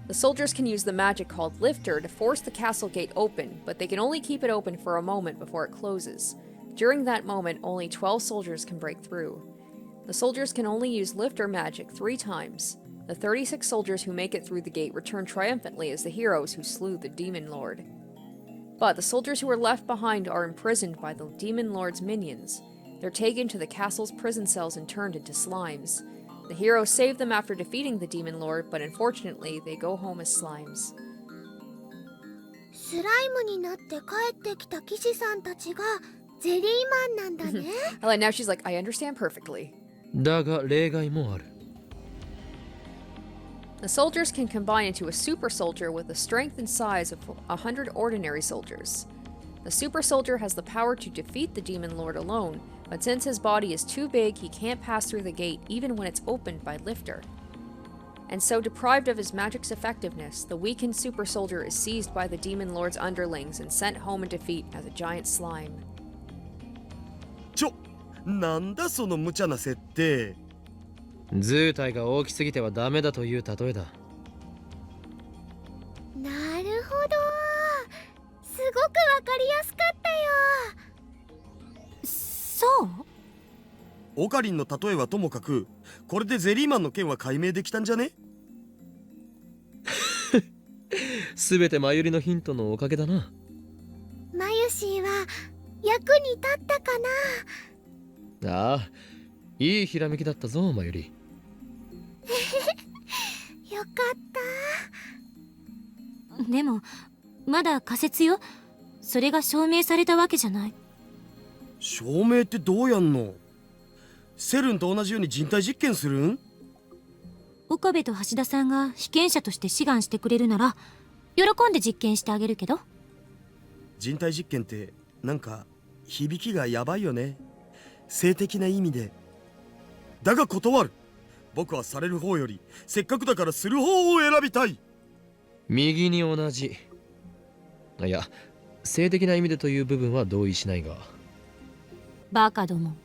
The soldiers can use the magic called Lifter to force the castle gate open, but they can only keep it open for a moment before it closes. During that moment, only 12 soldiers can break through. The soldiers can only use Lifter magic 3 times. The 36 soldiers who make it through the gate return triumphantly as the heroes who slew the Demon Lord. But the soldiers who are left behind are imprisoned by the Demon Lord's minions. They're taken to the castle's prison cells and turned into slimes. The heroes save them after defeating the Demon Lord, but unfortunately, they go home as slimes. スライムになって帰ってきた騎士さんたちがゼリーマンなんだね。And now she's like, I understand perfectly. だが例外もある。The soldiers can combine into a super soldier with the strength and size of 100 ordinary soldiers. The super soldier has the power to defeat the Demon Lord alone, but since his body is too big, he can't pass through the gate even when it's opened by Lifter. And so deprived of his magic's effectiveness, the weakened super soldier is seized by the Demon Lord's underlings and sent home in defeat as a giant slime. なんだその無茶な設定。図体が大きすぎてはダメだという例えだ。なるほど、すごくわかりやすかったよ。そう？オカリンの例えはともかく、これでゼリーマンの件は解明できたんじゃね？すべてマユリのヒントのおかげだな。マユシーは役に立ったかな？ああ、いいひらめきだったぞマユリ。よかった。でもまだ仮説よ。それが証明されたわけじゃない。証明ってどうやんの？セルンと同じように人体実験するん？岡部と橋田さんが被験者として志願してくれるなら喜んで実験してあげるけど。人体実験ってなんか響きがやばいよね。性的な意味で。だが断る。僕はされる方よりせっかくだからする方を選びたい。右に同じ。いや、性的な意味でという部分は同意しないが。バカども。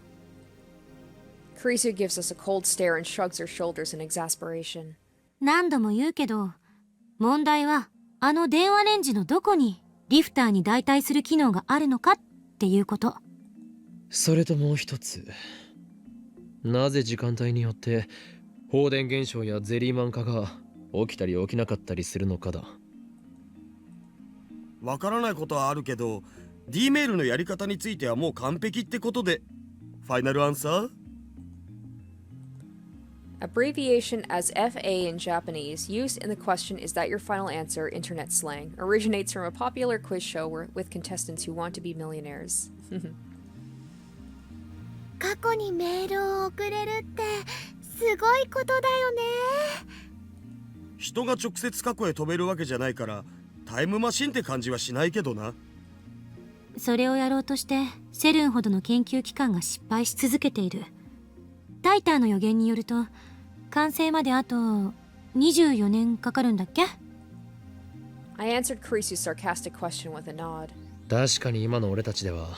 Kurisu gives us a cold stare and shrugs her shoulders in exasperation. 何度も言うけど、問題はあの電話レンジのどこにリフターに代替する機能があるのかっていうこと。それともう一つ、なぜ時間帯によって放電現象やゼリーマン化が起きたり起きなかったりするのかだ。わからないことはあるけど D メールのやり方についてはもう完璧ってことで。ファイナルアンサー？ Abbreviation as FA in Japanese, used in the question is that your final answer, internet slang, originates from a popular quiz show with contestants who want to be millionaires. 過去にメールを送れるってすごいことだよね。人が直接過去へ飛べるわけじゃないからタイムマシンって感じはしないけどな。それをやろうとしてセルンほどの研究機関が失敗し続けている。タイターの予言によると完成まであと24年かかるんだっけ？ I answered Kurisu's sarcastic question with a nod. 確かに今の俺たちでは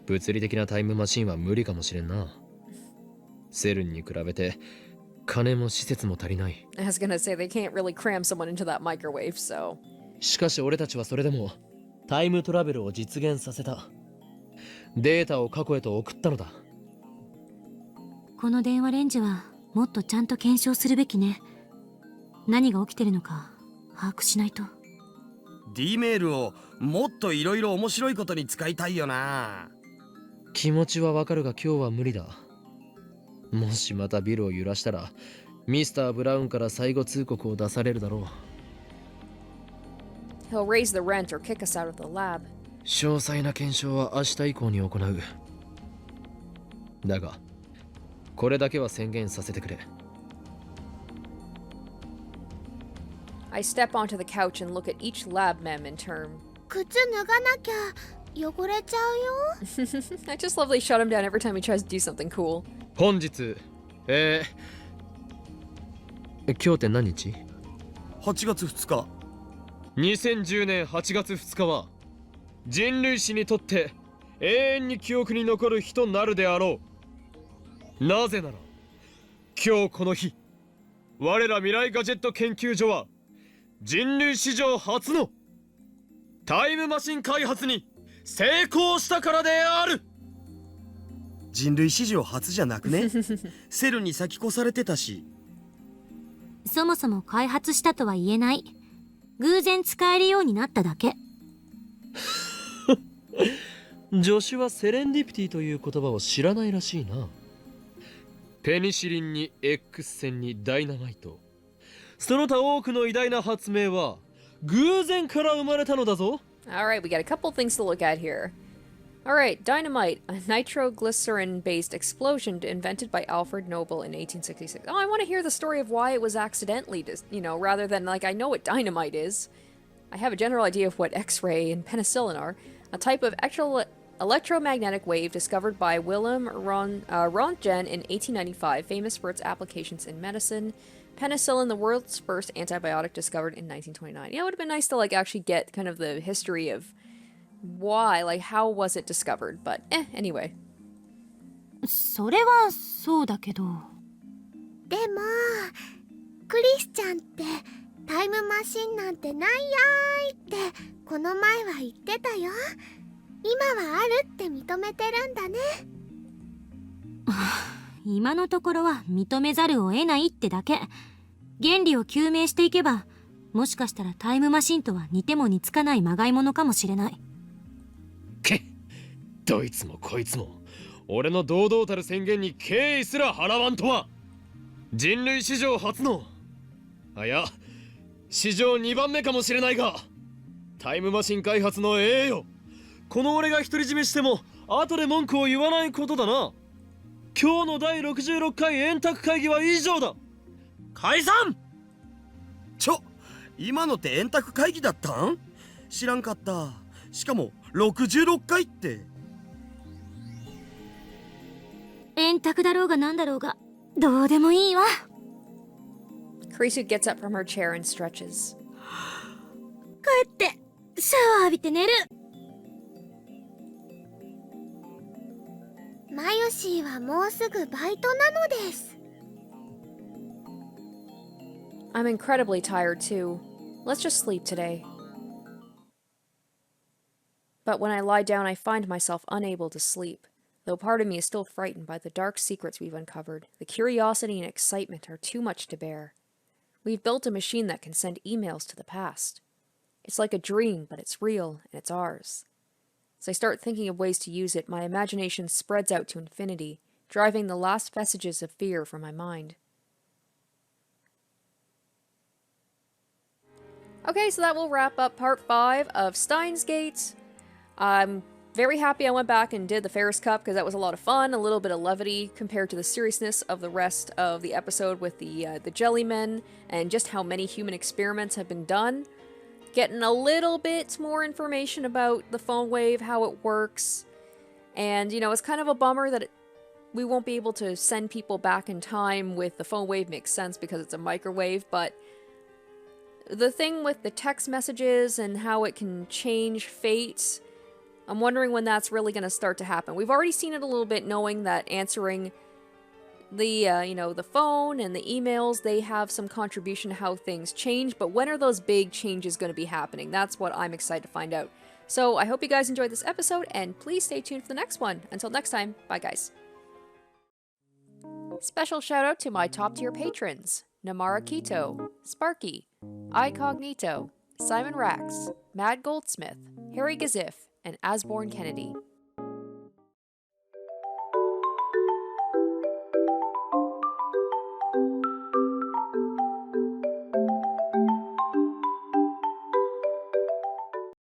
物理的なタイムマシンは無理かもしれんな。セルンに比べて金も施設も足りない。I was gonna say they can't really cram someone into that microwave, so. しかし俺たちはそれでもタイムトラベルを実現させた。データを過去へと送ったのだ。この電話レンジはもっとちゃんと検証するべきね。何が起きてるのか把握しないと。 D メールをもっといろいろ面白いことに使いたいよな。気持ちはわかるが今日は無理だ。もしまたビルを揺らしたらミスター・ブラウンから最後通告を出されるだろう。 He'll raise the rent or kick us out of the lab. 詳細な検証は明日以降に行う。だがこれだけは宣言させてくれ。 I step onto the couch and look at each lab mem in turn. 靴脱がなきゃ汚れちゃうよ。I just love they shut him down every time he tries to do something cool. 本日今日って何日？ 8月2日。2010年8月2日は人類史にとって永遠に記憶に残る日となるであろう。なぜなら今日この日我ら未来ガジェット研究所は人類史上初のタイムマシン開発に成功したからである。人類史上初じゃなくね？セルに先越されてたし。そもそも開発したとは言えない。偶然使えるようになっただけ。助手はセレンディピティという言葉を知らないらしいな。ペニシリンに X 線にダイナマイト、その他多くの偉大な発明は偶然から生まれたのだぞ。 Alright, we got a couple things to look at here. Alright, dynamite, a nitroglycerin-based explosion invented by Alfred Nobel in 1866. Oh, I want to hear the story of why it was accidentally, rather than, I know what dynamite is. I have a general idea of what X-ray and penicillin are. A type of electromagnetic wave discovered by Willem Röntgen in 1895, famous for its applications in medicine. Penicillin, the world's first antibiotic, discovered in 1929. Yeah, it would have been nice to, actually get kind of the history of why, how was it discovered, but anyway. それはそうだけど。でもクリスちゃんってタイムマシンなんてないやーいってこの前は言ってたよ。今はあるって認めてるんだね。今のところは認めざるを得ないってだけ。原理を究明していけば、もしかしたらタイムマシンとは似ても似つかないまがいものかもしれない。けっ、どいつもこいつも俺の堂々たる宣言に敬意すら払わんとは。人類史上初の、いや史上2番目かもしれないがタイムマシン開発の栄誉。この俺が独り占めしても後で文句を言わないことだな。今日の第66回円卓会議は以上だ。解散。今のって円卓会議だったん？知らんかった。しかも66回って。円卓だろうがなんだろうがどうでもいいわ。Kurisu gets up from her chair and stretches. 帰ってシャワー浴びて寝る。マユシーはもうすぐバイトなのです。I'm incredibly tired too. Let's just sleep today. But when I lie down, I find myself unable to sleep, though part of me is still frightened by the dark secrets we've uncovered. The curiosity and excitement are too much to bear. We've built a machine that can send emails to the past. It's like a dream, but it's real, and it's ours. As I start thinking of ways to use it, my imagination spreads out to infinity, driving the last vestiges of fear from my mind. Okay, so that will wrap up part 5 of Steins Gate. I'm very happy I went back and did the Faris Cup because that was a lot of fun, a little bit of levity compared to the seriousness of the rest of the episode with the jellymen and just how many human experiments have been done. Getting a little bit more information about the phone wave, how it works, and, you know, it's kind of a bummer that we won't be able to send people back in time with the phone wave. Makes sense because it's a microwave, but the thing with the text messages and how it can change fate, I'm wondering when that's really going to start to happen. We've already seen it a little bit, knowing that answering the, the phone and the emails, they have some contribution to how things change, but when are those big changes going to be happening? That's what I'm excited to find out. So I hope you guys enjoyed this episode, and please stay tuned for the next one. Until next time, bye guys. Special shout out to my top tier patrons: Namara Kito, Sparky, iCognito, Simon Rax, Mad Goldsmith, Harry Gazif, and Asborn Kennedy.